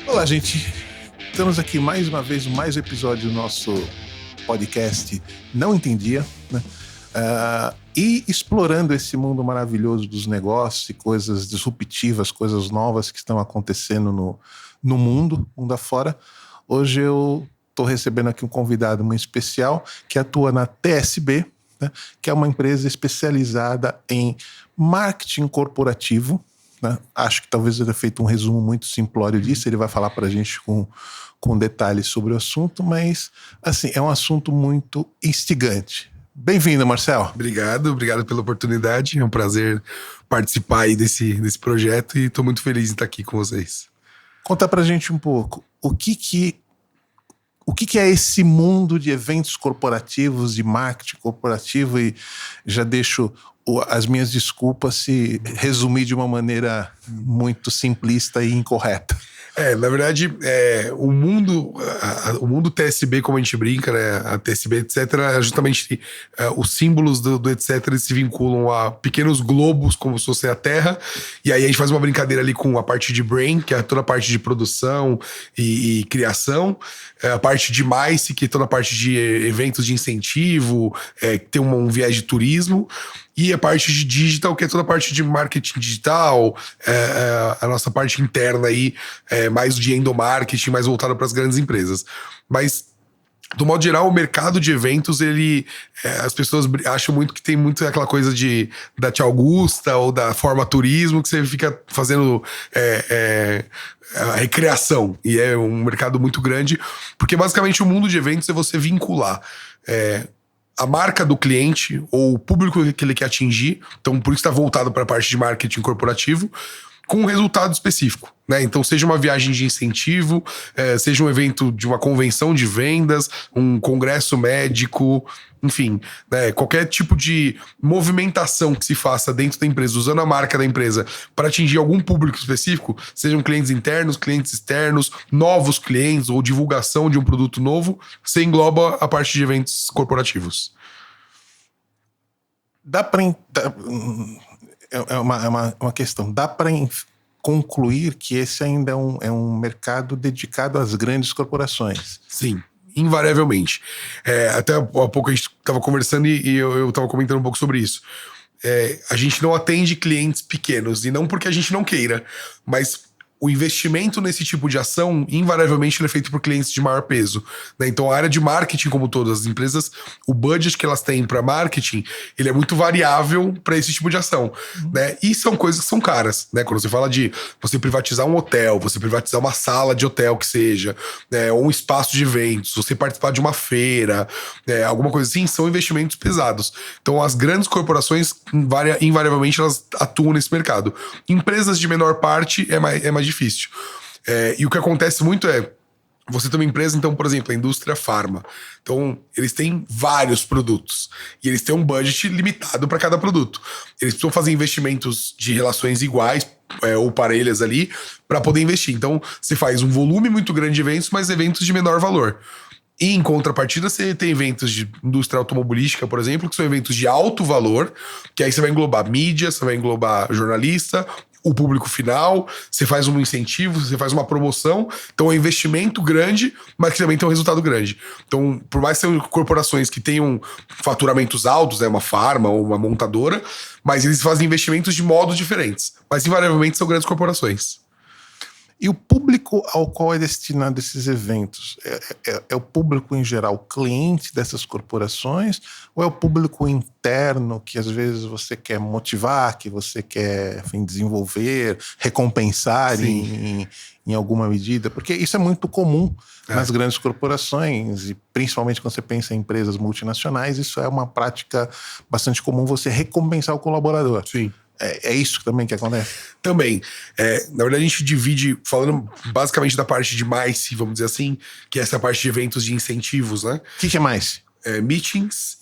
Olá, gente. Estamos aqui mais uma vez, mais um episódio do nosso podcast Não Entendia, né? E explorando esse mundo maravilhoso dos negócios e coisas disruptivas, coisas novas que estão acontecendo no mundo afora. Hoje eu estou recebendo aqui um convidado muito especial que atua na TSB, né? Que é uma empresa especializada em marketing corporativo. Acho que talvez ele tenha feito um resumo muito simplório disso. Ele vai falar para a gente com detalhes sobre o assunto, mas assim, é um assunto muito instigante. Bem-vindo, Marcel. Obrigado pela oportunidade. É um prazer participar aí desse projeto e estou muito feliz em estar aqui com vocês. Conta pra gente um pouco o que é esse mundo de eventos corporativos, de marketing corporativo, e já deixo as minhas desculpas se resumir de uma maneira muito simplista e incorreta. Na verdade, o mundo TSB, como a gente brinca, né? A TSB, etc., é justamente os símbolos do etc. eles se vinculam a pequenos globos, como se fosse a Terra, e aí a gente faz uma brincadeira ali com a parte de Brain, que é toda a parte de produção e criação, a parte de Mice, que é toda a parte de eventos de incentivo, que tem um viés de turismo, e a parte de digital, que é toda a parte de marketing digital, a nossa parte interna aí, mais de endomarketing, mais voltada para as grandes empresas. Mas, do modo geral, o mercado de eventos, as pessoas acham muito que tem muito aquela coisa da Tia Augusta ou da Forma Turismo, que você fica fazendo a recreação. E é um mercado muito grande, porque basicamente o mundo de eventos é você vincular a marca do cliente ou o público que ele quer atingir, então por isso está voltado para a parte de marketing corporativo, com um resultado específico, né? Então seja uma viagem de incentivo, seja um evento de uma convenção de vendas, um congresso médico, enfim, né? Qualquer tipo de movimentação que se faça dentro da empresa, usando a marca da empresa para atingir algum público específico, sejam clientes internos, clientes externos, novos clientes ou divulgação de um produto novo, você engloba a parte de eventos corporativos. É uma questão. Dá para concluir que esse ainda é um mercado dedicado às grandes corporações? Sim, invariavelmente. Até há pouco a gente estava conversando e eu estava comentando um pouco sobre isso. A gente não atende clientes pequenos, e não porque a gente não queira, mas o investimento nesse tipo de ação, invariavelmente, ele é feito por clientes de maior peso, né? Então, a área de marketing, como todas as empresas, o budget que elas têm para marketing, ele é muito variável para esse tipo de ação, né? E são coisas que são caras, né? Quando você fala de você privatizar um hotel, você privatizar uma sala de hotel que seja, né? Ou um espaço de eventos, você participar de uma feira, né? Alguma coisa assim, são investimentos pesados. Então, as grandes corporações, invariavelmente, elas atuam nesse mercado. Empresas de menor parte é mais difícil. E o que acontece muito você tem uma empresa, então, por exemplo, a indústria farma. Então, eles têm vários produtos. E eles têm um budget limitado para cada produto. Eles precisam fazer investimentos de relações iguais, ou parelhas ali, para poder investir. Então, você faz um volume muito grande de eventos, mas eventos de menor valor. E, em contrapartida, você tem eventos de indústria automobilística, por exemplo, que são eventos de alto valor, que aí você vai englobar mídia, você vai englobar jornalista, o público final, você faz um incentivo, você faz uma promoção. Então é um investimento grande, mas que também tem um resultado grande. Então, por mais que sejam corporações que tenham faturamentos altos, né, uma farma ou uma montadora, mas eles fazem investimentos de modos diferentes. Mas invariavelmente são grandes corporações. E o público ao qual é destinado esses eventos? É o público em geral, cliente dessas corporações? Ou é o público interno que às vezes você quer motivar, que você quer, enfim, desenvolver, recompensar em alguma medida? Porque isso é muito comum nas grandes corporações, e principalmente quando você pensa em empresas multinacionais, isso é uma prática bastante comum, você recompensar o colaborador. Sim. É isso também que acontece? Também. Na verdade, a gente divide, falando basicamente da parte de Mice, vamos dizer assim, que é essa parte de eventos de incentivos, né? O que é Mice? Meetings,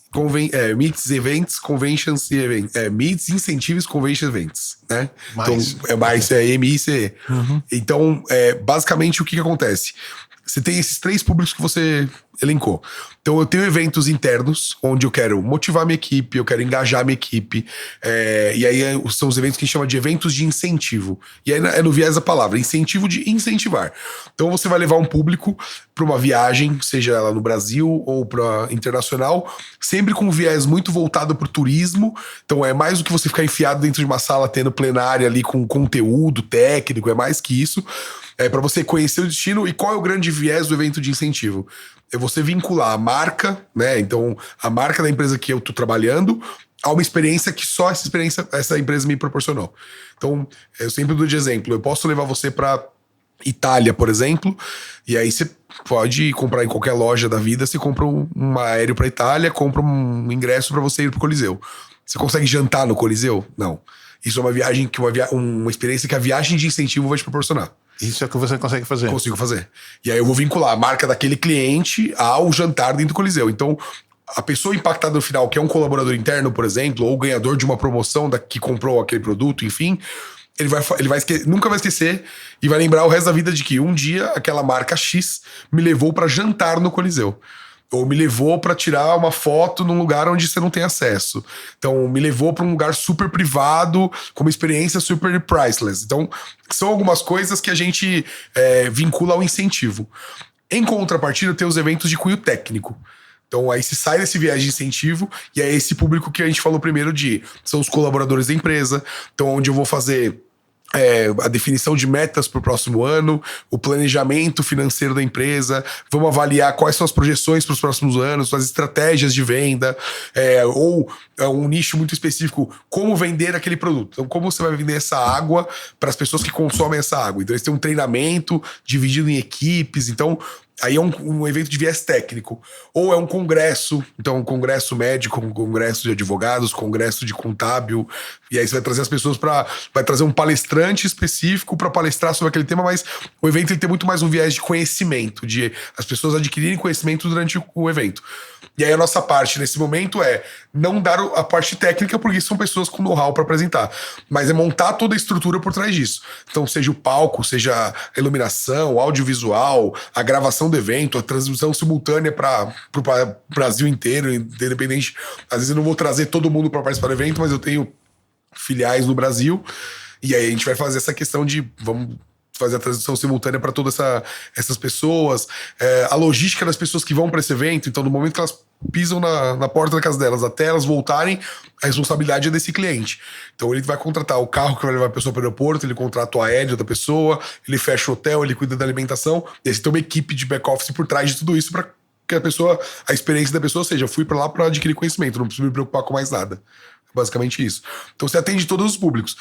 meets, events, conventions e events. Meets, incentivos, convention events, né? Mais. Então, é mais, MICE. Então, basicamente, o que acontece? você tem esses 3 públicos que você elencou. Então eu tenho eventos internos, onde eu quero motivar minha equipe, eu quero engajar minha equipe, e aí são os eventos que a gente chama de eventos de incentivo. E aí é no viés da palavra, incentivo de incentivar. Então você vai levar um público para uma viagem, seja ela no Brasil ou para internacional, sempre com um viés muito voltado para o turismo. Então é mais do que você ficar enfiado dentro de uma sala tendo plenária ali com conteúdo técnico, é mais que isso. É para você conhecer o destino. E qual é o grande viés do evento de incentivo? É você vincular a marca, né? Então, a marca da empresa que eu tô trabalhando a uma experiência que só essa empresa me proporcionou. Então, eu sempre dou de exemplo. Eu posso levar você para Itália, por exemplo, e aí você pode comprar em qualquer loja da vida, você compra um aéreo para Itália, compra um ingresso para você ir pro Coliseu. Você consegue jantar no Coliseu? Não. Isso é uma viagem, uma experiência que a viagem de incentivo vai te proporcionar. Isso é o que você consegue fazer. Consigo fazer. E aí eu vou vincular a marca daquele cliente ao jantar dentro do Coliseu. Então, a pessoa impactada no final, que é um colaborador interno, por exemplo, ou o ganhador de uma promoção que comprou aquele produto, enfim, ele vai nunca vai esquecer e vai lembrar o resto da vida de que um dia aquela marca X me levou para jantar no Coliseu. Ou me levou para tirar uma foto num lugar onde você não tem acesso. Então, me levou para um lugar super privado, com uma experiência super priceless. Então, são algumas coisas que a gente vincula ao incentivo. Em contrapartida, tem os eventos de cunho técnico. Então, aí se sai desse viés de incentivo, e é esse público que a gente falou primeiro são os colaboradores da empresa. Então, onde eu vou fazer a definição de metas para o próximo ano, o planejamento financeiro da empresa, vamos avaliar quais são as projeções para os próximos anos, as estratégias de venda, ou um nicho muito específico, como vender aquele produto. Então, como você vai vender essa água para as pessoas que consomem essa água. Então, eles têm um treinamento dividido em equipes. Então, aí é um evento de viés técnico. Ou é um congresso, então um congresso médico, um congresso de advogados, congresso de contábil, e aí você vai trazer as pessoas vai trazer um palestrante específico para palestrar sobre aquele tema, mas o evento ele tem muito mais um viés de conhecimento, de as pessoas adquirirem conhecimento durante o evento. E aí a nossa parte nesse momento é não dar a parte técnica, porque são pessoas com know-how para apresentar, mas é montar toda a estrutura por trás disso. Então, seja o palco, seja a iluminação, o audiovisual, a gravação do evento, a transmissão simultânea para o Brasil inteiro, independente. Às vezes eu não vou trazer todo mundo para participar do evento, mas eu tenho filiais no Brasil, e aí a gente vai fazer essa questão de vamos fazer a transmissão simultânea para todas essas pessoas, a logística das pessoas que vão para esse evento. Então, no momento que elas pisam na porta da casa delas, até elas voltarem, a responsabilidade é desse cliente. Então, ele vai contratar o carro que vai levar a pessoa para o aeroporto, ele contrata o aéreo da pessoa, ele fecha o hotel, ele cuida da alimentação, e aí você tem uma equipe de back-office por trás de tudo isso para que a experiência da pessoa seja, eu fui para lá para adquirir conhecimento, não preciso me preocupar com mais nada. Basicamente isso. Então, você atende todos os públicos.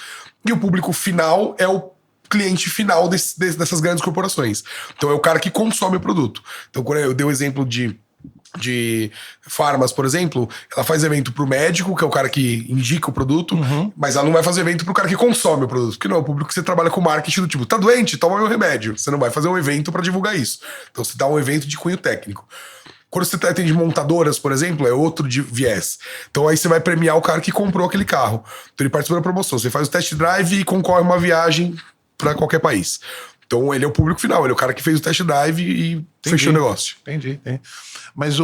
E o público final é o cliente final dessas grandes corporações. Então é o cara que consome o produto. Então quando eu dei o exemplo de farmas, por exemplo, ela faz evento pro médico, que é o cara que indica o produto, mas ela não vai fazer evento pro cara que consome o produto, porque não é o público que você trabalha com marketing do tipo, tá doente? Toma meu remédio. Você não vai fazer um evento para divulgar isso. Então você dá um evento de cunho técnico. Quando você atende montadoras, por exemplo, é outro de viés. Então aí você vai premiar o cara que comprou aquele carro. Então ele participa da promoção. Você faz o test drive e concorre uma viagem para qualquer país. Então ele é o público final, ele é o cara que fez o test drive e fechou o negócio. Entendi. Mas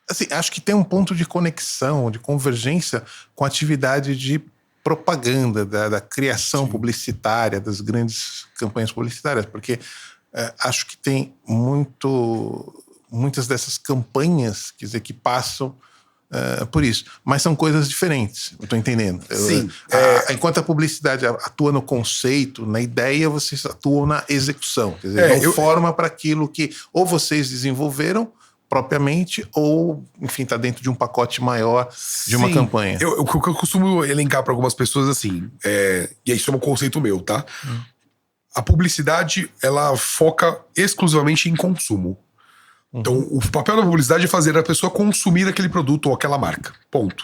assim, acho que tem um ponto de conexão, de convergência com a atividade de propaganda, da criação publicitária, das grandes campanhas publicitárias, porque acho que tem muitas dessas campanhas, quer dizer, que passam por isso. Mas são coisas diferentes, eu tô entendendo. Sim. Enquanto a publicidade atua no conceito, na ideia, vocês atuam na execução. Quer dizer, dão forma para aquilo que ou vocês desenvolveram propriamente, ou, enfim, tá dentro de um pacote maior de uma campanha. O que eu costumo elencar para algumas pessoas assim, e isso é um conceito meu, tá? A publicidade, ela foca exclusivamente em consumo. Então, o papel da publicidade é fazer a pessoa consumir aquele produto ou aquela marca. Ponto.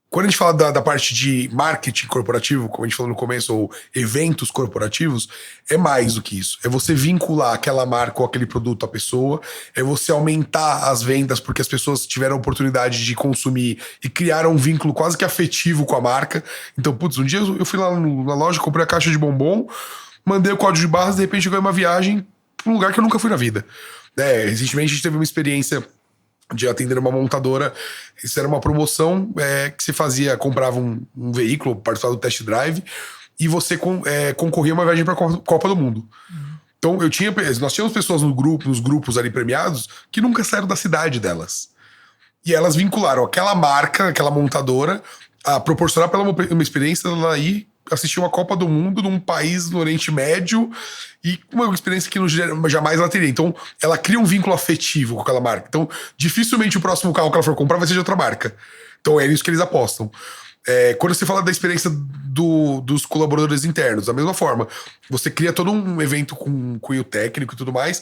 Quando a gente fala da parte de marketing corporativo, como a gente falou no começo, ou eventos corporativos, é mais do que isso. É você vincular aquela marca ou aquele produto à pessoa, é você aumentar as vendas porque as pessoas tiveram a oportunidade de consumir e criaram um vínculo quase que afetivo com a marca. Então, putz, um dia eu fui lá na loja, comprei a caixa de bombom, mandei o código de barras, de repente eu ganhei uma viagem pra um lugar que eu nunca fui na vida. Recentemente a gente teve uma experiência de atender uma montadora. Isso era uma promoção que você fazia, comprava um veículo, participava do test drive, e você concorria a uma viagem pra Copa do Mundo. Então nós tínhamos pessoas nos grupos ali premiados que nunca saíram da cidade delas. E elas vincularam aquela marca, aquela montadora, a proporcionar pra ela uma experiência dela ir assistir uma Copa do Mundo num país no Oriente Médio, e uma experiência que jamais ela teria. Então, ela cria um vínculo afetivo com aquela marca. Então, dificilmente o próximo carro que ela for comprar vai ser de outra marca. Então, é nisso que eles apostam. Quando você fala da experiência dos colaboradores internos, da mesma forma, você cria todo um evento com cunho técnico e tudo mais,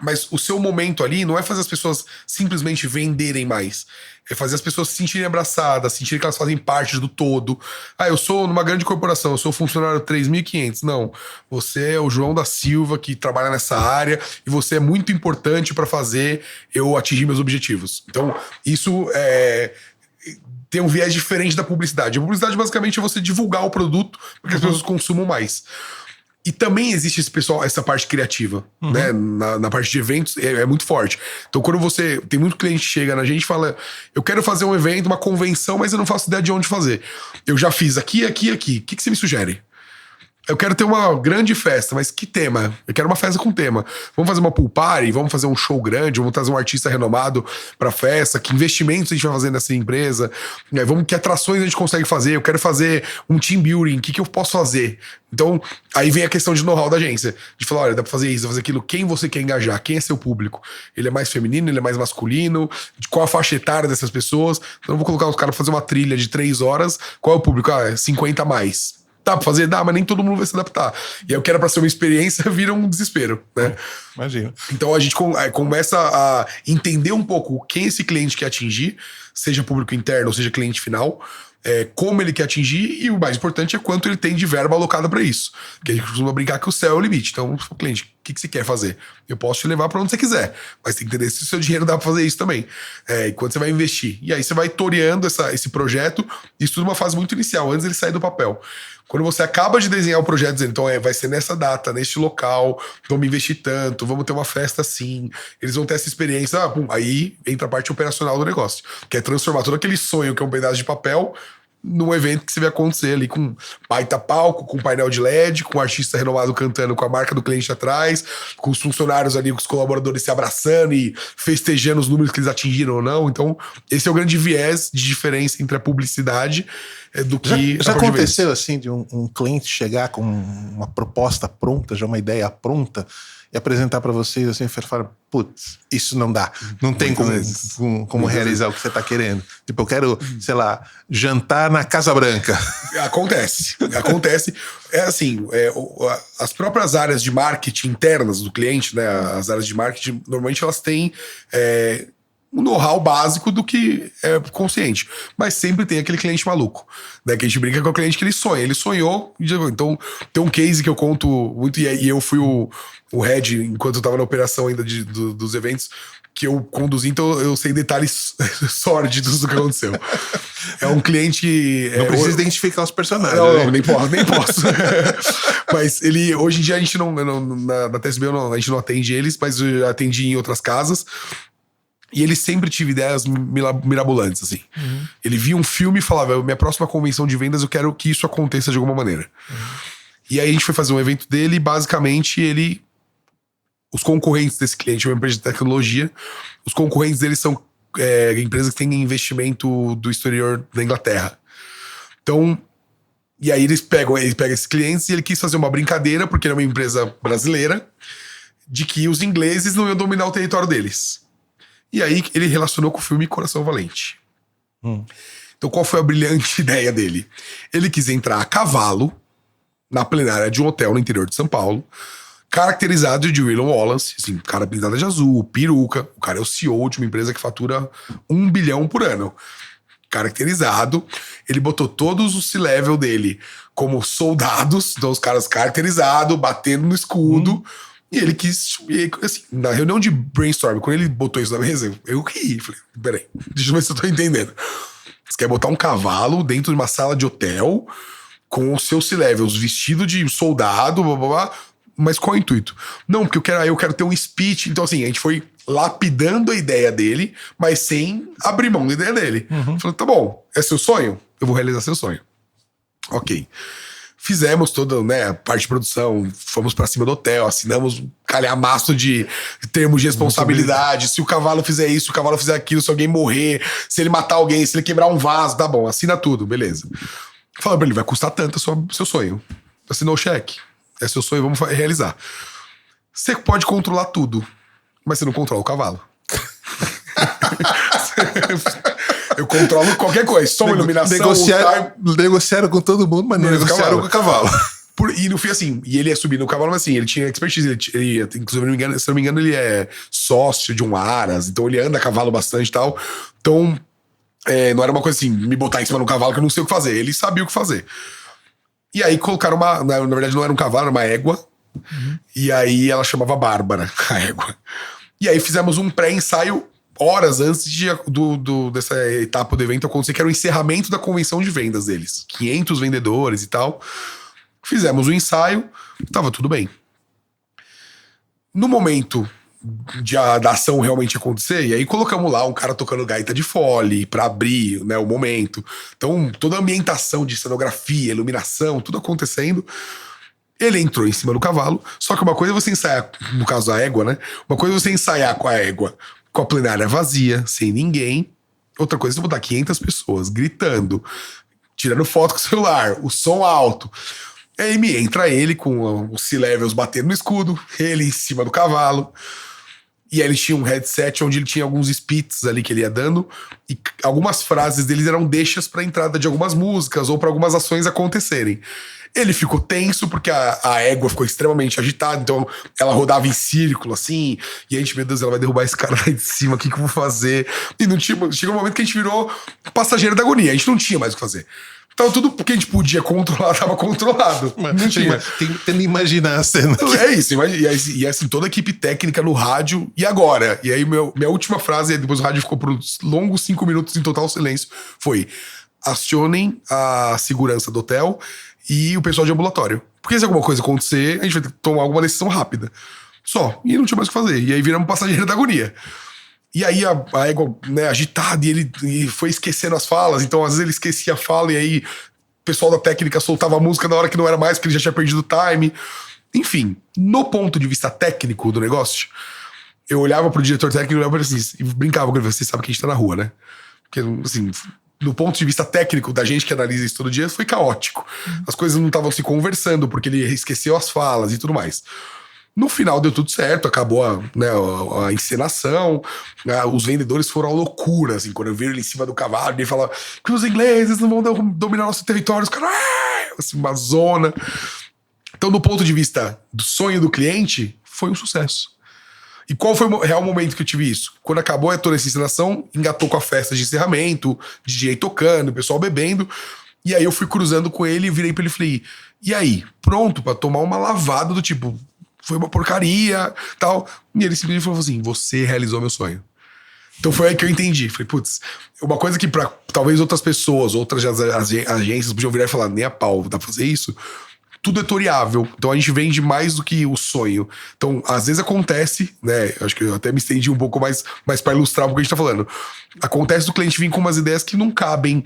mas o seu momento ali não é fazer as pessoas simplesmente venderem mais. É fazer as pessoas se sentirem abraçadas, sentirem que elas fazem parte do todo. Eu sou numa grande corporação, eu sou funcionário 3.500. Não, você é o João da Silva que trabalha nessa área e você é muito importante para fazer eu atingir meus objetivos. Então, isso tem um viés diferente da publicidade. A publicidade basicamente é você divulgar o produto para que as pessoas consumam mais. E também existe essa parte criativa, né? Na parte de eventos é muito forte. Então, quando tem muito cliente que chega na gente e fala: eu quero fazer um evento, uma convenção, mas eu não faço ideia de onde fazer. Eu já fiz aqui, aqui, aqui. O que você me sugere? Eu quero ter uma grande festa, mas que tema? Eu quero uma festa com tema. Vamos fazer uma pool party? Vamos fazer um show grande? Vamos trazer um artista renomado pra festa? Que investimentos a gente vai fazer nessa empresa? Que atrações a gente consegue fazer? Eu quero fazer um team building. O que eu posso fazer? Então, aí vem a questão de know-how da agência. De falar, olha, dá pra fazer isso, dá pra fazer aquilo. Quem você quer engajar? Quem é seu público? Ele é mais feminino? Ele é mais masculino? De qual a faixa etária dessas pessoas? Então, eu vou colocar os caras pra fazer uma trilha de 3 horas. Qual é o público? 50 a mais. Dá pra fazer? Dá, mas nem todo mundo vai se adaptar. E aí o que era pra ser uma experiência vira um desespero, né? Imagina. Então a gente começa a entender um pouco quem esse cliente quer atingir, seja público interno ou seja cliente final, como ele quer atingir, e o mais importante é quanto ele tem de verba alocada pra isso. Porque a gente costuma brincar que o céu é o limite. Então, cliente, o que você quer fazer? Eu posso te levar pra onde você quiser, mas tem que entender se o seu dinheiro dá pra fazer isso também. E quanto você vai investir. E aí você vai toreando esse projeto, isso tudo numa fase muito inicial, antes ele sair do papel. Quando você acaba de desenhar o projeto, dizendo, então vai ser nessa data, neste local, vamos investir tanto, vamos ter uma festa assim, eles vão ter essa experiência, aí entra a parte operacional do negócio, que é transformar todo aquele sonho que é um pedaço de papel num evento que você vai acontecer ali com baita palco, com painel de LED, com um artista renomado cantando com a marca do cliente atrás, com os funcionários ali, com os colaboradores se abraçando e festejando os números que eles atingiram ou não. Então, esse é o grande viés de diferença entre a publicidade do que... Já aconteceu assim de um cliente chegar com uma proposta pronta, já uma ideia pronta, e apresentar pra vocês assim, e falar, putz, isso não dá. Não tem como realizar o que você tá querendo. Tipo, eu quero, sei lá, jantar na Casa Branca. Acontece. É assim, as próprias áreas de marketing internas do cliente, né? As áreas de marketing, normalmente elas têm um know-how básico do que é consciente. Mas sempre tem aquele cliente maluco, né? Que a gente brinca com o cliente que ele sonha. Ele sonhou. Então, tem um case que eu conto muito, e eu fui o head, enquanto eu tava na operação ainda dos eventos, que eu conduzi, então eu sei detalhes sórdidos do que aconteceu. É um cliente... Não precisa identificar os personagens. Não, nem posso. Mas hoje em dia a gente na TSB a gente não atende eles, mas eu já atendi em outras casas. E ele sempre tive ideias mirabolantes, assim. Ele via um filme e falava, minha próxima convenção de vendas eu quero que isso aconteça de alguma maneira. E aí a gente foi fazer um evento dele e basicamente os concorrentes desse cliente é uma empresa de tecnologia. Os concorrentes dele são empresas que têm investimento do exterior da Inglaterra. Então, e aí ele pega esses clientes e ele quis fazer uma brincadeira, porque ele é uma empresa brasileira, de que os ingleses não iam dominar o território deles. E aí ele relacionou com o filme Coração Valente. Então qual foi a brilhante ideia dele? Ele quis entrar a cavalo na plenária de um hotel no interior de São Paulo, caracterizado de William Wallace, assim, cara pintado de azul, peruca. O cara é o CEO de uma empresa que fatura 1 bilhão por ano. Caracterizado. Ele botou todos os C-level dele como soldados, então os caras caracterizados, batendo no escudo. E ele quis, assim, na reunião de brainstorm, quando ele botou isso na mesa, eu ri. Falei, peraí, deixa eu ver se eu tô entendendo. Você quer botar um cavalo dentro de uma sala de hotel com os seus C-levels, vestido de soldado, blá, blá, blá, mas qual é o intuito? Não, porque eu quero ter um speech. Então, assim, a gente foi lapidando a ideia dele, mas sem abrir mão da ideia dele. Falei, tá bom, é seu sonho? Eu vou realizar seu sonho. Ok. Fizemos toda, né, a parte de produção, fomos pra cima do hotel, assinamos um calhamaço de termos de responsabilidade. Se o cavalo fizer isso, se o cavalo fizer aquilo, se alguém morrer, se ele matar alguém, se ele quebrar um vaso, tá bom, assina tudo, beleza. Fala pra ele, vai custar tanto seu sonho. Assinou o cheque, é seu sonho, vamos realizar. Você pode controlar tudo, mas você não controla o cavalo. Eu controlo qualquer coisa, som, iluminação, negociaram com todo mundo, mas não negociaram com o cavalo. E no fim, assim, e ele ia subir no cavalo, mas assim, ele tinha expertise, inclusive, se não me engano, ele é sócio de um aras, então ele anda a cavalo bastante e tal. Então, não era uma coisa assim, me botar em cima de um cavalo que eu não sei o que fazer. Ele sabia o que fazer. E aí colocaram na verdade não era um cavalo, era uma égua. E aí ela chamava Bárbara, a égua. E aí fizemos um pré-ensaio horas antes dessa etapa do evento acontecer, que era o encerramento da convenção de vendas deles. 500 vendedores e tal. Fizemos o ensaio, tava tudo bem. No momento da ação realmente acontecer, e aí colocamos lá um cara tocando gaita de fole pra abrir, né, o momento. Então, toda a ambientação de cenografia, iluminação, tudo acontecendo. Ele entrou em cima do cavalo, só que uma coisa é você ensaiar, no caso da égua, né? Uma coisa é você ensaiar com a égua com a plenária vazia, sem ninguém. Outra coisa é você botar 500 pessoas gritando, tirando foto com o celular, o som alto. Aí me entra ele com os C-levels batendo no escudo, ele em cima do cavalo. E aí ele tinha um headset onde ele tinha alguns spits ali que ele ia dando, e algumas frases deles eram deixas pra entrada de algumas músicas ou pra algumas ações acontecerem. Ele ficou tenso porque a égua ficou extremamente agitada, então ela rodava em círculo, assim, e a gente, meu Deus, ela vai derrubar esse cara lá de cima, o que eu vou fazer? E não tinha, chegou um momento que a gente virou passageiro da agonia, a gente não tinha mais o que fazer. Então tudo que a gente podia controlar tava controlado. Não tinha. Tendo imaginar a cena. É isso, e assim, toda a equipe técnica no rádio, e agora? E aí minha última frase, depois o rádio ficou por uns longos 5 minutos em total silêncio, foi: acionem a segurança do hotel e o pessoal de ambulatório. Porque se alguma coisa acontecer, a gente vai ter que tomar alguma decisão rápida. Só. E não tinha mais o que fazer. E aí viramos passageiro da agonia. E aí a égua, né, agitada, e ele foi esquecendo as falas. Então, às vezes, ele esquecia a fala, e aí o pessoal da técnica soltava a música na hora que não era mais, porque ele já tinha perdido o time. Enfim, no ponto de vista técnico do negócio, eu olhava pro diretor técnico e olhava pra ele assim, e brincava com ele: você sabe que a gente tá na rua, né? Porque, assim, do ponto de vista técnico da gente que analisa isso todo dia, foi caótico. As coisas não estavam se conversando, porque ele esqueceu as falas e tudo mais. No final deu tudo certo, acabou a encenação, os vendedores foram à loucura, assim, quando eu vi ele em cima do cavalo, ele falava que os ingleses não vão dominar nosso território, os caras, assim, uma zona. Então, do ponto de vista do sonho do cliente, foi um sucesso. E qual foi o real momento que eu tive isso? Quando acabou toda essa encenação, engatou com a festa de encerramento, DJ tocando, o pessoal bebendo. E aí eu fui cruzando com ele e virei pra ele e falei: e aí, pronto pra tomar uma lavada do tipo, foi uma porcaria, tal. E ele simplesmente falou assim: você realizou meu sonho. Então foi aí que eu entendi. Falei, putz, uma coisa que pra talvez outras pessoas, outras agências podiam virar e falar: nem a pau, dá pra fazer isso? Tudo é toriável. Então a gente vende mais do que o sonho. Então, às vezes acontece, né? Acho que eu até me estendi um pouco mais pra ilustrar o que a gente tá falando. Acontece do cliente vir com umas ideias que não cabem.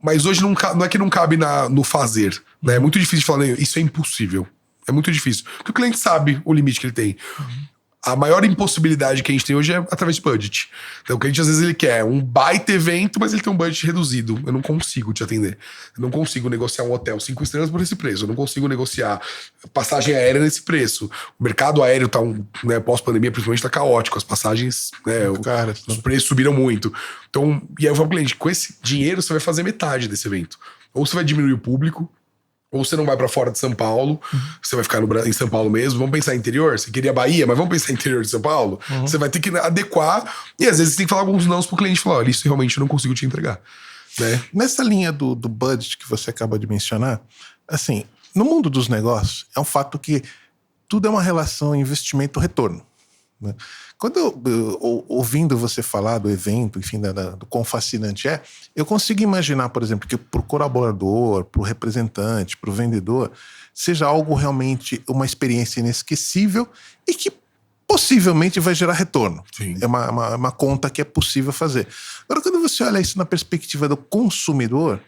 Mas hoje não é que não cabe no fazer, né? É muito difícil de falar, isso é impossível. É muito difícil. Porque o cliente sabe o limite que ele tem. A maior impossibilidade que a gente tem hoje é através de budget. Então o cliente às vezes ele quer um baita evento, mas ele tem um budget reduzido. Eu não consigo te atender. Eu não consigo negociar um hotel 5 estrelas por esse preço. Eu não consigo negociar passagem aérea nesse preço. O mercado aéreo tá pós-pandemia, principalmente, tá caótico. As passagens, né, os preços subiram muito. Então, e aí eu falo pro cliente: com esse dinheiro você vai fazer metade desse evento. Ou você vai diminuir o público, ou você não vai pra fora de São Paulo, você vai ficar em São Paulo mesmo. Vamos pensar em interior? Você queria Bahia, mas vamos pensar em interior de São Paulo? Você vai ter que adequar, e às vezes você tem que falar alguns nãos pro cliente, falar: olha, isso realmente eu não consigo te entregar, né? Nessa linha do budget que você acaba de mencionar, assim, no mundo dos negócios, é um fato que tudo é uma relação investimento-retorno, né? Quando ouvindo você falar do evento, enfim, do quão fascinante eu consigo imaginar, por exemplo, que para o colaborador, para o representante, para o vendedor, seja algo realmente uma experiência inesquecível e que possivelmente vai gerar retorno. Sim. É uma conta que é possível fazer. Agora, quando você olha isso na perspectiva do consumidor,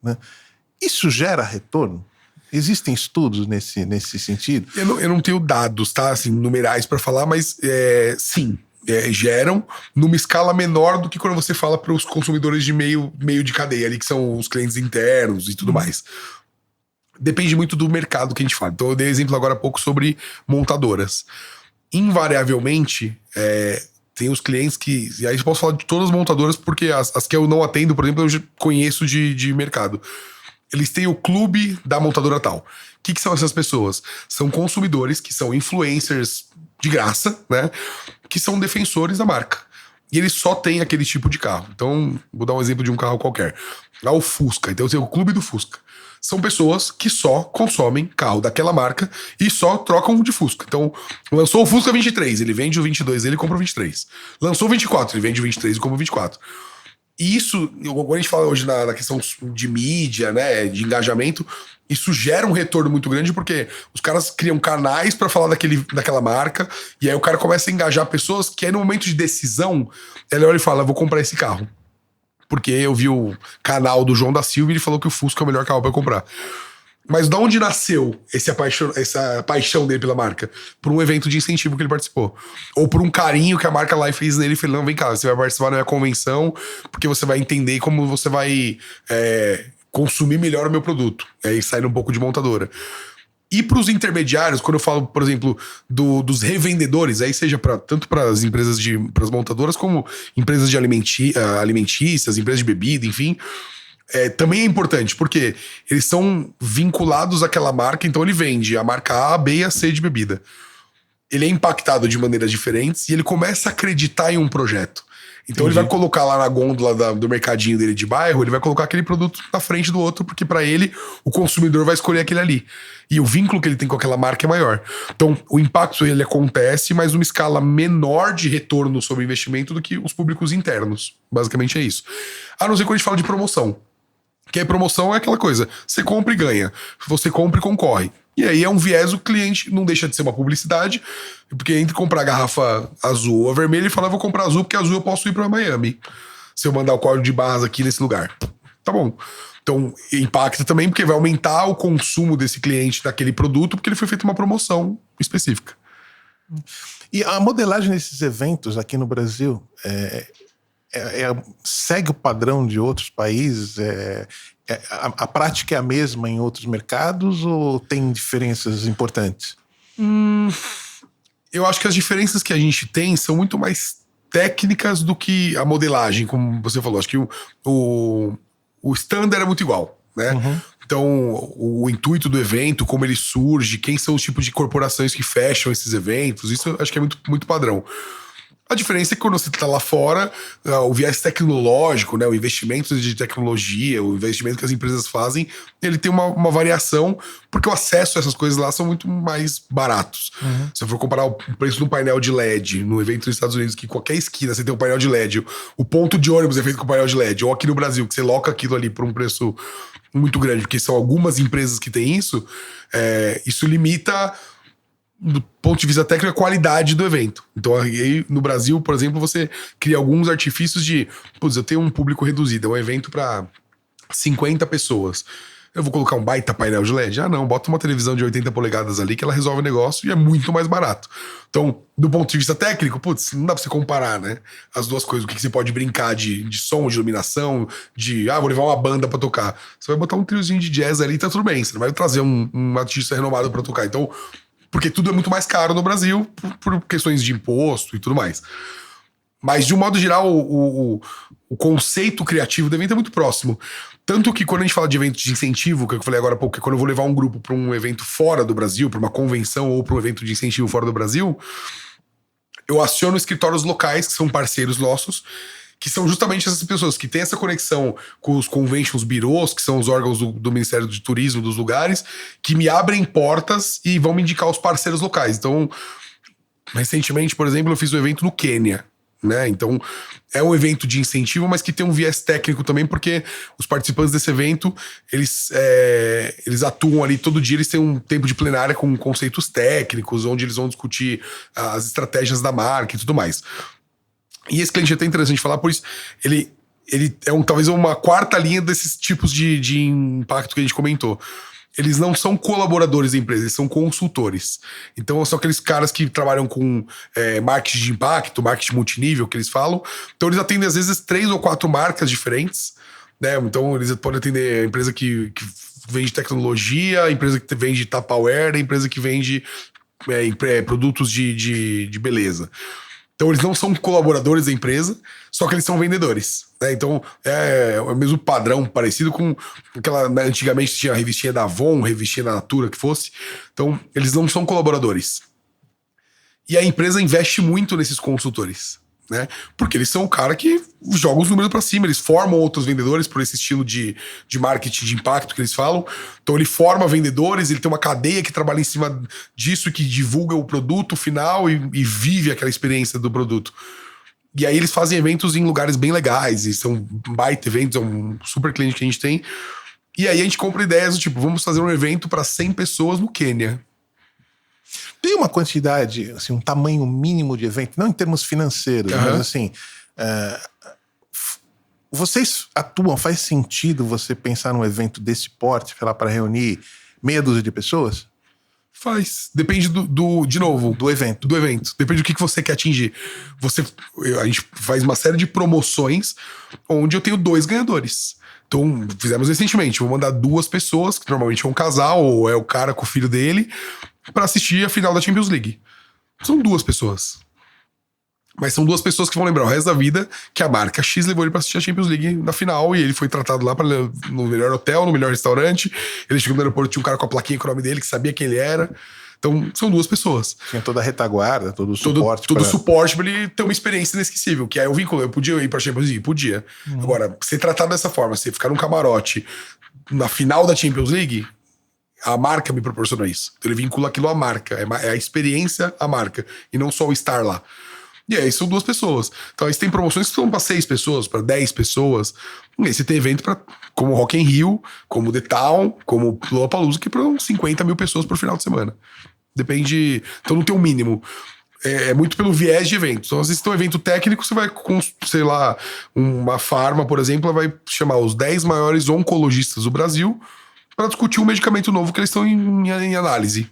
né, isso gera retorno? Existem estudos nesse sentido? Eu não tenho dados, tá? Assim, numerais para falar, mas sim. Geram numa escala menor do que quando você fala para os consumidores de meio de cadeia ali, que são os clientes internos e tudo mais. Depende muito do mercado que a gente fala. Então eu dei exemplo agora há pouco sobre montadoras. Invariavelmente, tem os clientes que... E aí eu posso falar de todas as montadoras, porque as que eu não atendo, por exemplo, eu já conheço de mercado. Eles têm o clube da montadora tal. O que são essas pessoas? São consumidores que são influencers de graça, né? Que são defensores da marca. E eles só têm aquele tipo de carro. Então, vou dar um exemplo de um carro qualquer. Lá o Fusca. Então, tem o clube do Fusca. São pessoas que só consomem carro daquela marca e só trocam de Fusca. Então, lançou o Fusca 23, ele vende o 22, ele compra o 23. Lançou o 24, ele vende o 23 e compra o 24. E isso, quando a gente fala hoje na questão de mídia, né, de engajamento, isso gera um retorno muito grande, porque os caras criam canais pra falar daquela marca, e aí o cara começa a engajar pessoas que aí no momento de decisão, ele olha e fala, vou comprar esse carro. Porque eu vi o canal do João da Silva e ele falou que o Fusca é o melhor carro pra comprar. Mas de onde nasceu essa paixão dele pela marca? Por um evento de incentivo que ele participou. Ou por um carinho que a marca lá fez nele e falou, não, vem cá, você vai participar da minha convenção, porque você vai entender como você vai consumir melhor o meu produto. Aí sai um pouco de montadora. E para os intermediários, quando eu falo, por exemplo, dos revendedores, aí seja tanto para as empresas para as montadoras, como empresas de alimentícias, empresas de bebida, enfim... também é importante, porque eles são vinculados àquela marca, então ele vende a marca A, B e a C de bebida. Ele é impactado de maneiras diferentes e ele começa a acreditar em um projeto. Então Ele vai colocar lá na gôndola do mercadinho dele de bairro, ele vai colocar aquele produto na frente do outro, porque para ele, o consumidor vai escolher aquele ali. E o vínculo que ele tem com aquela marca é maior. Então, o impacto ele acontece, mas numa escala menor de retorno sobre investimento do que os públicos internos. Basicamente é isso. A não ser quando a gente fala de promoção. Que a promoção é aquela coisa, você compra e ganha, você compra e concorre. E aí é um viés, o cliente não deixa de ser uma publicidade, porque entre comprar a garrafa azul ou a vermelha, ele fala, vou comprar azul, porque azul eu posso ir para Miami, se eu mandar o código de barras aqui nesse lugar. Tá bom. Então impacta também, porque vai aumentar o consumo desse cliente daquele produto, porque ele foi feita uma promoção específica. E a modelagem desses eventos aqui no Brasil segue o padrão de outros países? A prática é a mesma em outros mercados ou tem diferenças importantes? Eu acho que as diferenças que a gente tem são muito mais técnicas do que a modelagem, como você falou. Acho que o standard é muito igual, né? Uhum. Então, o intuito do evento, como ele surge, quem são os tipos de corporações que fecham esses eventos, isso acho que é muito, muito padrão. A diferença é que quando você está lá fora, o viés tecnológico, né, o investimento de tecnologia, o investimento que as empresas fazem, ele tem uma variação, porque o acesso a essas coisas lá são muito mais baratos. Uhum. Se eu for comparar o preço de um painel de LED no evento nos Estados Unidos, que qualquer esquina você tem um painel de LED, o ponto de ônibus é feito com painel de LED, ou aqui no Brasil, que você loca aquilo ali por um preço muito grande, porque são algumas empresas que têm isso, isso limita... do ponto de vista técnico, a qualidade do evento. Então, aí, no Brasil, por exemplo, você cria alguns artifícios de... Putz, eu tenho um público reduzido, é um evento para 50 pessoas. Eu vou colocar um baita painel de LED? Ah, não, bota uma televisão de 80 polegadas ali que ela resolve o negócio e é muito mais barato. Então, do ponto de vista técnico, putz, não dá pra você comparar, né? As duas coisas, o que você pode brincar de som, de iluminação, vou levar uma banda pra tocar. Você vai botar um triozinho de jazz ali e tá tudo bem. Você não vai trazer um artista renomado pra tocar. Então... Porque tudo é muito mais caro no Brasil por questões de imposto e tudo mais. Mas, de um modo geral, o conceito criativo do evento é muito próximo. Tanto que quando a gente fala de evento de incentivo, que eu falei agora há pouco, que quando eu vou levar um grupo para um evento fora do Brasil, para uma convenção ou para um evento de incentivo fora do Brasil, eu aciono escritórios locais, que são parceiros nossos, que são justamente essas pessoas que têm essa conexão com os conventions bureaus, que são os órgãos do Ministério do Turismo dos lugares, que me abrem portas e vão me indicar os parceiros locais. Então, Recentemente, por exemplo, eu fiz um evento no Quênia, né? Então, é um evento de incentivo, mas que tem um viés técnico também, porque os participantes desse evento, eles atuam ali todo dia, eles têm um tempo de plenária com conceitos técnicos, onde eles vão discutir as estratégias da marca e tudo mais. E esse cliente é até interessante falar, por isso, ele é talvez uma quarta linha desses tipos de impacto que a gente comentou. Eles não são colaboradores da empresa, eles são consultores. Então, são aqueles caras que trabalham com marketing de impacto, marketing multinível, que eles falam. Então, eles atendem, às vezes, 3 ou 4 marcas diferentes, né? Então, eles podem atender a empresa que vende tecnologia, a empresa que vende Tupperware, a empresa que vende produtos de beleza. Então, eles não são colaboradores da empresa, só que eles são vendedores, né? Então, é o mesmo padrão, parecido com aquela... Né, antigamente tinha a revistinha da Avon, revistinha da Natura, que fosse. Então, eles não são colaboradores. E a empresa investe muito nesses consultores, né? Porque eles são o cara que joga os números para cima, eles formam outros vendedores por esse estilo de marketing de impacto que eles falam. Então ele forma vendedores, ele tem uma cadeia que trabalha em cima disso, que divulga o produto final e vive aquela experiência do produto. E aí eles fazem eventos em lugares bem legais, e são baita eventos, é um super cliente que a gente tem. E aí a gente compra ideias do tipo, vamos fazer um evento para 100 pessoas no Quênia. Tem uma quantidade, assim, um tamanho mínimo de evento, não em termos financeiros, mas assim, vocês atuam, faz sentido você pensar num evento desse porte, sei lá, para reunir meia dúzia de pessoas? Faz. Depende de novo. Do evento. Do evento. Depende do que você quer atingir. A gente faz uma série de promoções onde eu tenho 2 ganhadores. Então, fizemos recentemente. Vou mandar 2 pessoas, que normalmente é um casal, ou é o cara com o filho dele, pra assistir a final da Champions League. São 2 pessoas. Mas são 2 pessoas que vão lembrar o resto da vida que a marca X levou ele pra assistir a Champions League na final, e ele foi tratado lá no melhor hotel, no melhor restaurante. Ele chegou no aeroporto, tinha um cara com a plaquinha com o nome dele, que sabia quem ele era. Então, são 2 pessoas. Tinha toda a retaguarda, todo o suporte. Todo o suporte pra ele ter uma experiência inesquecível. Que aí eu vínculo, eu podia ir pra Champions League? Podia. Agora, ser tratado dessa forma, você ficar num camarote na final da Champions League, a marca me proporciona isso. Então ele vincula aquilo à marca. É a experiência à marca. E não só o estar lá. E aí são 2 pessoas. Então aí você tem promoções que são pra 6 pessoas, pra 10 pessoas. E aí você tem evento como Rock in Rio, como The Town, como Lollapalooza, que para 50 mil pessoas por final de semana. Depende. Então não tem um mínimo. É muito pelo viés de evento. Então, às vezes, tem um evento técnico, você vai com, sei lá, uma farma, por exemplo, vai chamar os 10 maiores oncologistas do Brasil para discutir um medicamento novo que eles estão em análise.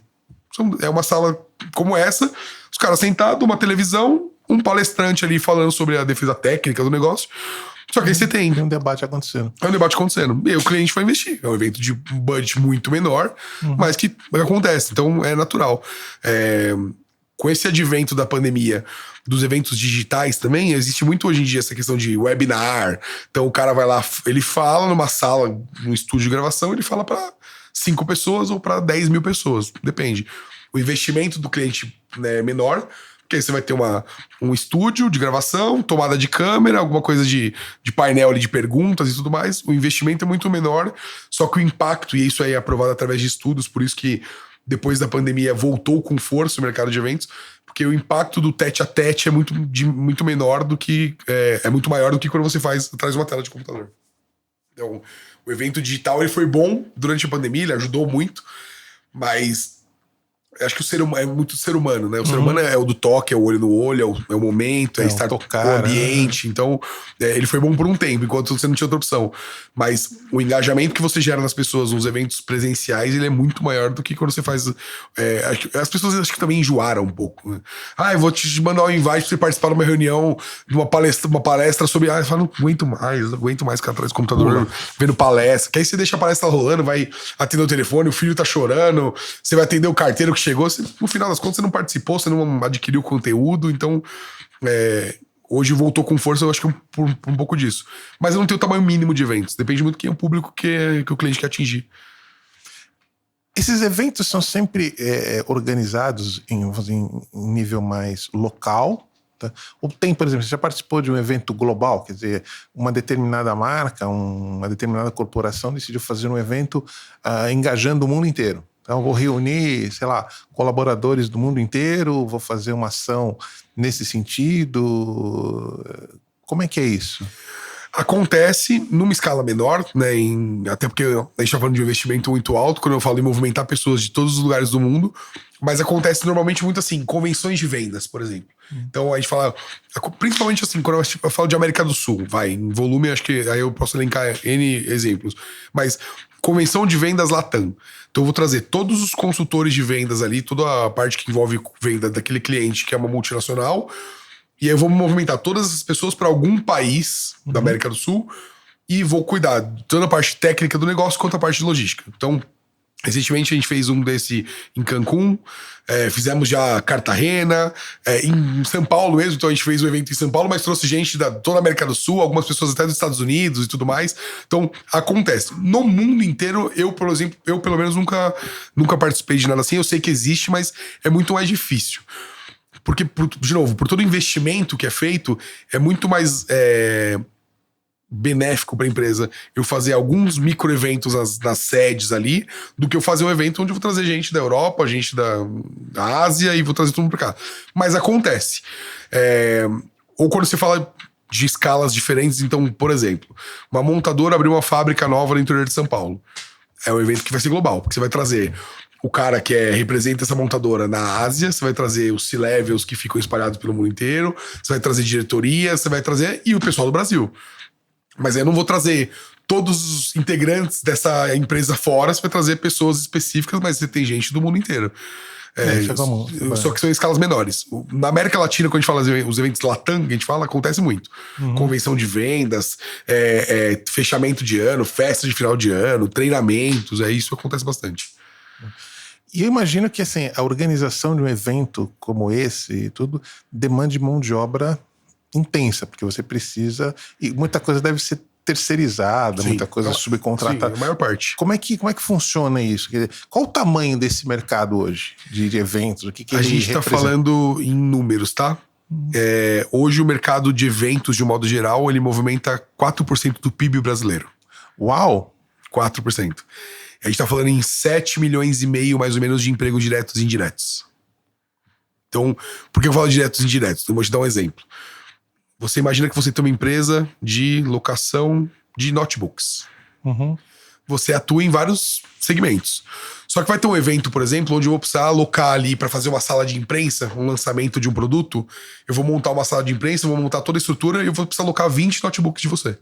É uma sala como essa, os caras sentados, uma televisão, um palestrante ali falando sobre a defesa técnica do negócio. Só que aí você tem um debate acontecendo. É um debate acontecendo. E aí o cliente vai investir. É um evento de budget muito menor, mas que acontece. Então é natural. Com esse advento da pandemia, dos eventos digitais também, existe muito hoje em dia essa questão de webinar. Então o cara vai lá, ele fala numa sala, num estúdio de gravação, ele fala para 5 pessoas ou para 10 mil pessoas. Depende. O investimento do cliente é menor, porque aí você vai ter um estúdio de gravação, tomada de câmera, alguma coisa de painel ali de perguntas e tudo mais. O investimento é muito menor, só que o impacto, e isso aí é aprovado através de estudos, por isso que depois da pandemia voltou com força o mercado de eventos, porque o impacto do tete-a-tete é muito menor do que... É muito maior do que quando você faz atrás de uma tela de computador. Então, o evento digital ele foi bom durante a pandemia, ele ajudou muito, mas... Acho que o ser humano é muito ser humano, né? O ser humano é o do toque, é o olho no olho, é o momento, é estar tocar, no ambiente. Então, ele foi bom por um tempo, enquanto você não tinha outra opção. Mas o engajamento que você gera nas pessoas nos eventos presenciais, ele é muito maior do que quando você faz... as pessoas acho que também enjoaram um pouco. Né? Eu vou te mandar um invite pra você participar de uma reunião, de uma palestra sobre... eu falo, não aguento mais ficar atrás do computador vendo palestra. Que aí você deixa a palestra rolando, vai atender o telefone, o filho tá chorando, você vai atender o carteiro que chegou, no final das contas você não participou, você não adquiriu conteúdo, então hoje voltou com força, eu acho que por um pouco disso. Mas eu não tenho o tamanho mínimo de eventos, depende muito de quem é o público que o cliente quer atingir. Esses eventos são sempre organizados em nível mais local, tá? Ou tem, por exemplo, você já participou de um evento global, quer dizer, uma determinada marca, uma determinada corporação decidiu fazer um evento engajando o mundo inteiro. Então, vou reunir, sei lá, colaboradores do mundo inteiro, vou fazer uma ação nesse sentido. Como é que é isso? Acontece numa escala menor, né? Até porque a gente tá falando de um investimento muito alto, quando eu falo em movimentar pessoas de todos os lugares do mundo, mas acontece normalmente muito assim, convenções de vendas, por exemplo. Então a gente fala, principalmente assim, quando eu falo de América do Sul, em volume, acho que aí eu posso elencar N exemplos, mas convenção de vendas Latam. Então eu vou trazer todos os consultores de vendas ali, toda a parte que envolve venda daquele cliente que é uma multinacional. E aí eu vou movimentar todas essas pessoas para algum país da América do Sul e vou cuidar tanto da parte técnica do negócio quanto a parte de logística. Então, recentemente a gente fez um desse em Cancún, fizemos já Cartagena, em São Paulo mesmo, então a gente fez um evento em São Paulo, mas trouxe gente da toda a América do Sul, algumas pessoas até dos Estados Unidos e tudo mais. Então, acontece. No mundo inteiro, eu, por exemplo, pelo menos nunca participei de nada assim, eu sei que existe, mas é muito mais difícil. Porque, de novo, por todo o investimento que é feito, é muito mais benéfico para a empresa eu fazer alguns micro-eventos nas sedes ali, do que eu fazer um evento onde eu vou trazer gente da Europa, gente da Ásia e vou trazer todo mundo para cá. Mas acontece. Ou quando você fala de escalas diferentes, então, por exemplo, uma montadora abriu uma fábrica nova no interior de São Paulo. É um evento que vai ser global, porque você vai trazer o cara que representa essa montadora na Ásia, você vai trazer os C-levels que ficam espalhados pelo mundo inteiro, você vai trazer diretoria, você vai trazer e o pessoal do Brasil. Mas aí eu não vou trazer todos os integrantes dessa empresa fora, você vai trazer pessoas específicas, mas você tem gente do mundo inteiro. Só que são em escalas menores. Na América Latina, quando a gente fala os eventos Latam, que a gente fala, acontece muito. Convenção de vendas, fechamento de ano, festa de final de ano, treinamentos, isso acontece bastante. E eu imagino que assim, a organização de um evento como esse e tudo demande mão de obra intensa, porque você precisa... E muita coisa deve ser terceirizada, muita coisa subcontratada. Sim, a maior parte. Como é que funciona isso? Qual o tamanho desse mercado hoje de eventos? O que a gente está falando em números, tá? Hoje o mercado de eventos, de um modo geral, ele movimenta 4% do PIB brasileiro. Uau! 4%. A gente tá falando em 7,5 milhões, mais ou menos, de empregos diretos e indiretos. Então, por que eu falo diretos e indiretos? Então, vou te dar um exemplo. Você imagina que você tem uma empresa de locação de notebooks. Você atua em vários segmentos. Só que vai ter um evento, por exemplo, onde eu vou precisar alocar ali para fazer uma sala de imprensa, um lançamento de um produto. Eu vou montar uma sala de imprensa, vou montar toda a estrutura e eu vou precisar alocar 20 notebooks de você.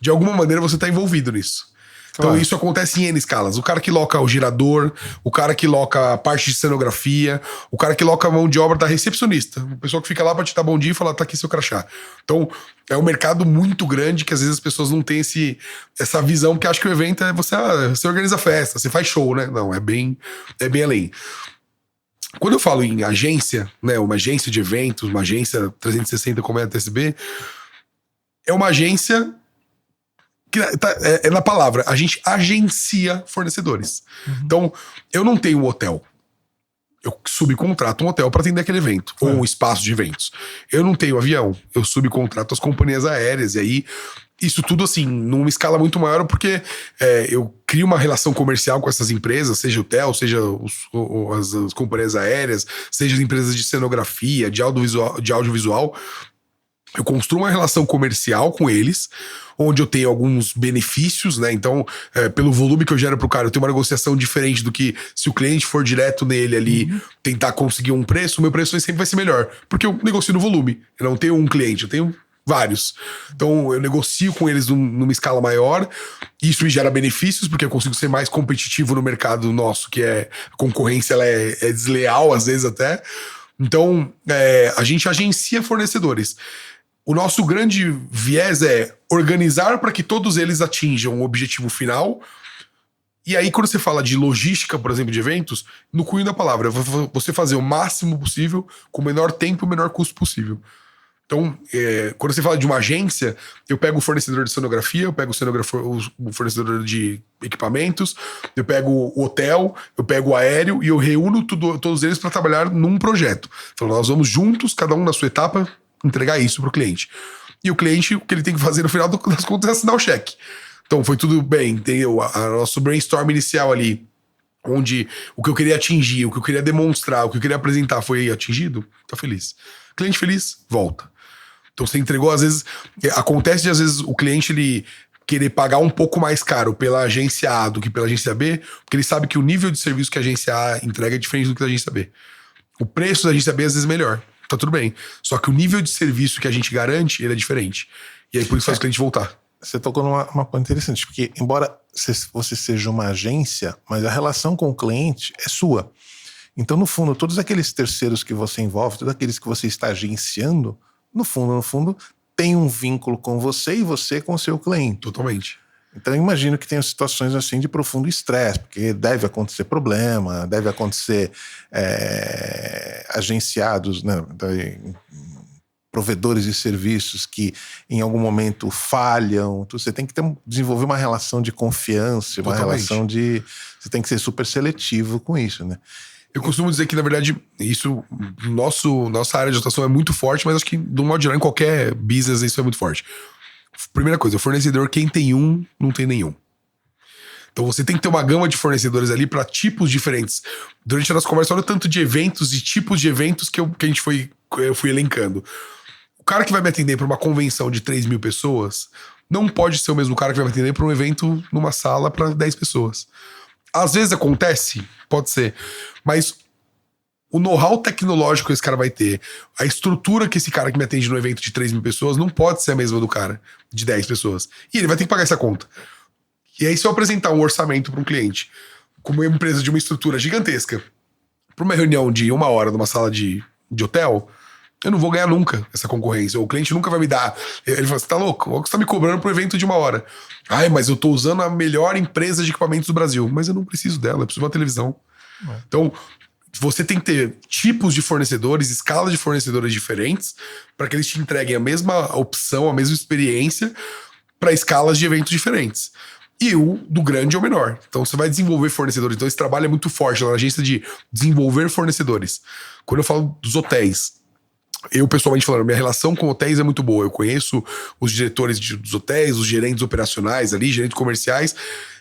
De alguma maneira você tá envolvido nisso. Então isso acontece em N escalas. O cara que loca o girador, o cara que loca a parte de cenografia, o cara que loca a mão de obra da recepcionista, o pessoal que fica lá pra te dar bom dia e falar, tá aqui seu crachá. Então é um mercado muito grande que às vezes as pessoas não têm essa visão, que acham que o evento é você organiza festa, você faz show, né? Não, é bem além. Quando eu falo em agência, né, uma agência de eventos, uma agência 360 como é a TSB, é uma agência... É na palavra, a gente agencia fornecedores. Então, eu não tenho um hotel. Eu subcontrato um hotel para atender aquele evento, ou um espaço de eventos. Eu não tenho avião, eu subcontrato as companhias aéreas, e aí isso tudo assim, numa escala muito maior, porque eu crio uma relação comercial com essas empresas, seja hotel, seja as companhias aéreas, seja as empresas de cenografia, de audiovisual. Eu construo uma relação comercial com eles, onde eu tenho alguns benefícios, né? Então, pelo volume que eu gero pro cara, eu tenho uma negociação diferente do que se o cliente for direto nele ali, tentar conseguir um preço, o meu preço sempre vai ser melhor. Porque eu negocio no volume. Eu não tenho um cliente, eu tenho vários. Então, eu negocio com eles numa escala maior. Isso me gera benefícios, porque eu consigo ser mais competitivo no mercado nosso, que a concorrência ela é desleal, às vezes até. Então, a gente agencia fornecedores. O nosso grande viés é organizar para que todos eles atinjam o objetivo final. E aí, quando você fala de logística, por exemplo, de eventos, no cunho da palavra, você fazer o máximo possível, com o menor tempo e o menor custo possível. Então, quando você fala de uma agência, eu pego o fornecedor de cenografia, eu pego o fornecedor de equipamentos, eu pego o hotel, eu pego o aéreo e eu reúno todos eles para trabalhar num projeto. Então, nós vamos juntos, cada um na sua etapa, entregar isso pro cliente. E o cliente, o que ele tem que fazer no final das contas é assinar o cheque. Então foi tudo bem, entendeu? Nosso brainstorm inicial ali onde o que eu queria atingir, o que eu queria demonstrar, o que eu queria apresentar foi atingido, tá feliz. Cliente feliz, volta. Então você entregou, às vezes, acontece de às vezes o cliente ele querer pagar um pouco mais caro pela agência A do que pela agência B, porque ele sabe que o nível de serviço que a agência A entrega é diferente do que a agência B. O preço da agência B às vezes é melhor, tá tudo bem. Só que o nível de serviço que a gente garante, ele é diferente. E aí por isso faz o cliente voltar. Você tocou numa ponto interessante, porque embora você seja uma agência, mas a relação com o cliente é sua. Então, no fundo, todos aqueles terceiros que você envolve, todos aqueles que você está agenciando, no fundo, tem um vínculo com você e você com o seu cliente. Totalmente. Então, eu imagino que tenha situações assim de profundo estresse, porque deve acontecer problema, deve acontecer agenciados, né, provedores de serviços que em algum momento falham. Então, você tem que desenvolver uma relação de confiança, uma relação de... Você tem que ser super seletivo com isso, né? Eu costumo dizer que, na verdade, isso, nossa área de atuação é muito forte, mas acho que, de um modo geral, em qualquer business, isso é muito forte. Primeira coisa, o fornecedor, quem tem um, não tem nenhum. Então você tem que ter uma gama de fornecedores ali para tipos diferentes. Durante a nossa conversa, olha o tanto de eventos e tipos de eventos que eu fui elencando. O cara que vai me atender para uma convenção de 3 mil pessoas não pode ser o mesmo cara que vai me atender para um evento numa sala para 10 pessoas. Às vezes acontece, pode ser, mas o know-how tecnológico que esse cara vai ter, a estrutura que esse cara que me atende no evento de 3 mil pessoas não pode ser a mesma do cara de 10 pessoas. E ele vai ter que pagar essa conta. E aí, se eu apresentar um orçamento para um cliente, como uma empresa de uma estrutura gigantesca, para uma reunião de 1 hora numa sala de hotel, eu não vou ganhar nunca essa concorrência. O cliente nunca vai me dar. Ele fala, você tá louco? Olha o que você tá me cobrando pro evento de 1 hora. Ai, mas eu tô usando a melhor empresa de equipamentos do Brasil. Mas eu não preciso dela, eu preciso de uma televisão. Então, você tem que ter tipos de fornecedores, escalas de fornecedores diferentes, para que eles te entreguem a mesma opção, a mesma experiência, para escalas de eventos diferentes. E o do grande ou menor. Então você vai desenvolver fornecedores. Então esse trabalho é muito forte na agência de desenvolver fornecedores. Quando eu falo dos hotéis, eu pessoalmente falando, minha relação com hotéis é muito boa. Eu conheço os diretores dos hotéis, os gerentes operacionais ali, gerentes comerciais,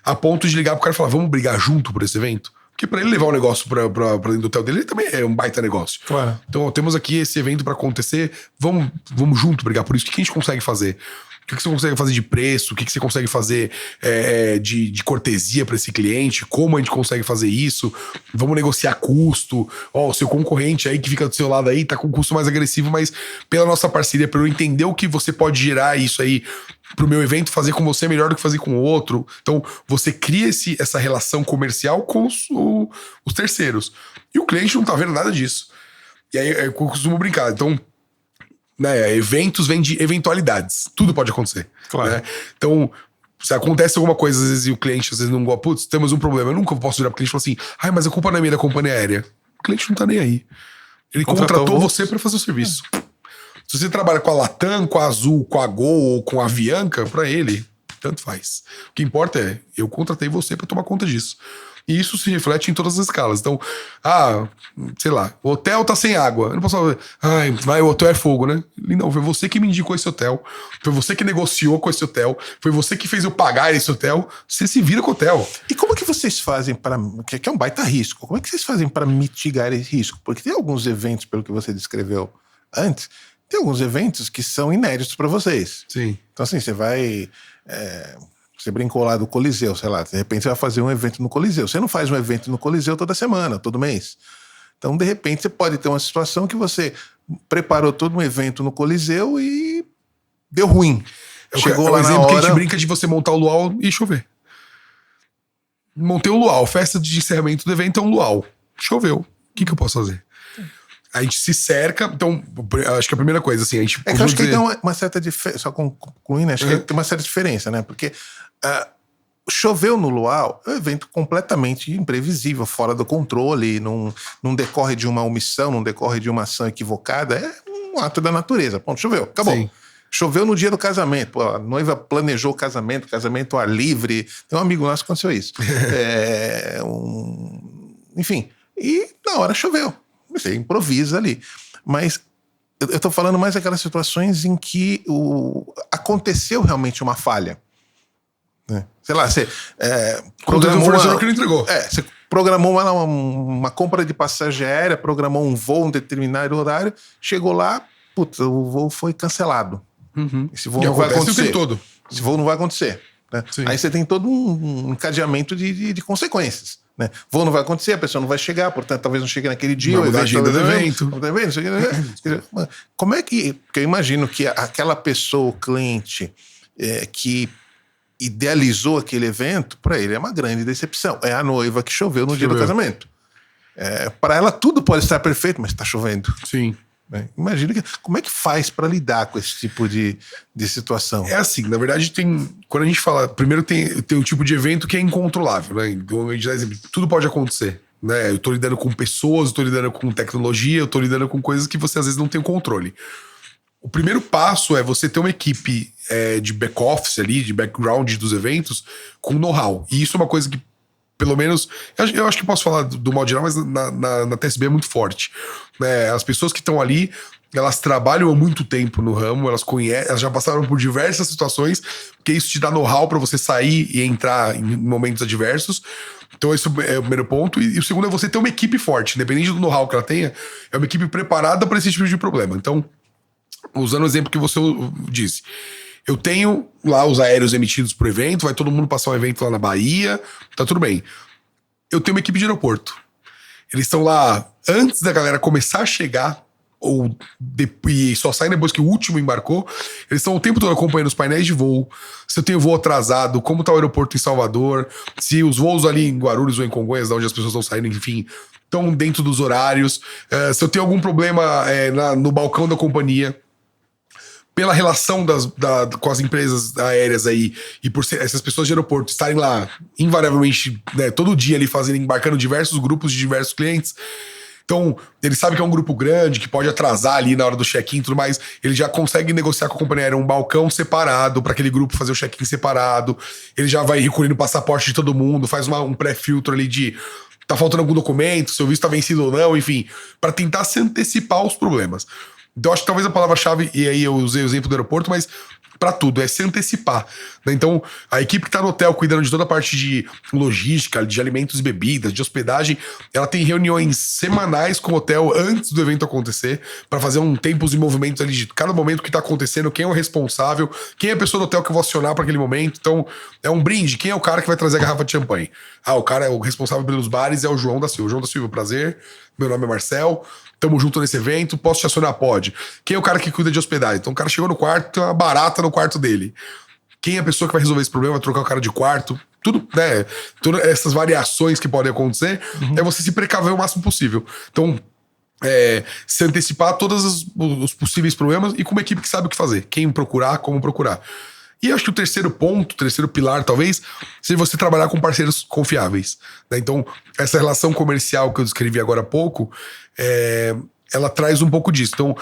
a ponto de ligar pro cara e falar, vamos brigar junto por esse evento? Porque pra ele levar o negócio pra dentro do hotel dele, ele também é um baita negócio. Claro. Então, ó, temos aqui esse evento pra acontecer, vamos junto brigar por isso. O que a gente consegue fazer? O que você consegue fazer de preço? O que você consegue fazer de cortesia para esse cliente? Como a gente consegue fazer isso? Vamos negociar custo. Ó, o seu concorrente aí que fica do seu lado aí tá com custo mais agressivo, mas pela nossa parceria, para eu entender o que você pode gerar isso aí pro meu evento, fazer com você melhor do que fazer com o outro. Então, você cria essa relação comercial com os terceiros. E o cliente não tá vendo nada disso. E aí eu costumo brincar. Então, né, eventos vêm de eventualidades. Tudo pode acontecer. Claro. Né? Então, se acontece alguma coisa, às vezes, e o cliente às vezes não gosta, putz, temos um problema. Eu nunca posso virar pro cliente e falar assim, ai, mas a culpa não é minha, da companhia aérea. O cliente não tá nem aí. Ele contratou você para fazer o serviço. Se você trabalha com a Latam, com a Azul, com a Gol ou com a Avianca, para ele, tanto faz. O que importa é, eu contratei você para tomar conta disso. E isso se reflete em todas as escalas. Então, sei lá, o hotel tá sem água. Eu não posso falar, o hotel é fogo, né? Não, foi você que me indicou esse hotel. Foi você que negociou com esse hotel. Foi você que fez eu pagar esse hotel. Você se vira com o hotel. E como que vocês fazem para... Que é um baita risco. Como é que vocês fazem para mitigar esse risco? Porque tem alguns eventos, pelo que você descreveu antes, tem alguns eventos que são inéditos para vocês. Sim. Então, assim, você vai... Você brincou lá do Coliseu, sei lá, de repente você vai fazer um evento no Coliseu. Você não faz um evento no Coliseu toda semana, todo mês. Então, de repente, você pode ter uma situação que você preparou todo um evento no Coliseu e deu ruim. Chegou lá na hora... que a gente brinca de você montar o luau e chover. Montei o luau, festa de encerramento do evento é um luau. Choveu. O que eu posso fazer? A gente se cerca, então, acho que a primeira coisa, assim, a gente... que eu acho que tem uma certa diferença, só concluindo, acho que tem uma certa diferença, né? Porque choveu no luau é um evento completamente imprevisível, fora do controle, não decorre de uma omissão, não decorre de uma ação equivocada, é um ato da natureza. Ponto, choveu, acabou. Sim. Choveu no dia do casamento, pô, a noiva planejou o casamento ao ar livre, tem um amigo nosso que aconteceu isso. Enfim, e na hora choveu. Você improvisa ali. Mas eu tô falando mais daquelas situações em que aconteceu realmente uma falha. Né? Sei lá, você programou... Foi o que ele entregou. Você programou uma compra de passagem aérea, programou um voo em determinado horário, chegou lá, puta, o voo foi cancelado. Esse voo não vai acontecer. O tempo todo. Esse voo não vai acontecer. Né? Aí você tem todo um encadeamento de consequências. Né? O voo não vai acontecer, a pessoa não vai chegar, portanto, talvez não chegue naquele dia. Vai mudar a agenda do evento. Como é que... Porque eu imagino que aquela pessoa, o cliente, que idealizou aquele evento, para ele é uma grande decepção. É a noiva que choveu no dia do casamento. Para ela tudo pode estar perfeito, mas está chovendo. Sim. Imagina como é que faz para lidar com esse tipo de situação. É assim, na verdade quando a gente fala, primeiro tem um tipo de evento que é incontrolável, né? Então a gente dá exemplo, tudo pode acontecer, né? Eu tô lidando com pessoas, eu tô lidando com tecnologia, eu tô lidando com coisas que você às vezes não tem o controle. O primeiro passo é você ter uma equipe de back-office ali, de background dos eventos, com know-how. E isso é uma coisa que, pelo menos, eu acho que posso falar do modo geral, mas na TSB é muito forte. As pessoas que estão ali, elas trabalham há muito tempo no ramo, elas conhecem, elas já passaram por diversas situações, porque isso te dá know-how para você sair e entrar em momentos adversos. Então esse é o primeiro ponto. E o segundo é você ter uma equipe forte, independente do know-how que ela tenha, é uma equipe preparada para esse tipo de problema. Então, usando o exemplo que você disse, eu tenho lá os aéreos emitidos pro evento, vai todo mundo passar um evento lá na Bahia, tá tudo bem. Eu tenho uma equipe de aeroporto. Eles estão lá antes da galera começar a chegar, e só saem depois que o último embarcou. Eles estão o tempo todo acompanhando os painéis de voo, se eu tenho voo atrasado, como tá o aeroporto em Salvador, se os voos ali em Guarulhos ou em Congonhas, de onde as pessoas estão saindo, enfim, estão dentro dos horários, se eu tenho algum problema no balcão da companhia. Pela relação com as empresas aéreas aí, e por essas pessoas de aeroporto estarem lá invariavelmente, né, todo dia ali embarcando diversos grupos de diversos clientes. Então, ele sabe que é um grupo grande, que pode atrasar ali na hora do check-in e tudo mais. Ele já consegue negociar com a companhia aérea um balcão separado para aquele grupo fazer o check-in separado. Ele já vai recolhendo o passaporte de todo mundo, faz um pré-filtro ali de tá faltando algum documento, seu visto tá vencido ou não, enfim, para tentar se antecipar aos problemas. Então, acho que talvez a palavra-chave, e aí eu usei o exemplo do aeroporto, mas para tudo, é se antecipar. Né? Então, a equipe que tá no hotel cuidando de toda a parte de logística, de alimentos e bebidas, de hospedagem, ela tem reuniões semanais com o hotel antes do evento acontecer, para fazer tempos e movimentos ali de cada momento que tá acontecendo, quem é o responsável, quem é a pessoa do hotel que eu vou acionar para aquele momento. Então, é um brinde, quem é o cara que vai trazer a garrafa de champanhe? O cara é o responsável pelos bares, é o João da Silva. João da Silva, prazer, meu nome é Marcel, tamo junto nesse evento, posso te acionar? Pode. Quem é o cara que cuida de hospedagem? Então o cara chegou no quarto, tem uma barata no quarto dele. Quem é a pessoa que vai resolver esse problema? Vai trocar o cara de quarto? Tudo, né? Todas essas variações que podem acontecer, é você se precaver o máximo possível. Então, se antecipar a todos os possíveis problemas e com uma equipe que sabe o que fazer. Quem procurar, como procurar. E acho que o terceiro ponto, o terceiro pilar, talvez, seja você trabalhar com parceiros confiáveis. Né? Então, essa relação comercial que eu descrevi agora há pouco, ela traz um pouco disso. Então,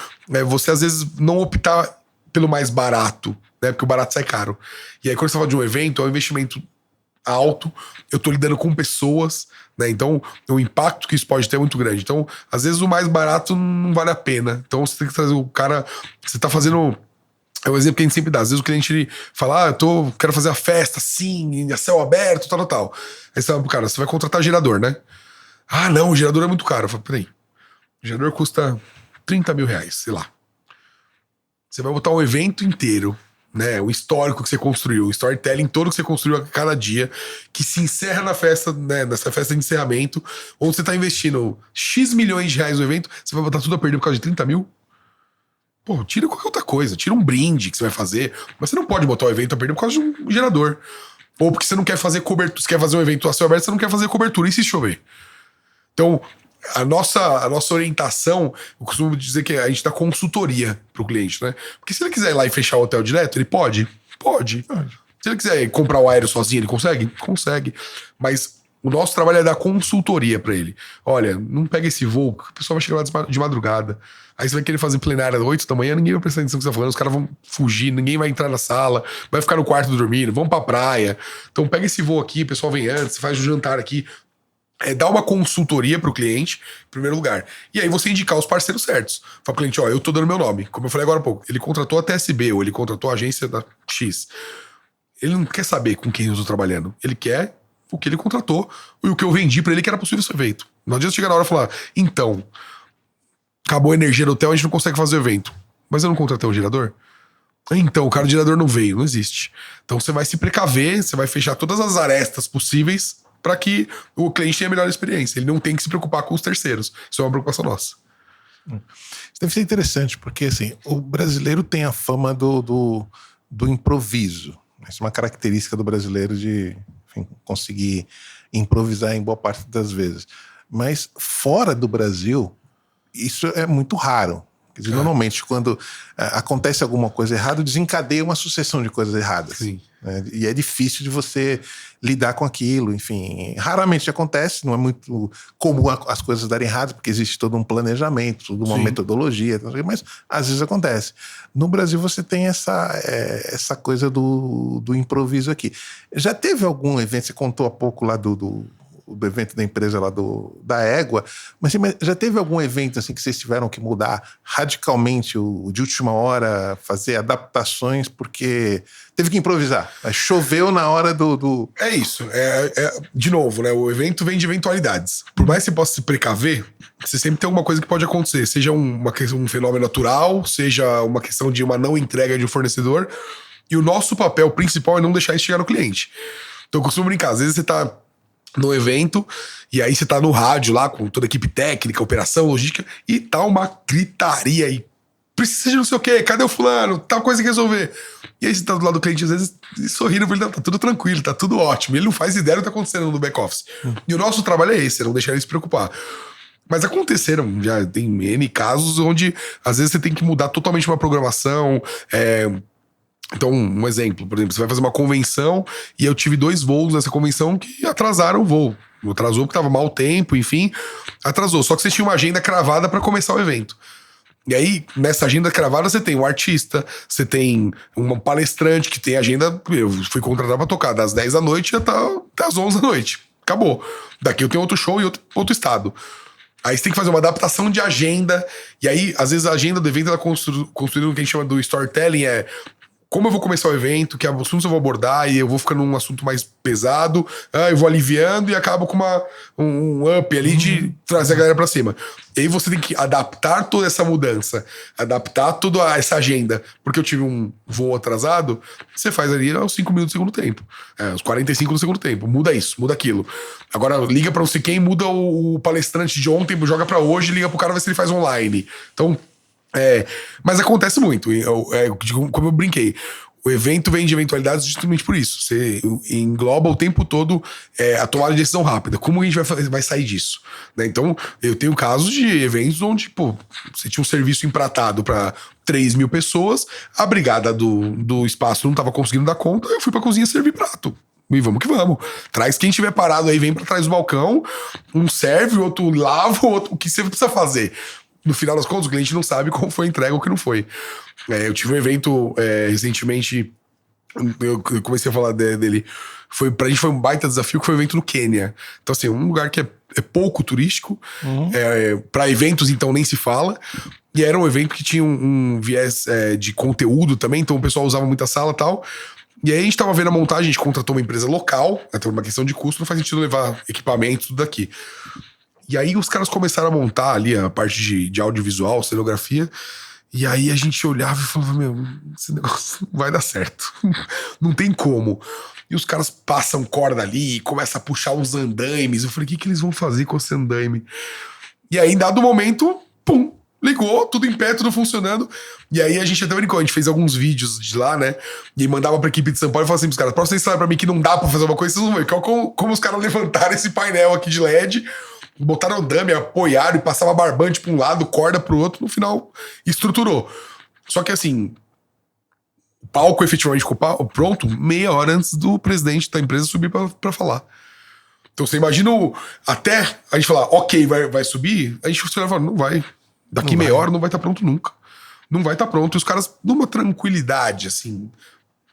você às vezes não optar pelo mais barato, né? Porque o barato sai caro. E aí, quando você fala de um evento, é um investimento alto, eu tô lidando com pessoas, né? Então, o impacto que isso pode ter é muito grande. Então, às vezes o mais barato não vale a pena. Então, você tem que trazer o cara... Você tá fazendo... É o exemplo que a gente sempre dá. Às vezes o cliente ele fala, quero fazer a festa assim, a céu aberto, tal. Aí você fala pro cara, você vai contratar gerador, né? Não, o gerador é muito caro. Eu falo, peraí, o gerador custa 30 mil reais, sei lá. Você vai botar um evento inteiro, né? O histórico que você construiu, o storytelling todo que você construiu a cada dia, que se encerra na festa, né? Nessa festa de encerramento, onde você tá investindo X milhões de reais no evento, você vai botar tudo a perder por causa de 30 mil? Pô, tira qualquer outra coisa, tira um brinde que você vai fazer, mas você não pode botar o evento a perder por causa de um gerador. Ou porque você não quer fazer cobertura, você quer fazer um evento a céu aberto, você não quer fazer cobertura, e se chover? Então, a nossa orientação, eu costumo dizer que a gente dá consultoria pro cliente, né? Porque se ele quiser ir lá e fechar o hotel direto, ele pode? Pode. Se ele quiser comprar o aéreo sozinho, ele consegue? Consegue. Mas o nosso trabalho é dar consultoria pra ele. Olha, não pega esse voo, que o pessoal vai chegar lá de madrugada. Aí você vai querer fazer plenária às 8 da manhã, ninguém vai prestar atenção no que você tá falando, os caras vão fugir, ninguém vai entrar na sala, vai ficar no quarto dormindo, vão pra praia. Então pega esse voo aqui, o pessoal vem antes, faz o jantar aqui. Dar uma consultoria pro cliente, em primeiro lugar. E aí você indicar os parceiros certos. Fala pro cliente, eu tô dando meu nome. Como eu falei agora há pouco, ele contratou a TSB, ou ele contratou a agência da X. Ele não quer saber com quem eu estou trabalhando. Ele quer o que ele contratou e o que eu vendi pra ele que era possível ser feito. Não adianta chegar na hora e falar, então, acabou a energia do hotel, a gente não consegue fazer o evento. Mas eu não contratei um gerador? Então, o cara do gerador não veio, não existe. Então você vai se precaver, você vai fechar todas as arestas possíveis para que o cliente tenha a melhor experiência. Ele não tem que se preocupar com os terceiros. Isso é uma preocupação nossa. Isso deve ser interessante, porque assim, o brasileiro tem a fama do improviso. Isso é uma característica do brasileiro de, enfim, conseguir improvisar em boa parte das vezes. Mas fora do Brasil, isso é muito raro. Quer dizer, normalmente, quando acontece alguma coisa errada, desencadeia uma sucessão de coisas erradas. Sim. Né? E é difícil de você lidar com aquilo. Enfim, raramente acontece, não é muito comum as coisas darem errado, porque existe todo um planejamento, toda uma metodologia, mas às vezes acontece. No Brasil, você tem essa coisa do improviso aqui. Já teve algum evento, você contou há pouco lá do evento da empresa lá da Égua, mas já teve algum evento assim que vocês tiveram que mudar radicalmente de última hora, fazer adaptações porque teve que improvisar? Choveu na hora do... É isso. De novo, né? O evento vem de eventualidades. Por mais que você possa se precaver, você sempre tem alguma coisa que pode acontecer. Seja um fenômeno natural, seja uma questão de uma não entrega de um fornecedor. E o nosso papel principal é não deixar isso chegar no cliente. Então eu costumo brincar. Às vezes você tá no evento, e aí você tá no rádio lá com toda a equipe técnica, operação, logística, e tá uma gritaria aí. Precisa de não sei o quê, cadê o fulano? Tal coisa que resolver. E aí você tá do lado do cliente, às vezes, sorrindo, ele tá tudo tranquilo, tá tudo ótimo. Ele não faz ideia do que tá acontecendo no back-office. E o nosso trabalho é esse, é não deixar ele se preocupar. Mas aconteceram, já tem N casos onde, às vezes, você tem que mudar totalmente uma programação. Então, um exemplo, por exemplo, você vai fazer uma convenção e eu tive 2 voos nessa convenção que atrasaram o voo. Atrasou porque tava mau tempo, enfim, atrasou. Só que você tinha uma agenda cravada para começar o evento. E aí, nessa agenda cravada, você tem um artista, você tem uma palestrante que tem agenda. Eu fui contratado pra tocar das 10 da noite até às 11 da noite. Acabou. Daqui eu tenho outro show em outro estado. Aí você tem que fazer uma adaptação de agenda. E aí, às vezes, a agenda do evento ela é construída no que a gente chama do storytelling, como eu vou começar o evento, que assuntos eu vou abordar, e eu vou ficar num assunto mais pesado, eu vou aliviando e acabo com um up ali de trazer a galera pra cima. E aí você tem que adaptar toda essa mudança, adaptar toda essa agenda. Porque eu tive um voo atrasado, você faz ali aos 5 minutos do segundo tempo, aos 45 do segundo tempo. Muda isso, muda aquilo. Agora liga pra não sei quem, muda o palestrante de ontem, joga pra hoje, liga pro cara, ver se ele faz online. Então... mas acontece muito, como eu brinquei, o evento vem de eventualidades justamente por isso. Você engloba o tempo todo a tomada de decisão rápida. Como a gente vai sair disso? Né? Então, eu tenho casos de eventos onde, você tinha um serviço empratado para 3 mil pessoas, a brigada do espaço não estava conseguindo dar conta, eu fui pra cozinha servir prato. E vamos que vamos. Traz quem estiver parado aí, vem pra trás do balcão, um serve, o outro lava, o que você precisa fazer. No final das contas, o cliente não sabe como foi a entrega ou o que não foi. Eu tive um evento recentemente, eu comecei a falar dele. Pra gente foi um baita desafio, que foi um evento no Quênia. Então, assim, um lugar que é pouco turístico. Pra eventos, então, nem se fala. E era um evento que tinha um viés de conteúdo também, então o pessoal usava muita sala e tal. E aí a gente tava vendo a montagem, a gente contratou uma empresa local, até uma questão de custo, não faz sentido levar equipamento, tudo daqui. E aí os caras começaram a montar ali a parte de audiovisual, cenografia. E aí a gente olhava e falava, esse negócio não vai dar certo. Não tem como. E os caras passam corda ali, começam a puxar uns andaimes. Eu falei, o que eles vão fazer com esse andaime? E aí, em dado momento, pum, ligou, tudo em pé, tudo funcionando. E aí a gente até brincou, a gente fez alguns vídeos de lá, né? E mandava pra equipe de São Paulo e falava assim pros caras, pra vocês falarem pra mim que não dá pra fazer uma coisa, vocês vão ver como os caras levantaram esse painel aqui de LED, botaram andame, apoiaram e passava barbante pra um lado, corda pro outro, no final estruturou. Só que assim, o palco efetivamente ficou pronto meia hora antes do presidente da empresa subir pra falar. Então você imagina até a gente falar, ok, vai subir, a gente olhava, não vai. Daqui meia hora não vai estar pronto nunca. Não vai estar pronto. E os caras, numa tranquilidade, assim,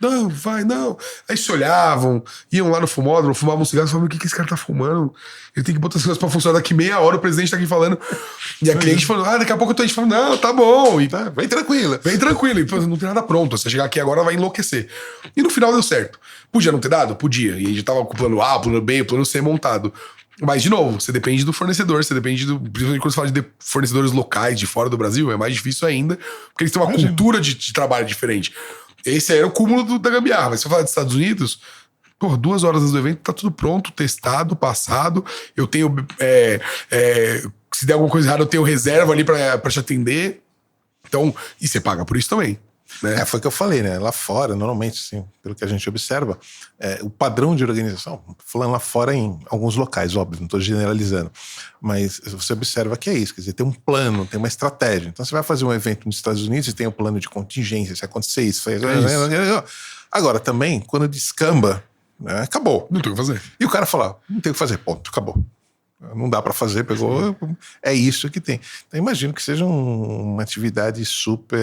Não, vai, não. Aí se olhavam, iam lá no fumódromo, fumavam um cigarro e falavam: o que esse cara tá fumando? Ele tem que botar as coisas pra funcionar daqui meia hora, o presidente tá aqui falando. E a cliente falou: daqui a pouco eu tô aí falando, não, tá bom. E Tá, vem tranquila. vem tranquilo. E não tem nada pronto. Se você chegar aqui agora, vai enlouquecer. E no final deu certo. Podia não ter dado? Podia. E a gente tava com o plano A, o plano B, o plano C montado. Mas, de novo, você depende do fornecedor, você depende do. Principalmente quando você fala de fornecedores locais de fora do Brasil, é mais difícil ainda, porque eles têm uma cultura de trabalho diferente. Esse aí era o cúmulo da gambiarra. Mas se eu falar dos Estados Unidos, 2 horas antes do evento, tá tudo pronto, testado, passado. Eu tenho. Se der alguma coisa errada, eu tenho reserva ali pra te atender. Então, e você paga por isso também. Né? Foi o que eu falei, né? Lá fora, normalmente, assim, pelo que a gente observa, o padrão de organização, falando lá fora em alguns locais, óbvio, não estou generalizando, mas você observa que é isso, quer dizer, tem um plano, tem uma estratégia. Então você vai fazer um evento nos Estados Unidos e tem um plano de contingência, se acontecer isso. Agora, também, quando descamba, né, acabou. Não tem o que fazer. E o cara fala, não tem o que fazer, ponto, acabou. Não dá para fazer, pegou. É isso que tem. Então, imagino que seja uma atividade super.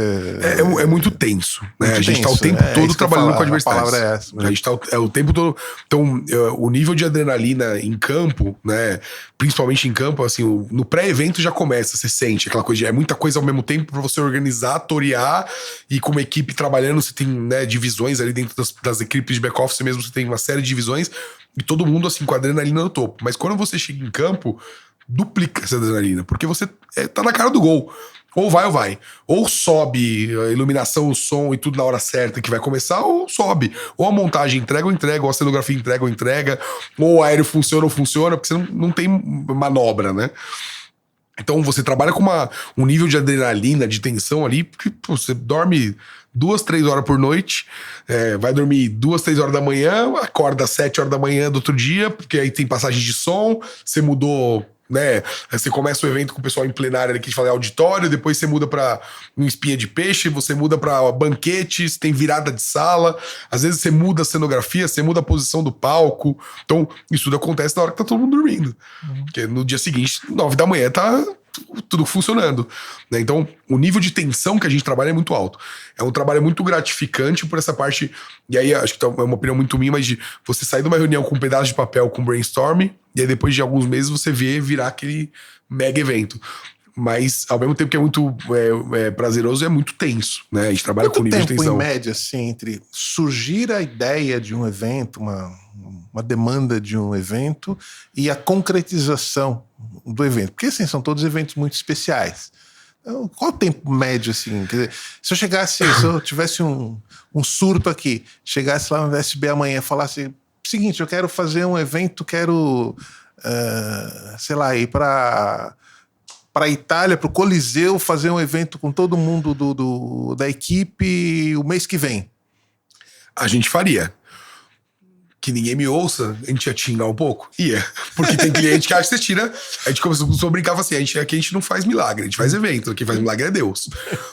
É muito tenso, né? Muito a gente tenso, tá o tempo todo trabalhando com adversários. A palavra é essa. A gente tá o tempo todo. Então, o nível de adrenalina em campo, né? Principalmente em campo, assim, no pré-evento já começa, você sente aquela coisa é muita coisa ao mesmo tempo para você organizar, torear, e com uma equipe trabalhando, você tem, né, divisões ali dentro das equipes de back-office mesmo, você tem uma série de divisões. E todo mundo, assim, com a adrenalina no topo. Mas quando você chega em campo, duplica essa adrenalina. Porque você tá na cara do gol. Ou vai ou vai. Ou sobe a iluminação, o som e tudo na hora certa que vai começar, ou sobe. Ou a montagem entrega ou entrega, ou a cenografia entrega ou entrega. Ou o aéreo funciona ou funciona, porque você não tem manobra, né? Então você trabalha com um nível de adrenalina, de tensão ali, porque você dorme 2, 3 horas por noite, vai dormir 2, 3 horas da manhã, acorda às 7 horas da manhã do outro dia, porque aí tem passagem de som, você mudou, né? Você começa o evento com o pessoal em plenária ali que a gente fala auditório, depois você muda pra um espinha de peixe, você muda pra banquetes, tem virada de sala, às vezes você muda a cenografia, você muda a posição do palco. Então, isso tudo acontece na hora que tá todo mundo dormindo. Porque no dia seguinte, 9 da manhã, tá tudo funcionando, né? Então, o nível de tensão que a gente trabalha é muito alto. É um trabalho muito gratificante por essa parte, e aí acho que é uma opinião muito minha, mas de você sair de uma reunião com um pedaço de papel com brainstorm, e aí depois de alguns meses você vê virar aquele mega evento. Mas, ao mesmo tempo que é muito prazeroso, é muito tenso, né? A gente trabalha com nível de tensão. Quanto tempo, em média, assim, entre surgir a ideia de um evento, uma demanda de um evento, e a concretização do evento? Porque, assim, são todos eventos muito especiais. Então, qual o tempo médio, assim? Quer dizer, se eu tivesse um surto aqui, chegasse lá no SB amanhã e falasse: seguinte, eu quero fazer um evento, quero, sei lá, ir para a Itália, para o Coliseu, fazer um evento com todo mundo da equipe o mês que vem. A gente faria. Que ninguém me ouça, a gente ia te xingar um pouco? Ia. Porque tem cliente que acha que você tira. A gente começou a brincar assim: aqui a gente não faz milagre, a gente faz evento. Quem faz milagre é Deus.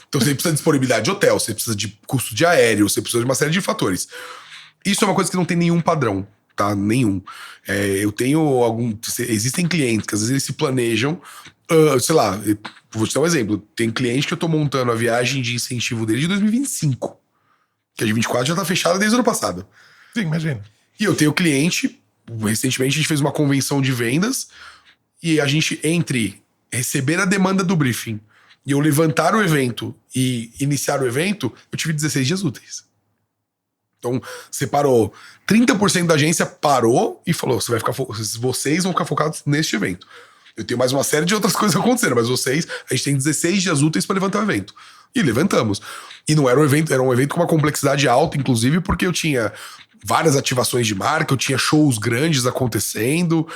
Então você precisa de disponibilidade de hotel, você precisa de custo de aéreo, você precisa de uma série de fatores. Isso é uma coisa que não tem nenhum padrão, tá? Nenhum. Eu tenho existem clientes que às vezes eles se planejam. Sei lá, vou te dar um exemplo. Tem cliente que eu tô montando a viagem de incentivo dele de 2025. Que a de 24 já tá fechada desde o ano passado. Sim, imagina. E eu tenho cliente, recentemente a gente fez uma convenção de vendas, e a gente, entre receber a demanda do briefing e eu levantar o evento e iniciar o evento, eu tive 16 dias úteis. Então, separou 30% da agência parou e falou: vocês vão ficar focados neste evento. Eu tenho mais uma série de outras coisas acontecendo, mas a gente tem 16 dias úteis para levantar o evento. E levantamos. E não era um evento, era um evento com uma complexidade alta, inclusive, porque eu tinha várias ativações de marca, eu tinha shows grandes acontecendo,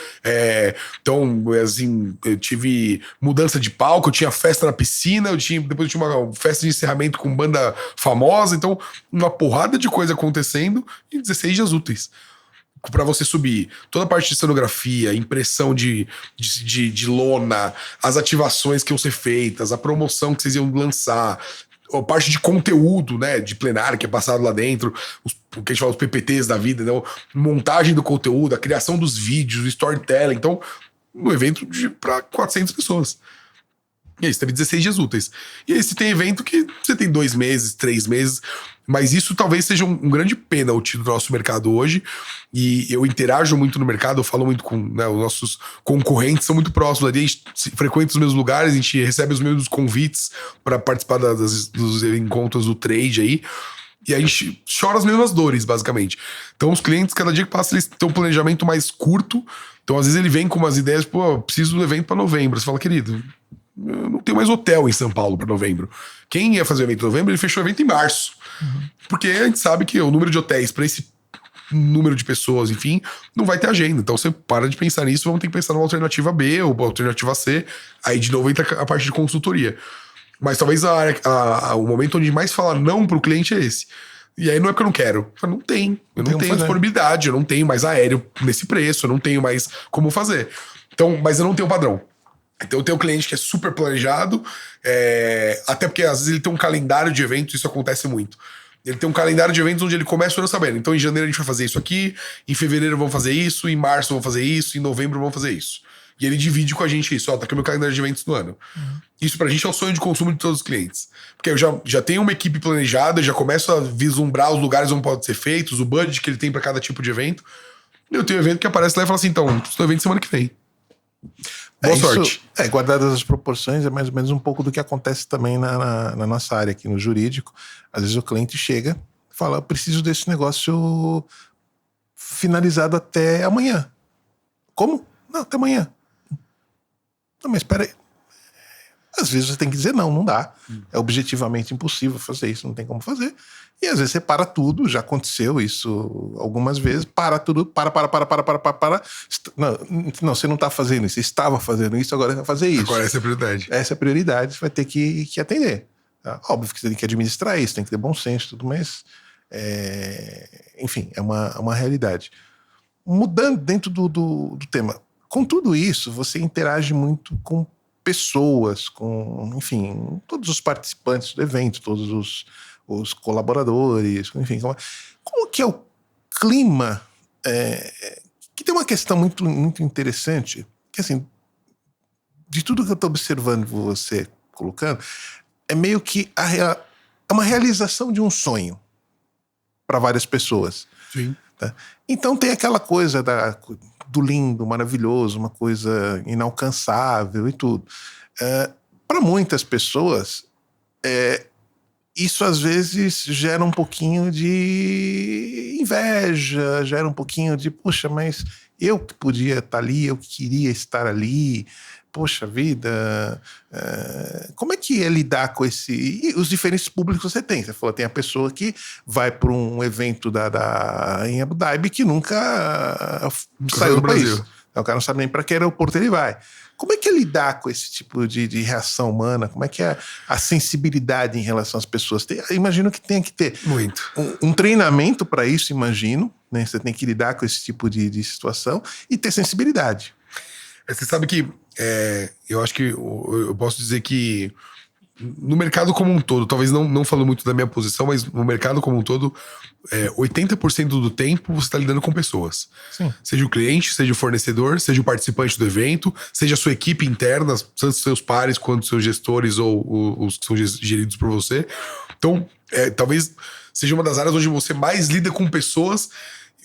então, assim, eu tive mudança de palco, eu tinha festa na piscina, depois eu tinha uma festa de encerramento com banda famosa, então, uma porrada de coisa acontecendo em 16 dias úteis. Pra você subir toda a parte de cenografia, impressão de lona, as ativações que iam ser feitas, a promoção que vocês iam lançar, a parte de conteúdo, né, de plenário que é passado lá dentro, o que a gente fala, os PPTs da vida, né, montagem do conteúdo, a criação dos vídeos, o storytelling. Então, um evento para 400 pessoas. E aí você teve 16 dias úteis. E aí você tem evento que você tem 2 meses, 3 meses. Mas isso talvez seja um grande pênalti do nosso mercado hoje. E eu interajo muito no mercado, eu falo muito com, né, os nossos concorrentes, são muito próximos ali, a gente frequenta os mesmos lugares, a gente recebe os mesmos convites para participar dos encontros do trade aí. E a gente chora as mesmas dores, basicamente. Então, os clientes, cada dia que passa, eles têm um planejamento mais curto. Então, às vezes, ele vem com umas ideias, pô, eu preciso do evento para novembro. Você fala, querido, eu não tenho mais hotel em São Paulo para novembro. Quem ia fazer o evento em novembro, ele fechou o evento em março. Porque a gente sabe que o número de hotéis para esse número de pessoas, enfim, não vai ter agenda. Então, você para de pensar nisso, vamos ter que pensar numa alternativa B ou alternativa C. Aí, de novo, entra a parte de consultoria. Mas talvez o momento onde mais fala não pro cliente é esse. E aí não é porque eu não quero. Eu não tenho. Eu não tenho disponibilidade, eu não tenho mais aéreo nesse preço, eu não tenho mais como fazer. Então, mas eu não tenho padrão. Então eu tenho um cliente que é super planejado, até porque às vezes ele tem um calendário de eventos, isso acontece muito. Ele tem um calendário de eventos onde ele começa o ano sabendo. Então em janeiro a gente vai fazer isso aqui, em fevereiro vamos fazer isso, em março vamos fazer isso, em novembro vamos fazer isso. E ele divide com a gente isso, tá aqui o meu calendário de eventos do ano. Isso pra gente é o sonho de consumo de todos os clientes. Porque eu já tenho uma equipe planejada, já começo a vislumbrar os lugares onde podem ser feitos, o budget que ele tem pra cada tipo de evento. E eu tenho um evento que aparece lá e fala assim, então, estou evento semana que vem. Boa sorte. Guardadas as proporções, é mais ou menos um pouco do que acontece também na nossa área aqui no jurídico. Às vezes o cliente chega e fala, eu preciso desse negócio finalizado até amanhã. Como? Não, até amanhã. Não, mas espera aí. Às vezes você tem que dizer não dá. É objetivamente impossível fazer isso, não tem como fazer. E às vezes você para tudo, já aconteceu isso algumas vezes, para tudo, para. Não, você não está fazendo isso, você estava fazendo isso, agora você vai fazer isso. Agora essa é a prioridade. Essa é a prioridade, você vai ter que atender. Tá? Óbvio que você tem que administrar isso, tem que ter bom senso e tudo, mas enfim, é uma realidade. Mudando dentro do tema, com tudo isso, você interage muito com pessoas, com, enfim, todos os participantes do evento, todos os colaboradores, enfim. Como que é o clima? Que tem uma questão muito, muito interessante, que assim, de tudo que eu estou observando você colocando, é meio que é uma realização de um sonho para várias pessoas. Sim. Tá? Então tem aquela coisa do lindo, maravilhoso, uma coisa inalcançável e tudo. Para muitas pessoas, isso às vezes gera um pouquinho de inveja, gera um pouquinho de, poxa, mas eu que podia estar ali, eu que queria estar ali, poxa vida, como é que é lidar com e os diferentes públicos que você tem? Você falou, tem a pessoa que vai para um evento em Abu Dhabi que nunca saiu do país. Então, o cara não sabe nem para que aeroporto ele vai. Como é que é lidar com esse tipo de reação humana? Como é que é a sensibilidade em relação às pessoas? Imagino que tenha que ter muito um treinamento para isso, imagino. Né? Você tem que lidar com esse tipo de situação e ter sensibilidade. Você sabe que eu acho que eu posso dizer que no mercado como um todo, talvez não falo muito da minha posição, mas no mercado como um todo, 80% do tempo você está lidando com pessoas. Sim. Seja o cliente, seja o fornecedor, seja o participante do evento, seja a sua equipe interna, tanto seus pares quanto seus gestores ou os que são geridos por você. Então, talvez seja uma das áreas onde você mais lida com pessoas,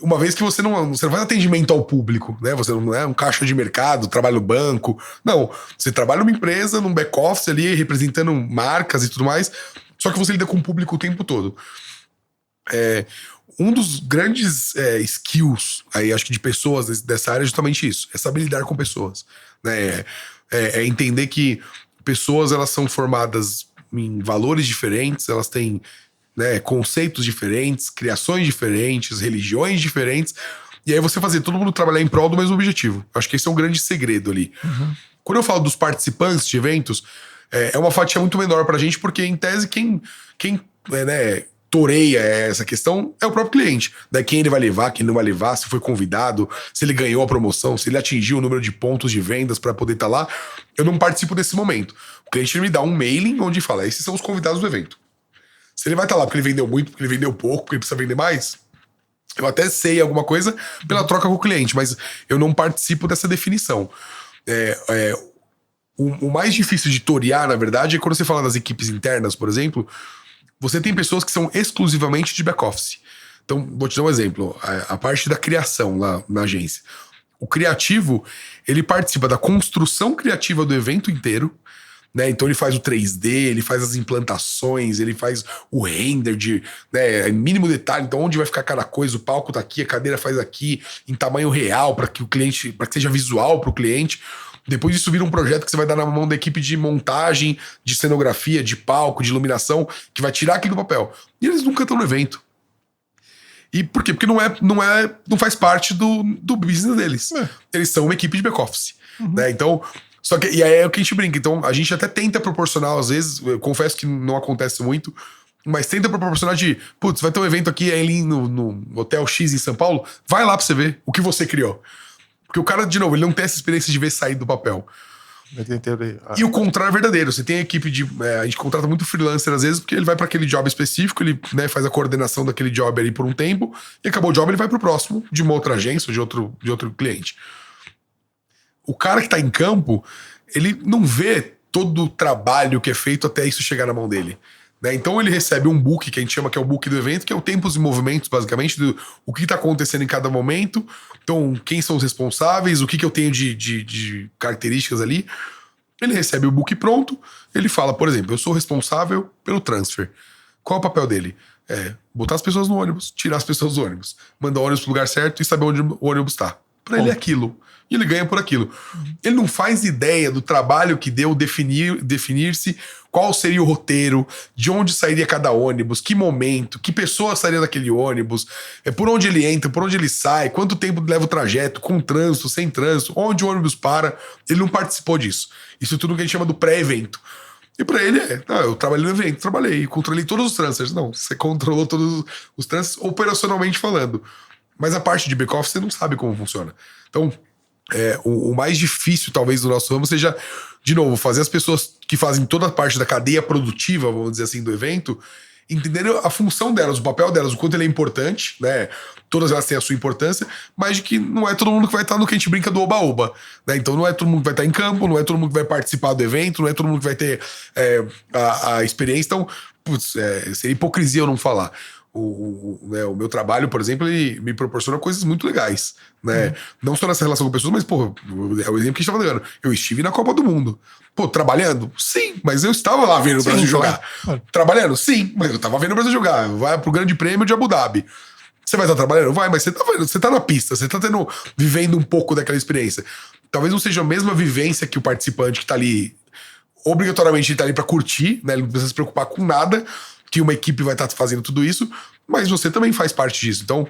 uma vez que você não faz atendimento ao público, né? Você não é um caixa de mercado, trabalha no banco. Não, você trabalha numa empresa, num back-office ali, representando marcas e tudo mais, só que você lida com o público o tempo todo. Um dos grandes skills, aí, acho que de pessoas dessa área é justamente isso, é saber lidar com pessoas. Né? É entender que pessoas, elas são formadas em valores diferentes, elas têm... né, conceitos diferentes, criações diferentes, religiões diferentes, e aí você fazer todo mundo trabalhar em prol do mesmo objetivo. Acho que esse é um grande segredo ali. Uhum. Quando eu falo dos participantes de eventos, é uma fatia muito menor pra gente, porque em tese quem toreia essa questão é o próprio cliente. Daí quem ele vai levar, quem não vai levar, se foi convidado, se ele ganhou a promoção, se ele atingiu o número de pontos de vendas para poder estar lá. Eu não participo desse momento. O cliente me dá um mailing onde fala, esses são os convidados do evento. Se ele vai estar lá porque ele vendeu muito, porque ele vendeu pouco, porque ele precisa vender mais, eu até sei alguma coisa pela troca com o cliente, mas eu não participo dessa definição. O mais difícil de torear, na verdade, é quando você fala das equipes internas, por exemplo, Você tem pessoas que são exclusivamente de back-office. Então, vou te dar um exemplo. A parte da criação lá na agência. O criativo, ele participa da construção criativa do evento inteiro, né? Então ele faz o 3D, ele faz as implantações, ele faz o render de, né, mínimo detalhe, então onde vai ficar cada coisa, o palco tá aqui, a cadeira faz aqui, em tamanho real, para que o cliente, para que seja visual para o cliente. Depois isso vira um projeto que você vai dar na mão da equipe de montagem, de cenografia, de palco, de iluminação, que vai tirar aquilo do papel. E eles nunca estão no evento. E por quê? Porque não faz parte do business deles. Eles são uma equipe de back-office. Né? Então, só que, e aí é o que a gente brinca. Então, a gente até tenta proporcionar, às vezes, eu confesso que não acontece muito, mas tenta proporcionar de, putz, vai ter um evento aqui ali no Hotel X em São Paulo, vai lá pra você ver o que você criou. Porque o cara, de novo, ele não tem essa experiência de ver sair do papel. E o contrário é verdadeiro. Você tem a equipe de... a gente contrata muito freelancer às vezes, porque ele vai para aquele job específico, ele, né, faz a coordenação daquele job ali por um tempo, e acabou o job, ele vai pro próximo, de uma outra agência ou de outro cliente. O cara que tá em campo, ele não vê todo o trabalho que é feito até isso chegar na mão dele. Né? Então ele recebe um book, que a gente chama que é o book do evento, que é o tempos e movimentos, basicamente, o que tá acontecendo em cada momento. Então, quem são os responsáveis, o que eu tenho de características ali. Ele recebe o book pronto, ele fala, por exemplo, eu sou responsável pelo transfer. Qual é o papel dele? Botar as pessoas no ônibus, tirar as pessoas do ônibus, mandar o ônibus pro lugar certo e saber onde o ônibus tá. Pra ele é aquilo. E ele ganha por aquilo. Ele não faz ideia do trabalho que deu definir-se qual seria o roteiro, de onde sairia cada ônibus, que momento, que pessoa sairia daquele ônibus, por onde ele entra, por onde ele sai, quanto tempo leva o trajeto, com trânsito, sem trânsito, onde o ônibus para. Ele não participou disso. Isso é tudo que a gente chama do pré-evento. E pra ele eu trabalhei no evento, controlei todos os transfers. Não, você controlou todos os transfers operacionalmente falando. Mas a parte de back-office você não sabe como funciona. Então, o mais difícil, talvez, do nosso ramo seja, de novo, fazer as pessoas que fazem toda a parte da cadeia produtiva, vamos dizer assim, do evento, entenderem a função delas, o papel delas, o quanto ele é importante, né? Todas elas têm a sua importância, mas de que não é todo mundo que vai estar no que a gente brinca do oba-oba. Né? Então não é todo mundo que vai estar em campo, não é todo mundo que vai participar do evento, não é todo mundo que vai ter a experiência. Então, putz, seria hipocrisia eu não falar. O meu trabalho, por exemplo, ele me proporciona coisas muito legais, né? Não só nessa relação com pessoas, mas, pô, é o exemplo que a gente tava dando. Eu estive na Copa do Mundo. Pô, trabalhando? Sim, mas eu estava lá vendo o Brasil jogar. Trabalhando? Sim, mas eu tava vendo o Brasil jogar. Vai pro Grande Prêmio de Abu Dhabi. Você vai estar trabalhando? Vai, mas você tá na pista, você tá vivendo um pouco daquela experiência. Talvez não seja a mesma vivência que o participante que tá ali, obrigatoriamente tá ali pra curtir, né? Ele não precisa se preocupar com nada, que uma equipe vai estar fazendo tudo isso, mas você também faz parte disso. Então,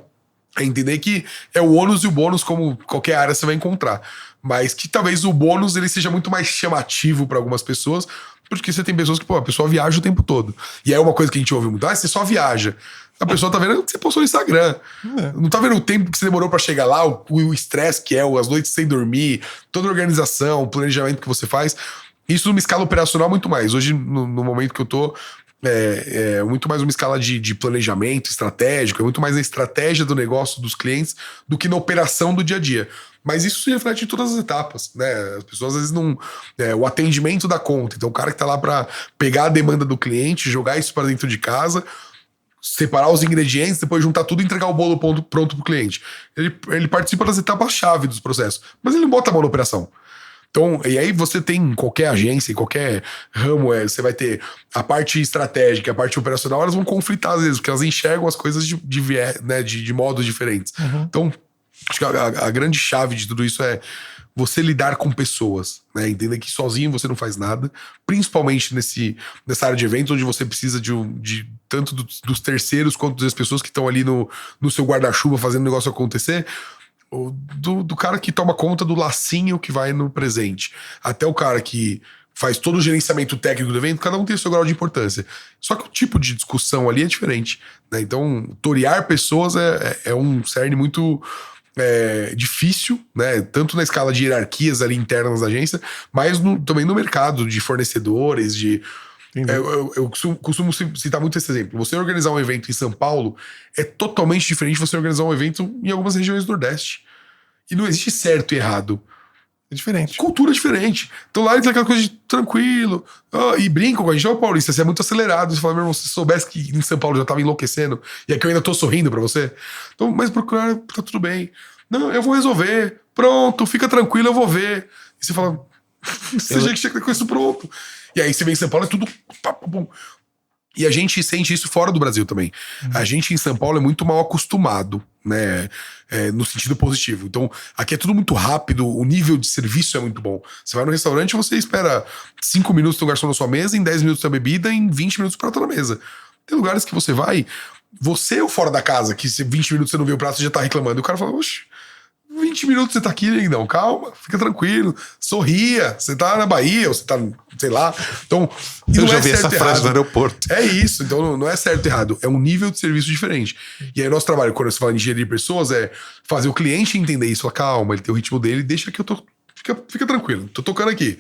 é entender que é o ônus e o bônus, como qualquer área você vai encontrar. Mas que talvez o bônus ele seja muito mais chamativo para algumas pessoas, porque você tem pessoas que, a pessoa viaja o tempo todo. E é uma coisa que a gente ouve muito, você só viaja. A pessoa tá vendo o que você postou no Instagram. Não tá vendo o tempo que você demorou para chegar lá, o estresse que as noites sem dormir, toda a organização, o planejamento que você faz. Isso numa escala operacional muito mais. Hoje, no momento que eu tô, é muito mais uma escala de planejamento estratégico, é muito mais a estratégia do negócio dos clientes do que na operação do dia a dia. Mas isso se reflete em todas as etapas, né? As pessoas às vezes não... o atendimento da conta. Então o cara que tá lá para pegar a demanda do cliente, jogar isso para dentro de casa, separar os ingredientes, depois juntar tudo e entregar o bolo pronto pro cliente. Ele participa das etapas-chave dos processos, mas ele não bota a mão na operação. Então, e aí você tem em qualquer agência, em qualquer ramo, você vai ter a parte estratégica, a parte operacional, elas vão conflitar às vezes, porque elas enxergam as coisas de modos diferentes. Então, acho que a grande chave de tudo isso é você lidar com pessoas, né? Entender que sozinho você não faz nada, principalmente nessa área de eventos, onde você precisa de tanto dos terceiros quanto das pessoas que estão ali no seu guarda-chuva fazendo o negócio acontecer. Do cara que toma conta do lacinho que vai no presente, até o cara que faz todo o gerenciamento técnico do evento, cada um tem o seu grau de importância. Só que o tipo de discussão ali é diferente, né? Então, torear pessoas é um cerne muito difícil, né? Tanto na escala de hierarquias ali internas da agência, mas também no mercado de fornecedores, eu costumo citar muito esse exemplo. Você organizar um evento em São Paulo é totalmente diferente de você organizar um evento em algumas regiões do Nordeste. E não existe certo e errado. É diferente. Cultura diferente. Então lá eles têm aquela coisa de tranquilo. E brincam com a gente. Ô, Paulista, você é muito acelerado. Você fala, meu irmão, se você soubesse que em São Paulo já tava enlouquecendo e aqui eu ainda tô sorrindo pra você. Então, mas procurar, tá tudo bem. Não, eu vou resolver. Pronto, fica tranquilo, eu vou ver. E você fala, você já chega com isso pronto. E aí você vem em São Paulo, é tudo... E a gente sente isso fora do Brasil também. A gente em São Paulo é muito mal acostumado, né? No sentido positivo. Então, aqui é tudo muito rápido, o nível de serviço é muito bom. Você vai no restaurante, você espera 5 minutos tem um garçom na sua mesa, em 10 minutos tem a bebida, em 20 minutos o prato na mesa. Tem lugares que você vai, você ou fora da casa, que se 20 minutos você não vê o prato, você já tá reclamando. E o cara fala, oxe, 20 minutos você tá aqui, lindão, calma, fica tranquilo, sorria, você tá na Bahia, ou você tá, sei lá. Então, eu já vi essa frase no aeroporto. É isso, então não é certo e errado, é um nível de serviço diferente. E aí nosso trabalho, quando você fala em gerir pessoas, é fazer o cliente entender isso, falar, calma, ele tem o ritmo dele, deixa que eu tô, fica tranquilo, tô tocando aqui.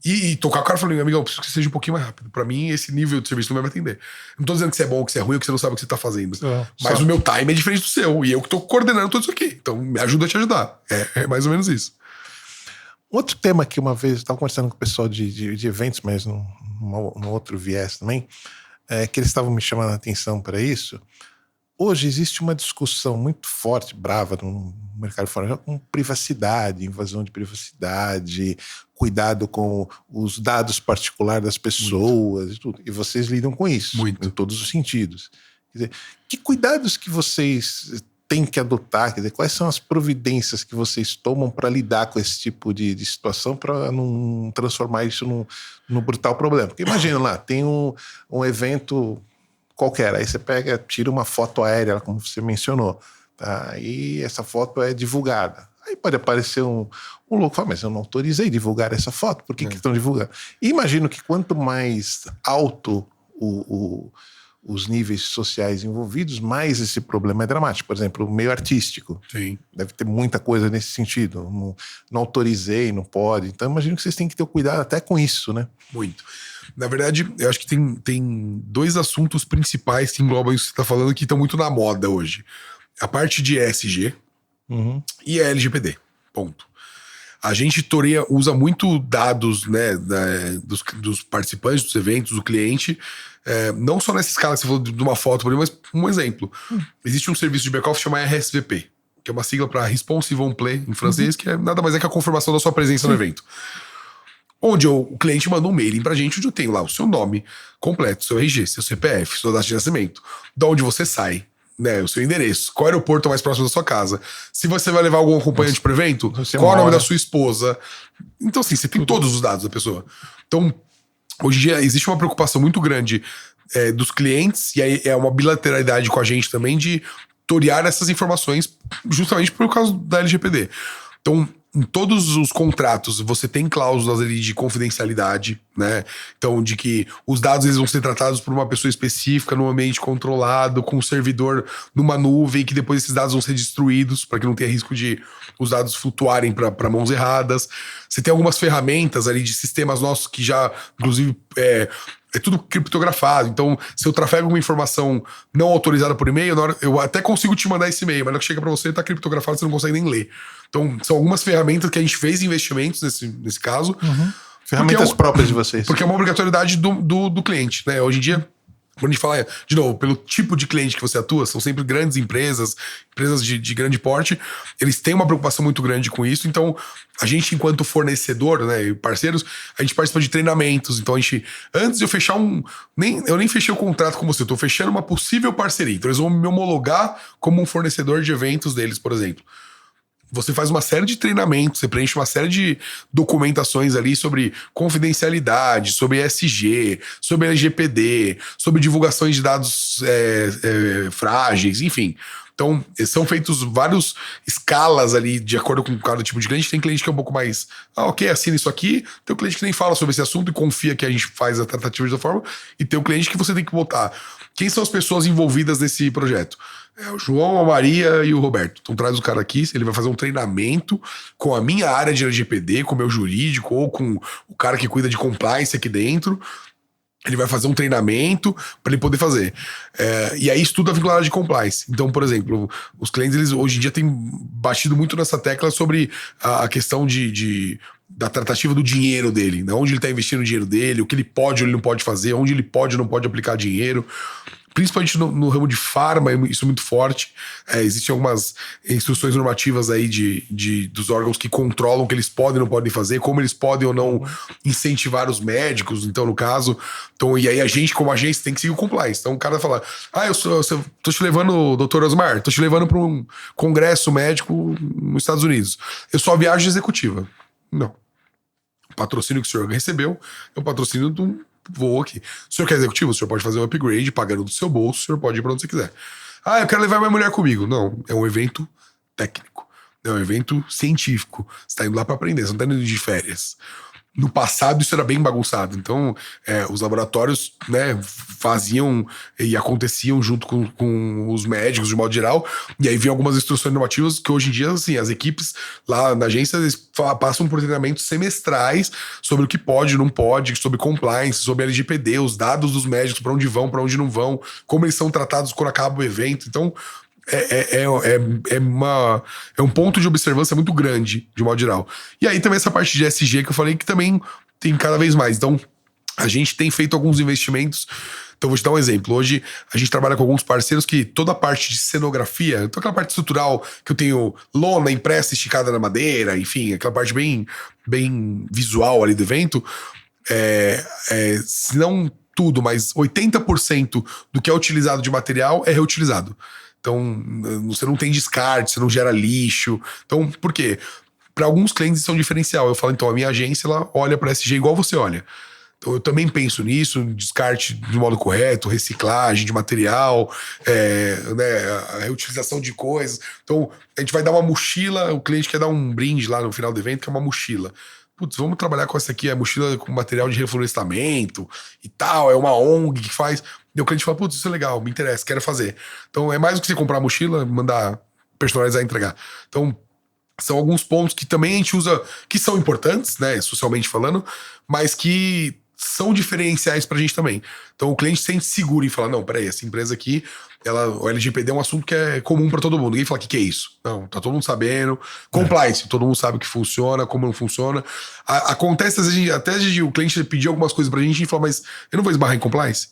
E tocar o cara falando, amigão, preciso que seja um pouquinho mais rápido. Pra mim, esse nível de serviço não vai me atender. Não tô dizendo que você é bom, que você é ruim, ou que você não sabe o que você tá fazendo. Mas o meu time é diferente do seu. E eu que tô coordenando tudo isso aqui. Então, me ajuda a te ajudar. É mais ou menos isso. Outro tema que uma vez eu estava conversando com o pessoal de eventos, mas num outro viés também, que eles estavam me chamando a atenção para isso. Hoje existe uma discussão muito forte, brava no mercado fora, com privacidade, invasão de privacidade, cuidado com os dados particulares das pessoas e tudo. E vocês lidam com isso, em todos os sentidos. Quer dizer, que cuidados que vocês têm que adotar? Quer dizer, quais são as providências que vocês tomam para lidar com esse tipo de situação, para não transformar isso num brutal problema? Porque imagina lá, tem um evento qualquer, aí você pega, tira uma foto aérea, como você mencionou, tá? E essa foto é divulgada. Aí pode aparecer um louco, fala, mas eu não autorizei divulgar essa foto, por que estão divulgando? E imagino que quanto mais alto os níveis sociais envolvidos, mais esse problema é dramático. Por exemplo, o meio artístico. Sim. Deve ter muita coisa nesse sentido. Não autorizei, não pode. Então imagino que vocês têm que ter cuidado até com isso, né? Muito. Na verdade, eu acho que tem 2 assuntos principais que englobam isso que você está falando, que estão muito na moda hoje. A parte de ESG e a LGPD. Ponto. A gente usa muito dados, né, dos participantes dos eventos, do cliente, não só nessa escala que você falou de uma foto, por exemplo, mas um exemplo. Existe um serviço de back-office chamado RSVP, que é uma sigla para Responsive on Play, em francês, que nada mais é que a confirmação da sua presença no evento. Onde o cliente manda um mailing pra gente, onde eu tenho lá o seu nome completo, seu RG, seu CPF, sua data de nascimento, de onde você sai, né, o seu endereço, qual aeroporto mais próximo da sua casa, se você vai levar algum acompanhante pro evento, qual é o nome da sua esposa. Então, assim, você tem todos os dados da pessoa. Então, hoje em dia, existe uma preocupação muito grande dos clientes, e aí é uma bilateralidade com a gente também, de torear essas informações justamente por causa da LGPD. Então, em todos os contratos, você tem cláusulas ali de confidencialidade, né? Então, de que os dados eles vão ser tratados por uma pessoa específica, num ambiente controlado, com um servidor numa nuvem, que depois esses dados vão ser destruídos, para que não tenha risco de os dados flutuarem para mãos erradas. Você tem algumas ferramentas ali de sistemas nossos que já, inclusive, é tudo criptografado. Então, se eu trafego uma informação não autorizada por e-mail, eu até consigo te mandar esse e-mail, mas na hora que chega para você, tá criptografado, você não consegue nem ler. Então, são algumas ferramentas que a gente fez investimentos nesse caso. Ferramentas próprias de vocês. Porque é uma obrigatoriedade do cliente, né? Hoje em dia, quando a gente fala, de novo, pelo tipo de cliente que você atua, são sempre grandes empresas de grande porte, eles têm uma preocupação muito grande com isso. Então, a gente, enquanto fornecedor, né, e parceiros, a gente participa de treinamentos. Então, antes de eu fechar eu nem fechei o contrato com você, eu tô fechando uma possível parceria. Então, eles vão me homologar como um fornecedor de eventos deles, por exemplo. Você faz uma série de treinamentos, você preenche uma série de documentações ali sobre confidencialidade, sobre ESG, sobre LGPD, sobre divulgações de dados frágeis, enfim. Então, são feitos várias escalas ali de acordo com cada tipo de cliente. Tem cliente que é um pouco mais, ok, assina isso aqui. Tem um cliente que nem fala sobre esse assunto e confia que a gente faz a tratativa dessa forma. E tem um cliente que você tem que botar. Quem são as pessoas envolvidas nesse projeto? É o João, a Maria e o Roberto. Então traz o cara aqui, ele vai fazer um treinamento com a minha área de LGPD, com o meu jurídico, ou com o cara que cuida de compliance aqui dentro. Ele vai fazer um treinamento para ele poder fazer. E aí estuda a vinculada de compliance. Então, por exemplo, os clientes, eles hoje em dia têm batido muito nessa tecla sobre a questão de da tratativa do dinheiro dele, né? Onde ele está investindo o dinheiro dele, o que ele pode ou ele não pode fazer, onde ele pode ou não pode aplicar dinheiro. Principalmente no ramo de farma, isso é muito forte. Existem algumas instruções normativas aí dos órgãos que controlam o que eles podem e não podem fazer, como eles podem ou não incentivar os médicos, então, no caso. Então, e aí a gente, como agência, tem que seguir o compliance. Então o cara fala, eu tô te levando, doutor Osmar, tô te levando para um congresso médico nos Estados Unidos. Eu só viajo executiva. Não. O patrocínio que o senhor recebeu é o patrocínio de um voo aqui. Se o senhor quer executivo, o senhor pode fazer um upgrade pagando do seu bolso, o senhor pode ir pra onde você quiser. Eu quero levar minha mulher comigo. Não, é um evento técnico. É um evento científico. Você tá indo lá pra aprender, você não tá indo de férias. No passado isso era bem bagunçado. Então, os laboratórios, né, faziam e aconteciam junto com os médicos de modo geral. E aí vinha algumas instruções normativas que hoje em dia, assim, as equipes lá na agência eles passam por treinamentos semestrais sobre o que pode, não pode, sobre compliance, sobre LGPD, os dados dos médicos, para onde vão, para onde não vão, como eles são tratados quando acaba o evento. Então, é um ponto de observância muito grande, de modo geral. E aí também essa parte de ESG que eu falei que também tem cada vez mais. Então, a gente tem feito alguns investimentos. Então, vou te dar um exemplo. Hoje, a gente trabalha com alguns parceiros que toda a parte de cenografia, então aquela parte estrutural que eu tenho lona impressa, esticada na madeira, enfim, aquela parte bem visual ali do evento, se não tudo, mas 80% do que é utilizado de material é reutilizado. Então, você não tem descarte, você não gera lixo. Então, por quê? Para alguns clientes isso é um diferencial. Eu falo, então, a minha agência, ela olha para SG igual você olha. Então, eu também penso nisso, descarte de modo correto, reciclagem de material, a reutilização de coisas. Então, a gente vai dar uma mochila, o cliente quer dar um brinde lá no final do evento, que é uma mochila. Putz, vamos trabalhar com essa aqui, a mochila com material de reflorestamento e tal, é uma ONG que faz... E o cliente fala, putz, isso é legal, me interessa, quero fazer. Então é mais do que você comprar a mochila, mandar personalizar e entregar. Então são alguns pontos que também a gente usa, que são importantes, né, socialmente falando, mas que são diferenciais pra gente também. Então o cliente se sente seguro em falar, não, peraí, essa empresa aqui, o LGPD é um assunto que é comum pra todo mundo. Ninguém fala, o que é isso? Não, tá todo mundo sabendo. Compliance, todo mundo sabe o que funciona, como não funciona. Acontece, às vezes, o cliente pedir algumas coisas pra gente e fala, mas eu não vou esbarrar em compliance?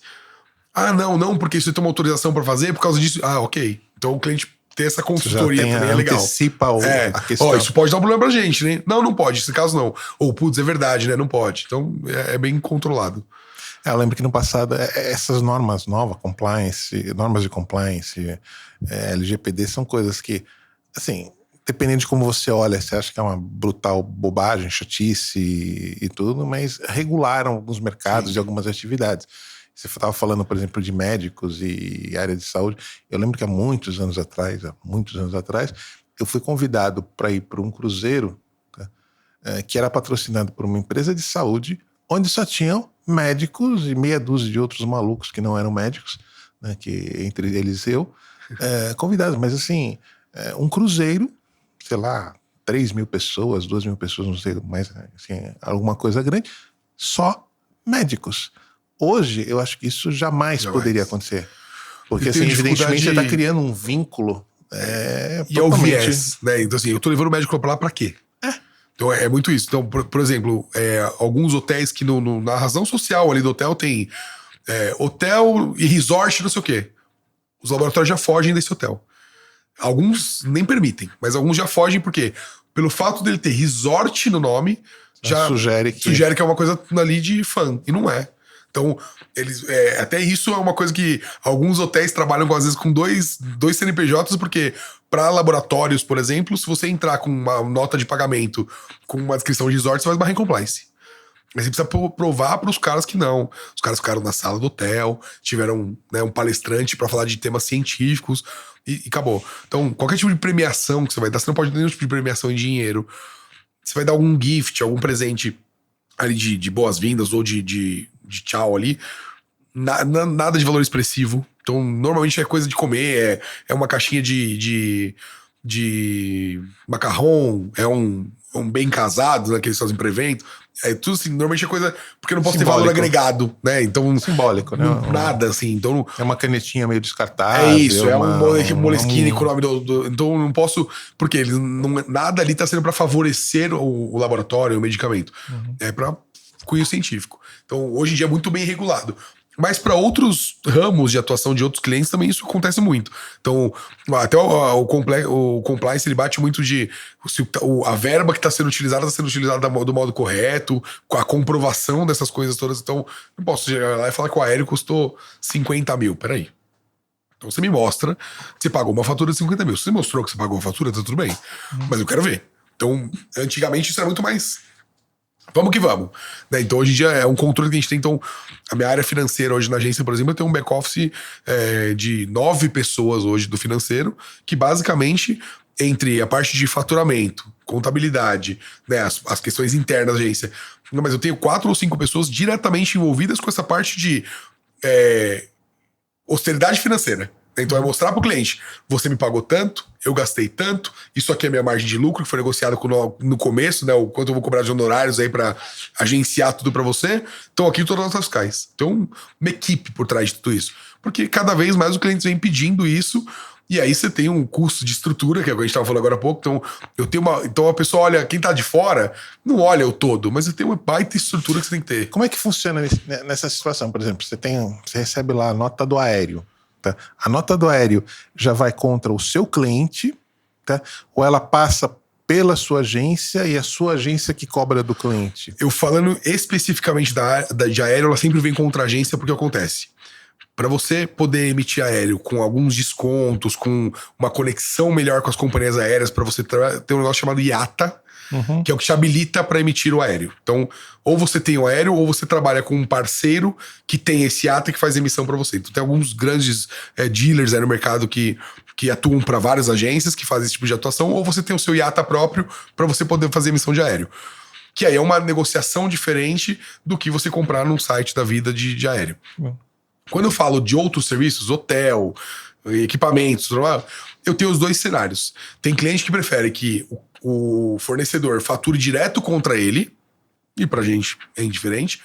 Não, porque isso tem uma autorização pra fazer por causa disso. Ok. Então o cliente ter essa consultoria também é legal. Antecipa a questão. Isso pode dar um problema pra gente, né? Não pode, nesse caso não. Ou, putz, é verdade, né? Não pode. Então é bem controlado. Eu lembro que no passado, essas normas novas, normas de compliance, LGPD, são coisas que, assim, dependendo de como você olha, você acha que é uma brutal bobagem, chatice e tudo, mas regularam alguns mercados e algumas atividades. Você estava falando, por exemplo, de médicos e área de saúde. Eu lembro que há muitos anos atrás, eu fui convidado para ir para um cruzeiro, tá? Que era patrocinado por uma empresa de saúde, onde só tinham médicos e meia dúzia de outros malucos que não eram médicos, né, que entre eles eu, convidados. Mas assim, um cruzeiro, sei lá, 3.000 pessoas, 2.000 pessoas, não sei, mas assim, alguma coisa grande, só médicos. Hoje, eu acho que isso jamais poderia acontecer. Porque, assim, evidentemente, você está criando um vínculo. E é o viés, né? Então, assim, eu tô levando o médico pra lá pra quê? Então, é muito isso. Então, por exemplo, alguns hotéis que na razão social ali do hotel tem hotel e resort, não sei o quê. Os laboratórios já fogem desse hotel. Alguns nem permitem, mas alguns já fogem porque, pelo fato dele ter resort no nome, já sugere que é uma coisa ali de fã. E não é. Então, até isso é uma coisa que alguns hotéis trabalham, às vezes, com dois CNPJs, porque para laboratórios, por exemplo, se você entrar com uma nota de pagamento, com uma descrição de resort, você vai esbarrar em compliance. Mas você precisa provar para os caras que não. Os caras ficaram na sala do hotel, tiveram, né, um palestrante para falar de temas científicos e acabou. Então, qualquer tipo de premiação que você vai dar, você não pode dar nenhum tipo de premiação em dinheiro. Você vai dar algum gift, algum presente ali de boas-vindas ou de tchau ali, nada de valor expressivo. Então, normalmente é coisa de comer, é uma caixinha de macarrão, um bem casado, né, que eles fazem pra evento. É tudo assim, normalmente é coisa... Porque eu não posso ter Simbólico. valor agregado, né? Então... Simbólico, né? Nada, assim. Então... É uma canetinha meio descartável. É isso, é um Moleskine com o nome do... Então eu não posso... Porque eles nada ali tá sendo pra favorecer o laboratório, o medicamento. É pra cunho científico. Então hoje em dia é muito bem regulado. Mas para outros ramos de atuação de outros clientes também isso acontece muito. Então, até o compliance ele bate muito de se a verba que está sendo utilizada do modo correto, com a comprovação dessas coisas todas. Então, não posso chegar lá e falar que o aéreo custou 50 mil. Peraí. Então você me mostra que você pagou uma fatura de 50 mil. Se você mostrou que você pagou uma fatura, tá tudo bem. Mas eu quero ver. Então, antigamente isso era muito mais... Vamos que vamos. Né? Então, hoje em dia é um controle que a gente tem. Então, a minha área financeira hoje na agência, por exemplo, eu tenho um back-office de 9 pessoas hoje do financeiro, que basicamente, entre a parte de faturamento, contabilidade, né, as questões internas da agência. Não, mas eu tenho 4 ou 5 pessoas diretamente envolvidas com essa parte de austeridade financeira. Então é mostrar para o cliente, você me pagou tanto, eu gastei tanto, isso aqui é minha margem de lucro, que foi negociado no começo, né? O quanto eu vou cobrar de honorários aí para agenciar tudo para você. Então aqui todas as notas fiscais. Então uma equipe por trás de tudo isso. Porque cada vez mais o cliente vem pedindo isso, e aí você tem um custo de estrutura, que é o que a gente estava falando agora há pouco. Então então a pessoa olha, quem tá de fora, não olha o todo, mas você tem uma baita estrutura que você tem que ter. Como é que funciona nessa situação? Por exemplo, você recebe lá a nota do aéreo. Tá? A nota do aéreo já vai contra o seu cliente, tá? Ou ela passa pela sua agência e a sua agência que cobra do cliente? Eu falando especificamente de aéreo, ela sempre vem contra a agência, porque acontece. Para você poder emitir aéreo com alguns descontos, com uma conexão melhor com as companhias aéreas, para você ter um negócio chamado IATA, que é o que te habilita para emitir o aéreo. Então, ou você tem o aéreo, ou você trabalha com um parceiro que tem esse IATA que faz emissão para você. Então, tem alguns grandes dealers aí no mercado que atuam para várias agências que fazem esse tipo de atuação, ou você tem o seu IATA próprio para você poder fazer emissão de aéreo. Que aí é uma negociação diferente do que você comprar num site da vida de aéreo. Quando eu falo de outros serviços, hotel, equipamentos, eu tenho os dois cenários. Tem cliente que prefere que o fornecedor fature direto contra ele, e pra gente é indiferente.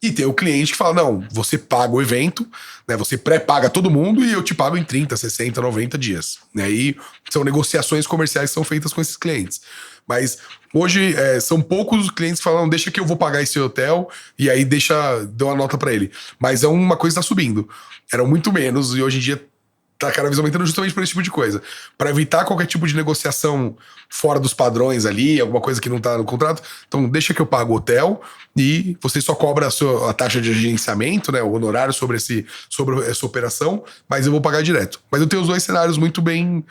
E tem o cliente que fala, não, você paga o evento, né, você pré-paga todo mundo e eu te pago em 30, 60, 90 dias. E aí são negociações comerciais que são feitas com esses clientes. Mas hoje são poucos os clientes que falam, deixa que eu vou pagar esse hotel e aí dou uma nota pra ele. Mas é uma coisa que tá subindo. Eram muito menos e hoje em dia tá cada vez aumentando justamente por esse tipo de coisa. Para evitar qualquer tipo de negociação fora dos padrões ali, alguma coisa que não tá no contrato. Então deixa que eu pago o hotel e você só cobra a taxa de agenciamento, né, o honorário sobre essa operação, mas eu vou pagar direto. Mas eu tenho os dois cenários muito bem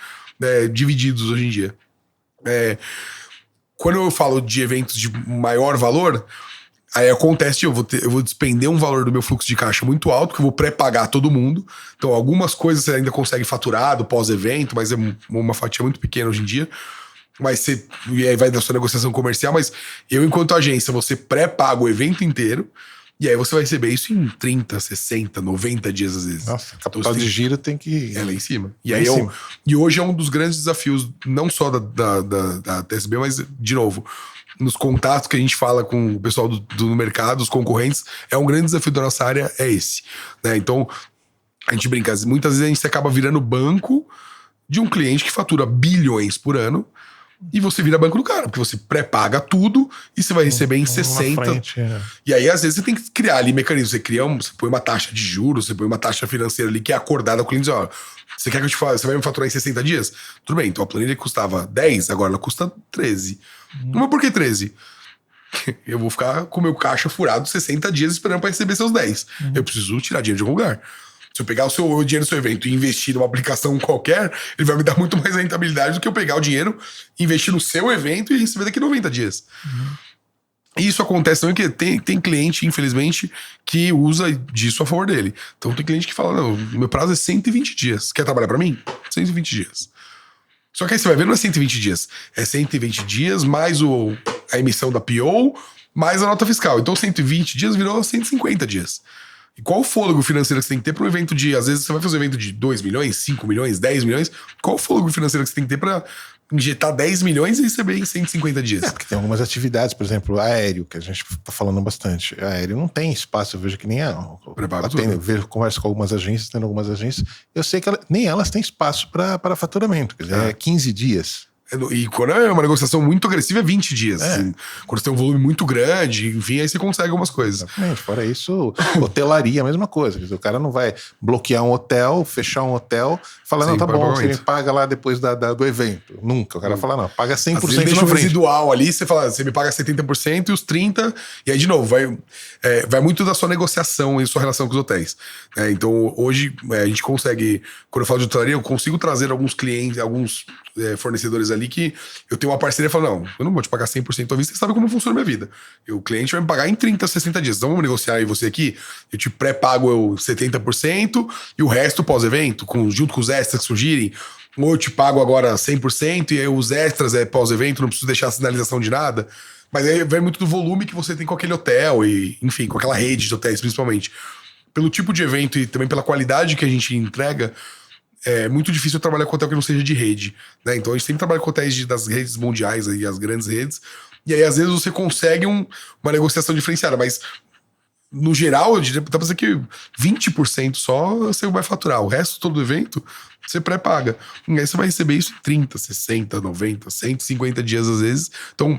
divididos hoje em dia. Quando eu falo de eventos de maior valor, aí acontece, eu vou despender um valor do meu fluxo de caixa muito alto, que eu vou pré-pagar todo mundo. Então, algumas coisas você ainda consegue faturar do pós-evento, mas é uma fatia muito pequena hoje em dia. E aí vai da sua negociação comercial, mas eu, enquanto agência, você pré-paga o evento inteiro, e aí você vai receber isso em 30, 60, 90 dias às vezes. Nossa, capital de giro tem que... É lá em cima. E hoje é um dos grandes desafios, não só da TSB, mas, de novo, nos contatos que a gente fala com o pessoal do mercado, os concorrentes, é um grande desafio da nossa área, é esse. Né? Então, a gente brinca, muitas vezes a gente acaba virando banco de um cliente que fatura bilhões por ano, e você vira banco do cara, porque você pré-paga tudo e você vai receber em 60. Frente, E aí, às vezes, você tem que criar ali mecanismos. Você põe uma taxa de juros, você põe uma taxa financeira ali que é acordada com o cliente. Ó, você quer que eu te faça? Você vai me faturar em 60 dias? Tudo bem, então a planilha custava 10, agora ela custa 13. Mas por que 13? Eu vou ficar com o meu caixa furado 60 dias esperando para receber seus 10. Eu preciso tirar dinheiro de algum lugar. Se eu pegar o dinheiro do seu evento e investir numa aplicação qualquer, ele vai me dar muito mais rentabilidade do que eu pegar o dinheiro, investir no seu evento e receber daqui 90 dias. E isso acontece também porque tem cliente, infelizmente, que usa disso a favor dele. Então tem cliente que fala, não, meu prazo é 120 dias. Quer trabalhar para mim? 120 dias. Só que aí você vai ver, não é 120 dias. É 120 dias mais a emissão da PO, mais a nota fiscal. Então 120 dias virou 150 dias. E qual o fôlego financeiro que você tem que ter para um evento de... Às vezes você vai fazer um evento de 2 milhões, 5 milhões, 10 milhões. Qual o fôlego financeiro que você tem que ter para injetar 10 milhões e receber em 150 dias. Porque tem algumas atividades, por exemplo, aéreo, que a gente tá falando bastante. Aéreo não tem espaço, eu vejo que nem converso com algumas agências, tendo algumas agências, eu sei que nem elas têm espaço para faturamento, quer dizer, é 15 dias. E quando é uma negociação muito agressiva, é 20 dias. Assim, quando você tem um volume muito grande, enfim, aí você consegue algumas coisas. Exatamente. Fora isso, hotelaria, a mesma coisa. Quer dizer, o cara não vai bloquear um hotel, fechar um hotel, falar, não, tá bom, você me paga lá depois do evento. Nunca. O cara fala, não, paga 100% às vezes deixa na frente. Residual ali, você fala, você me paga 70% e os 30%, e aí, de novo, vai muito da sua negociação e sua relação com os hotéis. Então, hoje, a gente consegue, quando eu falo de hotelaria, eu consigo trazer alguns clientes, alguns fornecedores ali que eu tenho uma parceria e falo, não, eu não vou te pagar 100% à vista, você sabe como funciona a minha vida. E o cliente vai me pagar em 30, 60 dias. Então vamos negociar aí você aqui, eu te pré-pago 70% e o resto pós-evento, junto com os extras que surgirem, ou eu te pago agora 100% e aí os extras pós-evento, não preciso deixar sinalização de nada. Mas aí vai muito do volume que você tem com aquele hotel e, enfim, com aquela rede de hotéis, principalmente. Pelo tipo de evento e também pela qualidade que a gente entrega, é muito difícil trabalhar com hotel que não seja de rede, né? Então a gente sempre trabalha com hotéis das redes mundiais, aí, as grandes redes, e aí às vezes você consegue uma negociação diferenciada, mas no geral, eu diria, dá pra dizer que 20% só você vai faturar, o resto todo do evento você pré-paga. E aí você vai receber isso em 30, 60, 90, 150 dias às vezes. Então,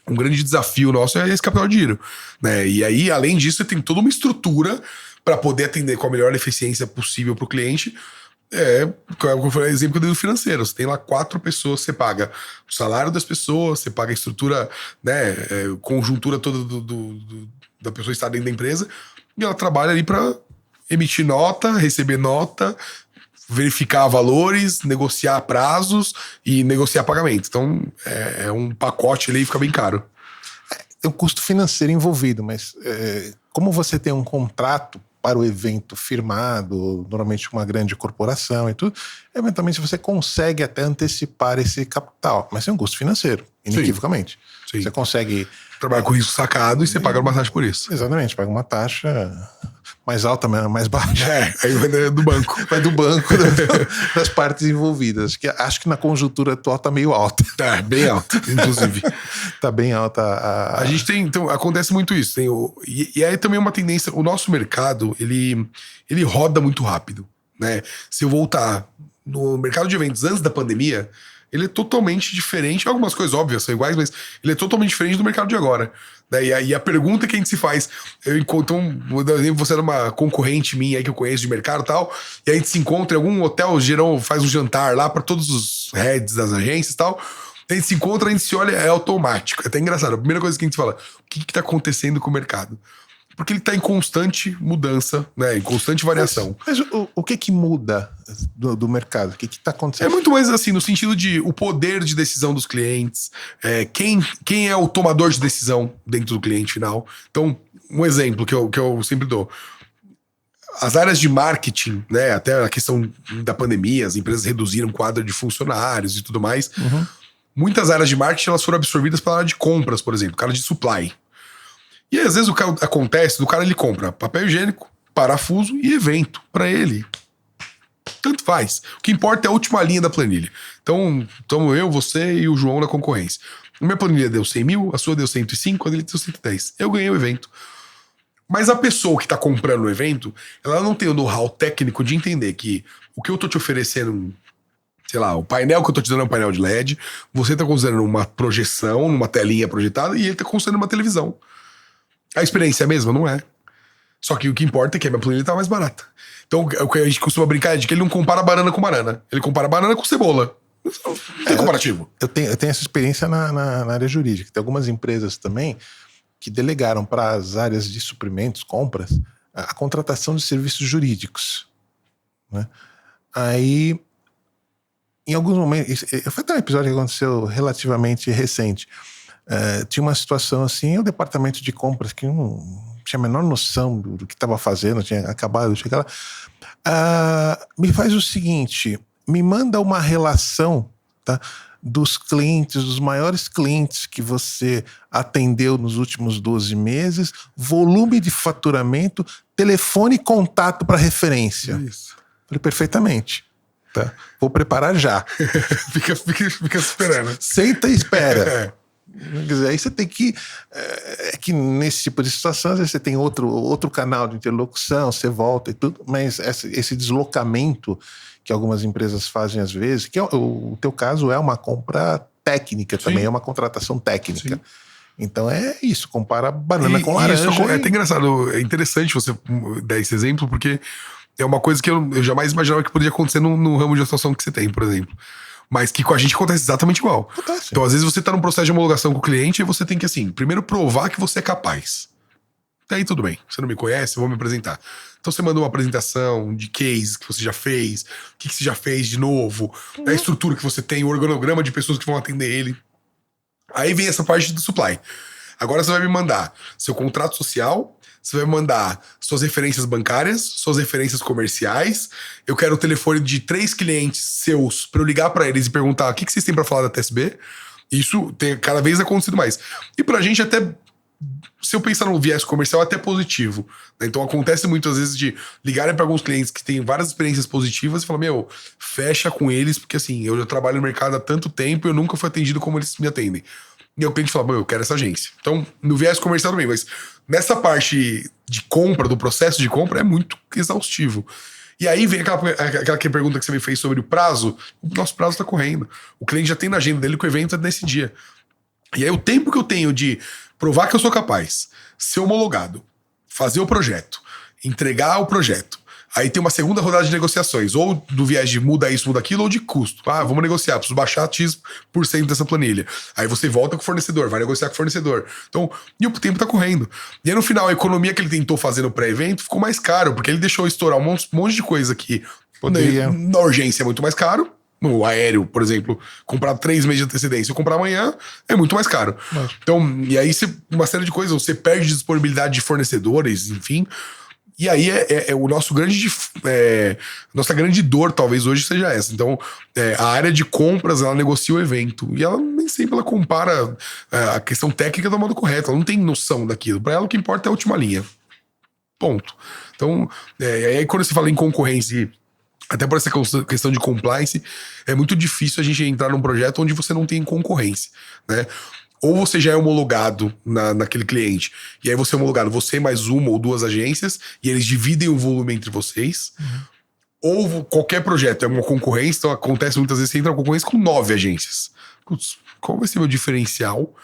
um grande desafio nosso é esse capital de giro, né? E aí, além disso, você tem toda uma estrutura para poder atender com a melhor eficiência possível para o cliente. Como foi o exemplo do financeiro, você tem lá 4 pessoas, você paga o salário das pessoas, você paga a estrutura, né, conjuntura toda da pessoa estar dentro da empresa, e ela trabalha ali para emitir nota, receber nota, verificar valores, negociar prazos e negociar pagamento. Então é um pacote ali e fica bem caro. Tem um custo financeiro envolvido, mas como você tem um contrato para o evento firmado, normalmente uma grande corporação e tudo, eventualmente você consegue até antecipar esse capital, mas tem um custo financeiro, inequivocamente. Sim. Você consegue trabalhar com risco sacado e você paga uma taxa por isso. Exatamente, paga uma taxa mais alta, mais baixa. Aí vai do banco. Vai do banco, das partes envolvidas. Acho que na conjuntura atual tá meio alta. Bem alta, inclusive. Tá bem alta. A gente tem, então, acontece muito isso. E aí também uma tendência, o nosso mercado, ele roda muito rápido, né? Se eu voltar no mercado de eventos antes da pandemia, ele é totalmente diferente. Algumas coisas óbvias são iguais, mas ele é totalmente diferente do mercado de agora. E a pergunta que a gente se faz, vou dar um exemplo, você era uma concorrente minha aí que eu conheço de mercado e tal, e a gente se encontra em algum hotel, faz um jantar lá para todos os heads das agências e tal, a gente se encontra, a gente se olha, é automático. É até engraçado. A primeira coisa que a gente fala, o que tá acontecendo com o mercado? Porque ele tá em constante mudança, né? Em constante variação. Mas o que muda do mercado? O que tá acontecendo? É muito mais assim, no sentido de o poder de decisão dos clientes, quem é o tomador de decisão dentro do cliente final. Então, um exemplo que eu sempre dou. As áreas de marketing, né? Até a questão da pandemia, as empresas reduziram o quadro de funcionários e tudo mais. Uhum. Muitas áreas de marketing elas foram absorvidas pela área de compras, por exemplo, cara de supply. E às vezes o que acontece, o cara ele compra papel higiênico, parafuso e evento para ele. Tanto faz. O que importa é a última linha da planilha. Então, eu, você e o João na concorrência. A minha planilha deu 100 mil, a sua deu 105, a dele deu 110. Eu ganhei o evento. Mas a pessoa que tá comprando o evento, ela não tem o know-how técnico de entender que o que eu tô te oferecendo, sei lá, o painel que eu tô te dando é um painel de LED, você tá considerando uma projeção, uma telinha projetada, e ele tá considerando uma televisão. A experiência é a mesma? Não é. Só que o que importa é que a minha planilha tá mais barata. Então, o que a gente costuma brincar é de que ele não compara banana com banana. Ele compara banana com cebola. Não tem comparativo. Eu tenho essa experiência na área jurídica. Tem algumas empresas também que delegaram para as áreas de suprimentos, compras, a contratação de serviços jurídicos, né? Aí, em alguns momentos... Foi até um episódio que aconteceu relativamente recente. Tinha uma situação assim, o departamento de compras que não tinha a menor noção do que estava fazendo, tinha acabado de chegar lá. Me faz o seguinte, me manda uma relação, tá, dos clientes, dos maiores clientes que você atendeu nos últimos 12 meses, volume de faturamento, telefone e contato para referência. Isso. Falei, perfeitamente. Tá? Vou preparar já. fica esperando. Senta e espera. Quer dizer, aí você tem que... É que nesse tipo de situação, às vezes você tem outro canal de interlocução, você volta e tudo, mas esse deslocamento que algumas empresas fazem às vezes, que o teu caso é uma compra técnica também, é uma contratação técnica. Sim. Então é isso, compara banana com laranja. Isso é até engraçado, é interessante você dar esse exemplo, porque é uma coisa que eu jamais imaginava que poderia acontecer no ramo de atuação que você tem, por exemplo. Mas que com a gente acontece exatamente igual. Acontece. Então, às vezes, você tá num processo de homologação com o cliente e você tem que, assim, primeiro provar que você é capaz. Daí tudo bem. Você não me conhece, eu vou me apresentar. Então, você manda uma apresentação de case que você já fez, o que você já fez de novo, a estrutura que você tem, o organograma de pessoas que vão atender ele. Aí vem essa parte do supply. Agora você vai me mandar seu contrato social, você vai mandar suas referências bancárias, suas referências comerciais. Eu quero o telefone de 3 clientes seus para eu ligar para eles e perguntar o que vocês têm para falar da TSB. Isso tem cada vez acontecido mais. E pra gente até, se eu pensar no viés comercial, é até positivo. Então acontece muitas vezes de ligarem para alguns clientes que têm várias experiências positivas e falar, fecha com eles, porque assim, eu já trabalho no mercado há tanto tempo e eu nunca fui atendido como eles me atendem. E o cliente fala, eu quero essa agência. Então, no viés comercial também, mas nessa parte de compra, do processo de compra, é muito exaustivo. E aí vem aquela pergunta que você me fez sobre o prazo. O nosso prazo está correndo. O cliente já tem na agenda dele que o evento é nesse dia. E aí o tempo que eu tenho de provar que eu sou capaz, ser homologado, fazer o projeto, entregar o projeto. Aí tem uma segunda rodada de negociações, ou do viés de muda isso, muda aquilo, ou de custo. Vamos negociar, preciso baixar X% dessa planilha. Aí você volta com o fornecedor, vai negociar com o fornecedor. Então, e o tempo tá correndo. E aí no final, a economia que ele tentou fazer no pré-evento ficou mais caro, porque ele deixou estourar um monte de coisa que na urgência é muito mais caro. No aéreo, por exemplo, comprar 3 meses de antecedência e comprar amanhã é muito mais caro. Então, e aí uma série de coisas, você perde disponibilidade de fornecedores, enfim. E aí é o nosso nossa grande dor, talvez hoje seja essa. Então, a área de compras, ela negocia o evento. E ela nem sempre ela compara a questão técnica do modo correto. Ela não tem noção daquilo. Para ela, o que importa é a última linha. Ponto. Então, aí quando você fala em concorrência, até por essa questão de compliance, é muito difícil a gente entrar num projeto onde você não tem concorrência, né? Ou você já é homologado naquele cliente, e aí você é homologado, você mais uma ou 2 agências, e eles dividem o volume entre vocês. Ou qualquer projeto é uma concorrência, então acontece muitas vezes, você entra na concorrência com 9 agências. Putz, qual vai ser o meu diferencial?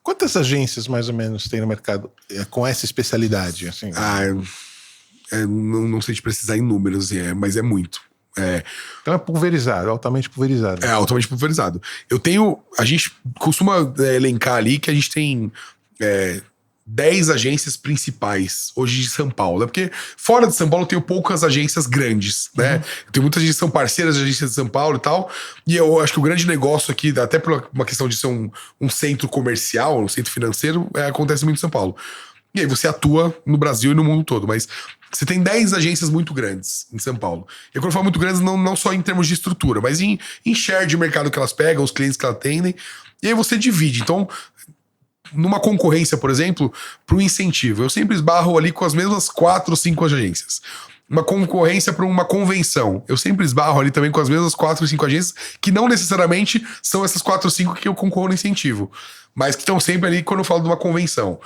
Quantas agências, mais ou menos, tem no mercado com essa especialidade? Assim? Não sei te precisar em números, mas é muito. Então é pulverizado, altamente pulverizado. É altamente pulverizado. A gente costuma elencar ali que a gente tem 10 agências principais hoje de São Paulo. Porque fora de São Paulo eu tenho poucas agências grandes, né? Eu tenho muitas agências que são parceiras de agências de São Paulo e tal. E eu acho que o grande negócio aqui, até por uma questão de ser um centro comercial, um centro financeiro, acontece muito em São Paulo. E aí você atua no Brasil e no mundo todo, mas você tem 10 agências muito grandes em São Paulo. E quando eu falo muito grandes, não só em termos de estrutura, mas em share de mercado que elas pegam, os clientes que elas atendem. E aí você divide. Então, numa concorrência, por exemplo, para o incentivo, eu sempre esbarro ali com as mesmas 4 ou 5 agências. Uma concorrência para uma convenção, eu sempre esbarro ali também com as mesmas 4 ou 5 agências, que não necessariamente são essas 4 ou 5 que eu concorro no incentivo, mas que estão sempre ali quando eu falo de uma convenção.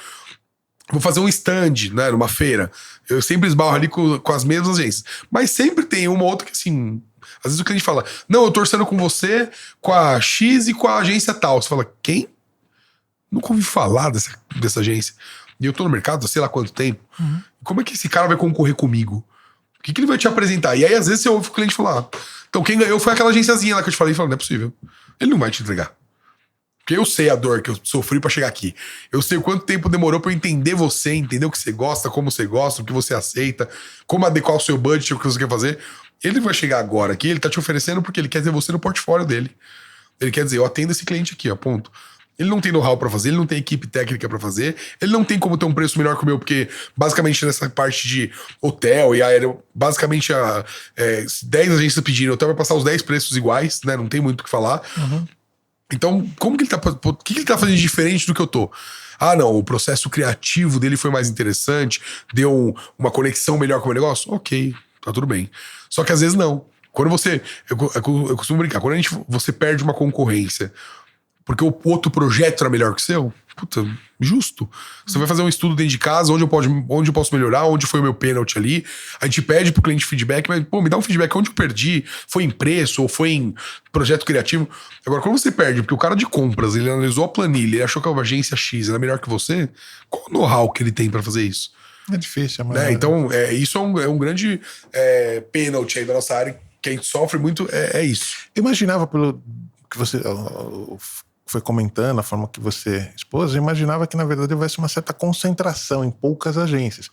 Vou fazer um stand, né, numa feira. Eu sempre esbarro ali com as mesmas agências. Mas sempre tem uma ou outra que, assim... Às vezes o cliente fala, não, eu tô orçando com você, com a X e com a agência tal. Você fala, quem? Nunca ouvi falar dessa agência. E eu tô no mercado há sei lá quanto tempo. Como é que esse cara vai concorrer comigo? O que ele vai te apresentar? E aí, às vezes, você ouve o cliente falar, então quem ganhou foi aquela agenciazinha lá que eu te falei. E fala, não é possível. Ele não vai te entregar. Porque eu sei a dor que eu sofri pra chegar aqui. Eu sei o quanto tempo demorou pra eu entender você, entender o que você gosta, como você gosta, o que você aceita, como adequar o seu budget, o que você quer fazer. Ele vai chegar agora aqui, ele tá te oferecendo porque ele quer ter você no portfólio dele. Ele quer dizer, eu atendo esse cliente aqui, ó, ponto. Ele não tem know-how pra fazer, ele não tem equipe técnica pra fazer, ele não tem como ter um preço melhor que o meu, porque basicamente nessa parte de hotel e aéreo, basicamente 10 agências pedindo, o hotel vai passar os 10 preços iguais, né? Não tem muito o que falar. Então, como que ele tá... O que ele tá fazendo de diferente do que eu tô? Não, o processo criativo dele foi mais interessante, deu uma conexão melhor com o meu negócio? Ok, tá tudo bem. Só que às vezes não. Quando você... Eu costumo brincar. Quando você perde uma concorrência porque o outro projeto era melhor que o seu, puta, justo. Você vai fazer um estudo dentro de casa, onde eu posso melhorar, onde foi o meu pênalti ali. A gente pede pro cliente feedback, mas, pô, me dá um feedback onde eu perdi. Foi em preço ou foi em projeto criativo. Agora, quando você perde, porque o cara de compras, ele analisou a planilha, ele achou que a agência X era melhor que você, qual o know-how que ele tem pra fazer isso? É difícil, né? Então, isso é um grande pênalti aí da nossa área, que a gente sofre muito, é isso. Eu imaginava, pelo que você foi comentando, a forma que você expôs, eu imaginava que, na verdade, houvesse uma certa concentração em poucas agências.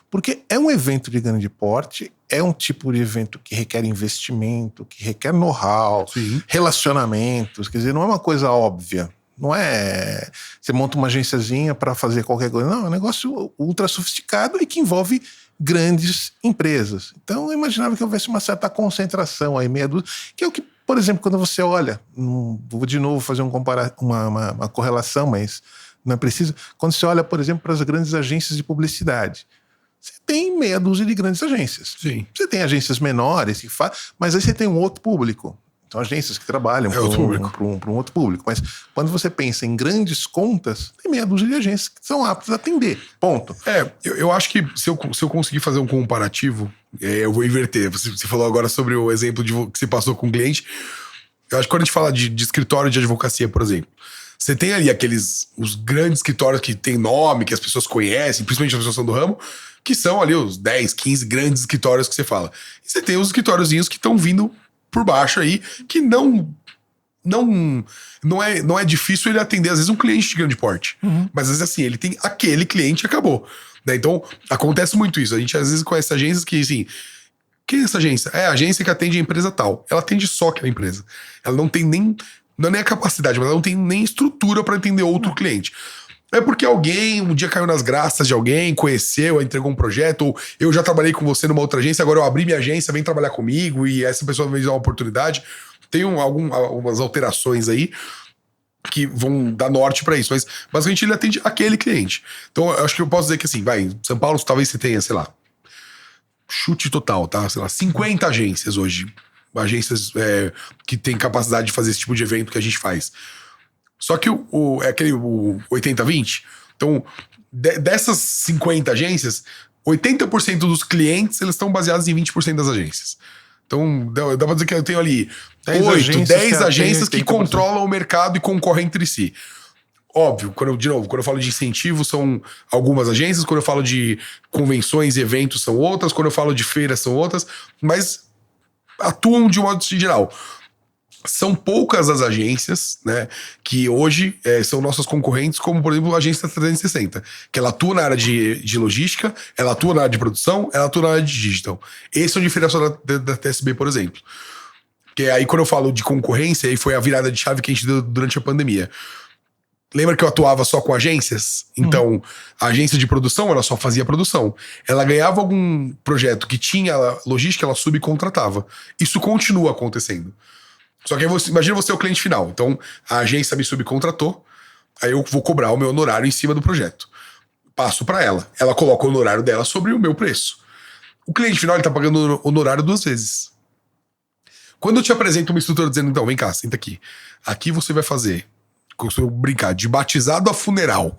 Porque é um evento de grande porte, é um tipo de evento que requer investimento, que requer know-how, relacionamentos, quer dizer, não é uma coisa óbvia. Não é você monta uma agenciazinha para fazer qualquer coisa. Não, é um negócio ultra sofisticado e que envolve grandes empresas. Então eu imaginava que houvesse uma certa concentração aí, meia dúzia, que é o que, por exemplo, quando você olha, vou de novo fazer uma correlação, mas não é preciso. Quando você olha, por exemplo, para as grandes agências de publicidade, você tem meia dúzia de grandes agências. Sim. Você tem agências menores que fazem, mas aí você tem um outro público. São agências que trabalham para um outro público. Mas quando você pensa em grandes contas, tem meia dúzia de agências que são aptas a atender. Ponto. Eu acho que se eu conseguir fazer um comparativo, eu vou inverter. Você falou agora sobre o exemplo que você passou com o cliente. Eu acho que quando a gente fala de escritório de advocacia, por exemplo, você tem ali os grandes escritórios que tem nome, que as pessoas conhecem, principalmente as pessoas que são do ramo, que são ali os 10, 15 grandes escritórios que você fala. E você tem os escritóriozinhos que estão vindo por baixo aí, que não é difícil ele atender, às vezes, um cliente de grande porte. Mas, às vezes, assim, ele tem aquele cliente e acabou. Né? Então, acontece muito isso. A gente, às vezes, conhece agências que, assim, quem é essa agência? É a agência que atende a empresa tal. Ela atende só aquela empresa. Ela não tem nem a capacidade, mas ela não tem nem estrutura para atender outro cliente. É porque alguém um dia caiu nas graças de alguém, conheceu, entregou um projeto, ou eu já trabalhei com você numa outra agência, agora eu abri minha agência, vem trabalhar comigo e essa pessoa me dá uma oportunidade. Tem algumas alterações aí que vão dar norte pra isso, mas basicamente ele atende aquele cliente. Então eu acho que eu posso dizer que assim, em São Paulo talvez você tenha, sei lá, chute total, tá? Sei lá, 50 agências hoje. Agências que têm capacidade de fazer esse tipo de evento que a gente faz. Só que é aquele 80-20. Então, dessas 50 agências, 80% dos clientes eles estão baseados em 20% das agências. Então, dá pra dizer que eu tenho ali 10 agências que controlam o mercado e concorrem entre si. Óbvio, quando eu falo de incentivo, são algumas agências. Quando eu falo de convenções e eventos, são outras. Quando eu falo de feiras, são outras. Mas atuam de um modo geral. São poucas as agências, né, que hoje são nossas concorrentes, como, por exemplo, a Agência 360, que ela atua na área de logística, ela atua na área de produção, ela atua na área de digital. Esse é o diferencial da TSB, por exemplo. Porque aí, quando eu falo de concorrência, aí foi a virada de chave que a gente deu durante a pandemia. Lembra que eu atuava só com agências? Então, a agência de produção, ela só fazia produção. Ela ganhava algum projeto que tinha logística, ela subcontratava. Isso continua acontecendo. Só que aí imagina você é o cliente final. Então, a agência me subcontratou, aí eu vou cobrar o meu honorário em cima do projeto. Passo para ela. Ela coloca o honorário dela sobre o meu preço. O cliente final, ele tá pagando o honorário 2 vezes. Quando eu te apresento uma estrutura dizendo, então, vem cá, senta aqui. Aqui você vai fazer, se eu brincar, de batizado a funeral.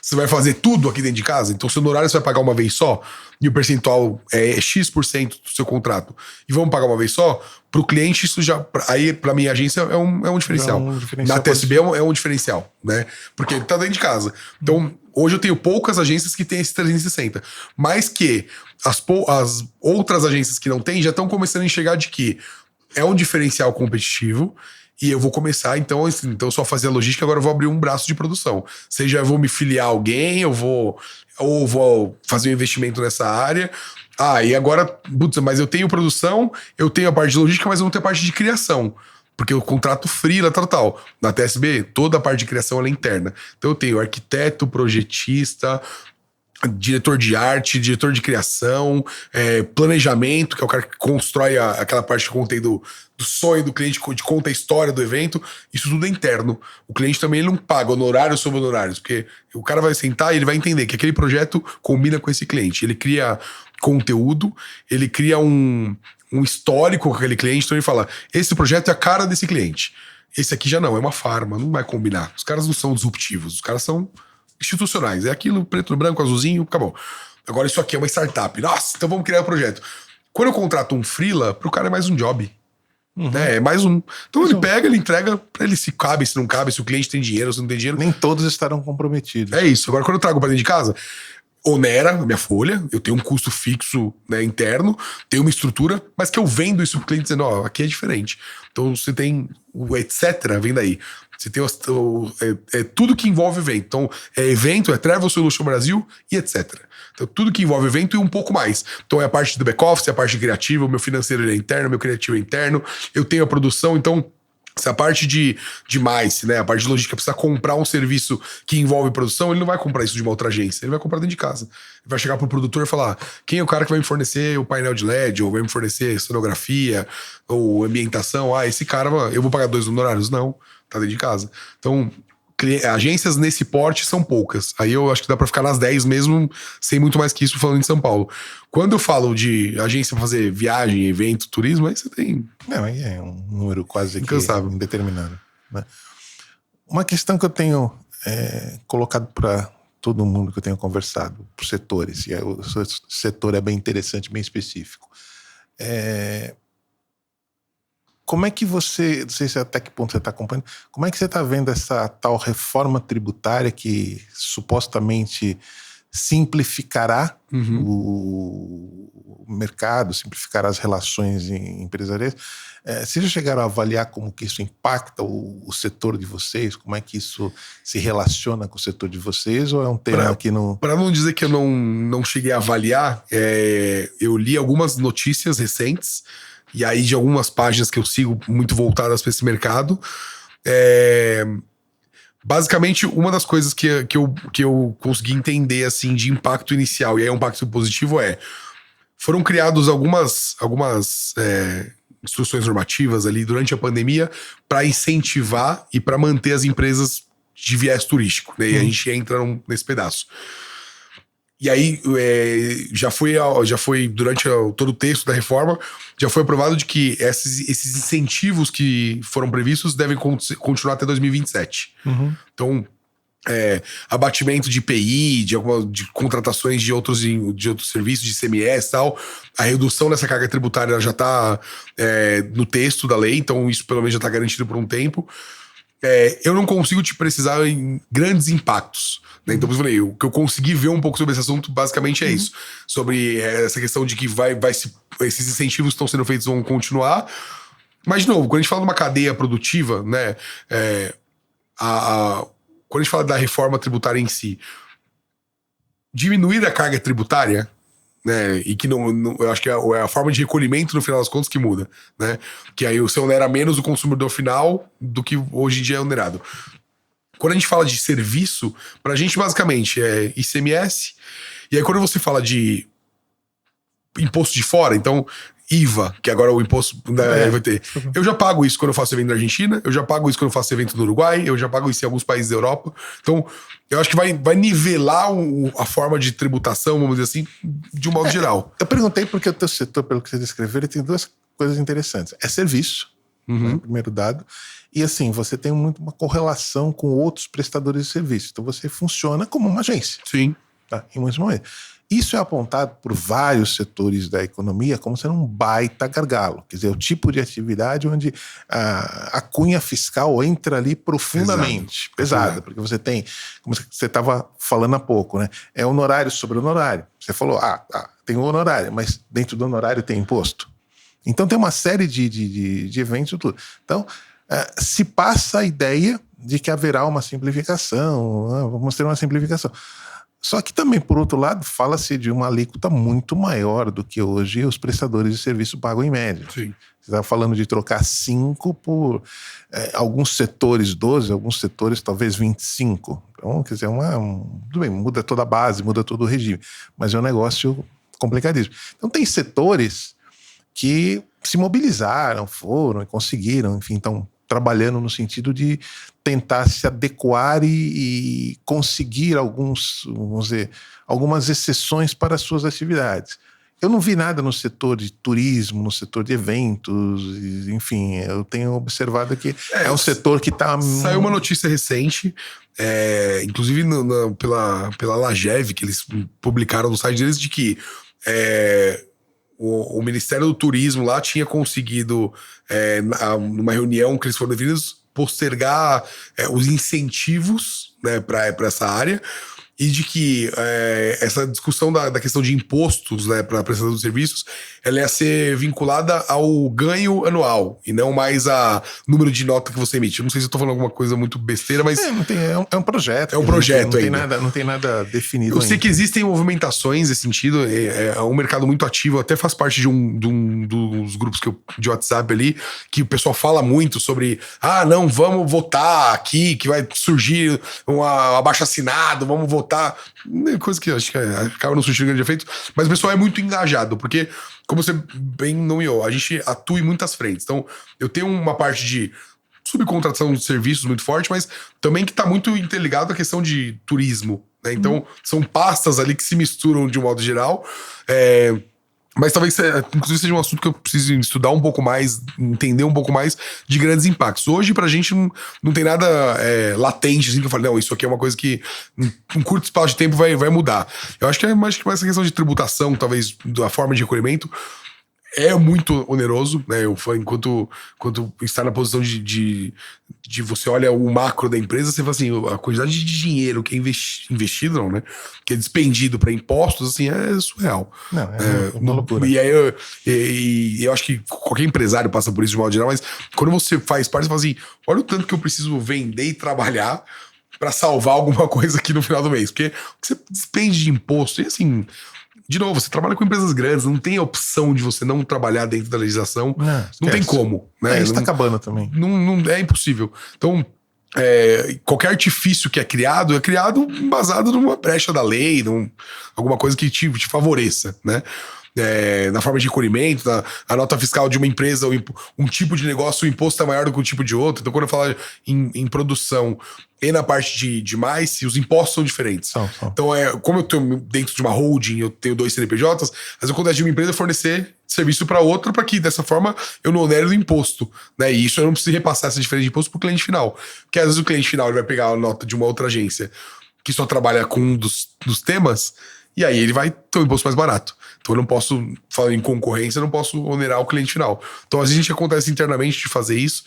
Você vai fazer tudo aqui dentro de casa? Então, seu honorário você vai pagar uma vez só, e o percentual é X% do seu contrato, e vamos pagar uma vez só, pro cliente isso já, aí pra minha agência é um diferencial. Na TSB é um diferencial, né? Porque ele tá dentro de casa. Então, hoje eu tenho poucas agências que têm esse 360, mas que as outras agências que não têm já estão começando a enxergar de que é um diferencial competitivo. E eu vou começar, então só fazer a logística, agora eu vou abrir um braço de produção. Seja eu vou me filiar a alguém, ou vou fazer um investimento nessa área. E agora, putz, mas eu tenho produção, eu tenho a parte de logística, mas eu não tenho a parte de criação. Porque eu contrato freela, tal. Na TSB, toda a parte de criação ela é interna. Então eu tenho arquiteto, projetista, diretor de arte, diretor de criação, planejamento, que é o cara que constrói aquela parte que eu contei do sonho do cliente, que conta a história do evento. Isso tudo é interno. O cliente também ele não paga honorários sobre honorários, porque o cara vai sentar e ele vai entender que aquele projeto combina com esse cliente. Ele cria conteúdo, ele cria um histórico com aquele cliente, então ele fala, esse projeto é a cara desse cliente. Esse aqui já não, é uma farma, não vai combinar. Os caras não são disruptivos, os caras são institucionais. É aquilo, preto no branco, azulzinho, acabou. Agora isso aqui é uma startup. Nossa, então vamos criar um projeto. Quando eu contrato um freela, pro cara é mais um job. Né? É mais um. Então ele pega, ele entrega pra ele se cabe, se não cabe, se o cliente tem dinheiro, se não tem dinheiro. Nem todos estarão comprometidos. É isso. Agora, quando eu trago pra dentro de casa, onera a minha folha, eu tenho um custo fixo, né, interno, tenho uma estrutura, mas que eu vendo isso pro cliente dizendo, ó, aqui é diferente. Então você tem o etc, vem daí. Você tem tudo que envolve evento. Então, é evento, é Travel Solution Brasil e etc. Então, tudo que envolve evento e um pouco mais. Então, é a parte do back-office, a parte criativa, o meu financeiro é interno, o meu criativo é interno, eu tenho a produção, então... Se a parte de mais, né, a parte de logística precisa comprar um serviço que envolve produção, ele não vai comprar isso de uma outra agência, ele vai comprar dentro de casa. Ele vai chegar pro produtor e falar, quem é o cara que vai me fornecer o painel de LED, ou vai me fornecer cenografia, ou ambientação? Ah, esse cara, eu vou pagar 2 honorários? Não, tá dentro de casa. Então, agências nesse porte são poucas. Aí eu acho que dá pra ficar nas 10 mesmo, sem muito mais que isso, falando em São Paulo. Quando eu falo de agência pra fazer viagem, evento, turismo, aí você tem... Não, aí é um número quase que incansável, indeterminado. Né? Uma questão que eu tenho colocado para todo mundo que eu tenho conversado, por setores, e o setor é bem interessante, bem específico. Como é que você, não sei se até que ponto você está acompanhando, como é que você está vendo essa tal reforma tributária que supostamente simplificará o mercado, simplificará as relações empresariais? Vocês já chegaram a avaliar como que isso impacta o setor de vocês? Como é que isso se relaciona com o setor de vocês? Ou é um tema que não... Para não dizer que eu não cheguei a avaliar, eu li algumas notícias recentes, e aí de algumas páginas que eu sigo muito voltadas para esse mercado. Basicamente, uma das coisas que eu consegui entender assim, de impacto inicial, e aí um impacto positivo foram criados algumas instruções normativas ali durante a pandemia para incentivar e para manter as empresas de viés turístico, né? E a gente entra nesse pedaço. E aí, já foi durante todo o texto da reforma, já foi aprovado de que esses incentivos que foram previstos devem continuar até 2027. Então, abatimento de IPI, de contratações de outros serviços, de ICMS e tal, a redução dessa carga tributária já está no texto da lei, então isso pelo menos já está garantido por um tempo. Eu não consigo te precisar em grandes impactos, né? Então, eu falei, o que eu consegui ver um pouco sobre esse assunto, basicamente é isso. Sobre essa questão de que esses incentivos que estão sendo feitos vão continuar. Mas, de novo, quando a gente fala de uma cadeia produtiva, né? Quando a gente fala da reforma tributária em si, diminuir a carga tributária, né, e que eu acho que é a forma de recolhimento no final das contas que muda, né? Que aí você onera menos o consumidor final do que hoje em dia é onerado. Quando a gente fala de serviço, pra gente basicamente é ICMS, e aí quando você fala de imposto de fora, então IVA, que agora é o imposto da EVT, eu já pago isso quando eu faço evento na Argentina, eu já pago isso quando eu faço evento no Uruguai, eu já pago isso em alguns países da Europa. Então, eu acho que vai nivelar a forma de tributação, vamos dizer assim, de um modo geral. Eu perguntei porque o teu setor, pelo que você descreveu, ele tem duas coisas interessantes. É serviço, né, primeiro dado, e assim, você tem muito uma correlação com outros prestadores de serviço. Então, você funciona como uma agência. Sim. Tá? Em muitos momentos. Isso é apontado por vários setores da economia como sendo um baita gargalo. Quer dizer, o tipo de atividade onde a cunha fiscal entra ali profundamente pesada. Porque você tem, como você estava falando há pouco, né? É honorário sobre honorário. Você falou, tem o honorário, mas dentro do honorário tem imposto. Então tem uma série de eventos e tudo. Então, se passa a ideia de que haverá uma simplificação, vamos ter uma simplificação. Só que também, por outro lado, fala-se de uma alíquota muito maior do que hoje os prestadores de serviço pagam em média. Sim. Você está falando de trocar 5 por alguns setores 12, alguns setores talvez 25. Então, quer dizer, tudo bem, muda toda a base, muda todo o regime, mas é um negócio complicadíssimo. Então tem setores que se mobilizaram, foram e conseguiram, enfim, estão trabalhando no sentido de tentar se adequar e conseguir algumas exceções para as suas atividades. eu não vi nada no setor de turismo, no setor de eventos, enfim, eu tenho observado que é um setor que está... Saiu uma notícia recente, inclusive pela Lagev, que eles publicaram no site deles, de que o Ministério do Turismo lá tinha conseguido, numa reunião que eles foram definidos, postergar os incentivos, né, para essa área, e de que essa discussão da questão de impostos, né, para a prestação de serviços, ela ia ser vinculada ao ganho anual e não mais a número de nota que você emite. Eu não sei se eu estou falando alguma coisa muito besteira, mas... É um projeto. É um projeto ainda. Não tem nada definido Eu sei que existem movimentações nesse sentido, é um mercado muito ativo, até faz parte dos grupos de WhatsApp ali, que o pessoal fala muito sobre, não, vamos votar aqui, que vai surgir um abaixo-assinado, vamos votar. Coisa que eu acho que acaba não surgindo grande efeito, mas o pessoal é muito engajado, porque, como você bem nomeou, a gente atua em muitas frentes. Então, eu tenho uma parte de subcontratação de serviços muito forte, mas também que está muito interligado à questão de turismo, né? Então, são pastas ali que se misturam de um modo geral. Mas talvez, inclusive, seja um assunto que eu preciso estudar um pouco mais, entender um pouco mais de grandes impactos. Hoje, pra gente, não tem nada latente, assim, que eu falo, não, isso aqui é uma coisa que em um curto espaço de tempo vai mudar. Eu acho que é mais essa questão de tributação, talvez, da forma de recolhimento, é muito oneroso, né? Enquanto está na posição de você olha o macro da empresa, você fala assim, a quantidade de dinheiro que é investido, não, né? Que é despendido para impostos, assim, é surreal. Não, é uma loucura. E aí eu acho que qualquer empresário passa por isso de modo geral, mas quando você faz parte, você fala assim, olha o tanto que eu preciso vender e trabalhar para salvar alguma coisa aqui no final do mês. Porque você despende de imposto, e assim... De novo, você trabalha com empresas grandes, não tem a opção de você não trabalhar dentro da legislação. Não tem como. Né? Isso tá acabando também. Não, é impossível. Então, qualquer artifício que é criado embasado numa brecha da lei, alguma coisa que te favoreça, né? Na forma de recolhimento, a nota fiscal de uma empresa, um tipo de negócio, o imposto é maior do que o tipo de outro. Então, quando eu falo em produção e na parte de mais, os impostos são diferentes. Então, como eu tenho dentro de uma holding, eu tenho 2 CNPJs, mas acontece de uma empresa fornecer serviço para outra, para que dessa forma eu não onere do imposto, né? E isso eu não preciso repassar essa diferença de imposto para o cliente final. Porque às vezes o cliente final ele vai pegar a nota de uma outra agência que só trabalha com um dos temas, e aí ele vai ter um imposto mais barato. Então eu não posso, falando em concorrência, eu não posso onerar o cliente final. Então às vezes a gente acontece internamente de fazer isso,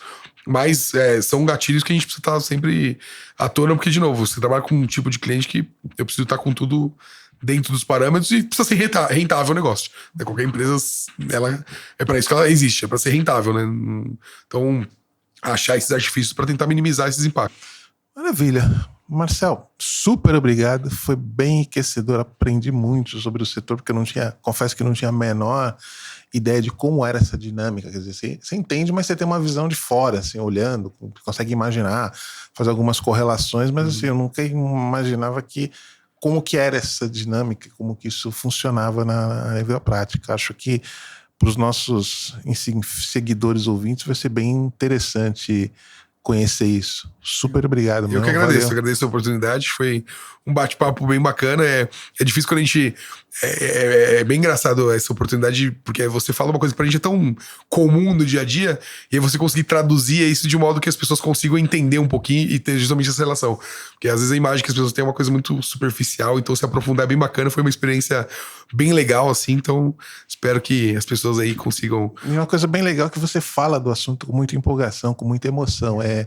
mas são gatilhos que a gente precisa estar sempre atuando, porque, de novo, você trabalha com um tipo de cliente que eu preciso estar com tudo dentro dos parâmetros e precisa ser rentável o negócio. Qualquer empresa, é para isso que ela existe, é para ser rentável, né? Então, achar esses artifícios para tentar minimizar esses impactos. Maravilha. Marcel, super obrigado. Foi bem enriquecedor. Aprendi muito sobre o setor, porque confesso que não tinha a menor ideia de como era essa dinâmica. Quer dizer, você entende, mas você tem uma visão de fora, assim, olhando, consegue imaginar, fazer algumas correlações, mas assim, eu nunca imaginava como que era essa dinâmica, como que isso funcionava na nível prática. Acho que para os nossos seguidores ouvintes vai ser bem interessante conhecer isso. Super obrigado. Eu que agradeço a oportunidade, foi um bate-papo bem bacana. É difícil quando a gente... É bem engraçado essa oportunidade, porque você fala uma coisa que pra gente é tão comum no dia a dia, e aí você conseguir traduzir isso de modo que as pessoas consigam entender um pouquinho e ter justamente essa relação. Porque às vezes a imagem que as pessoas têm é uma coisa muito superficial, então se aprofundar é bem bacana, foi uma experiência bem legal, assim, então espero que as pessoas aí consigam... E uma coisa bem legal é que você fala do assunto com muita empolgação, com muita emoção. É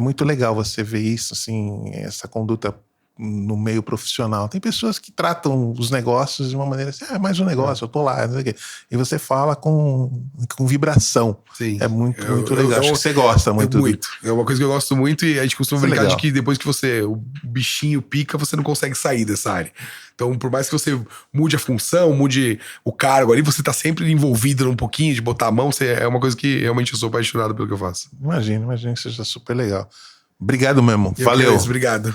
muito legal você ver isso, assim, essa conduta no meio profissional. Tem pessoas que tratam os negócios de uma maneira assim, é mais um negócio, eu tô lá, não sei o quê. E você fala com vibração. Sim. É muito legal. Acho que você gosta muito. É uma coisa que eu gosto muito, e a gente costuma brincar de que depois que o bichinho pica, você não consegue sair dessa área. Então, por mais que você mude a função, mude o cargo ali, você tá sempre envolvido num pouquinho de botar a mão, é uma coisa que realmente eu sou apaixonado pelo que eu faço. Imagino que seja super legal. Obrigado mesmo. Valeu. Obrigado.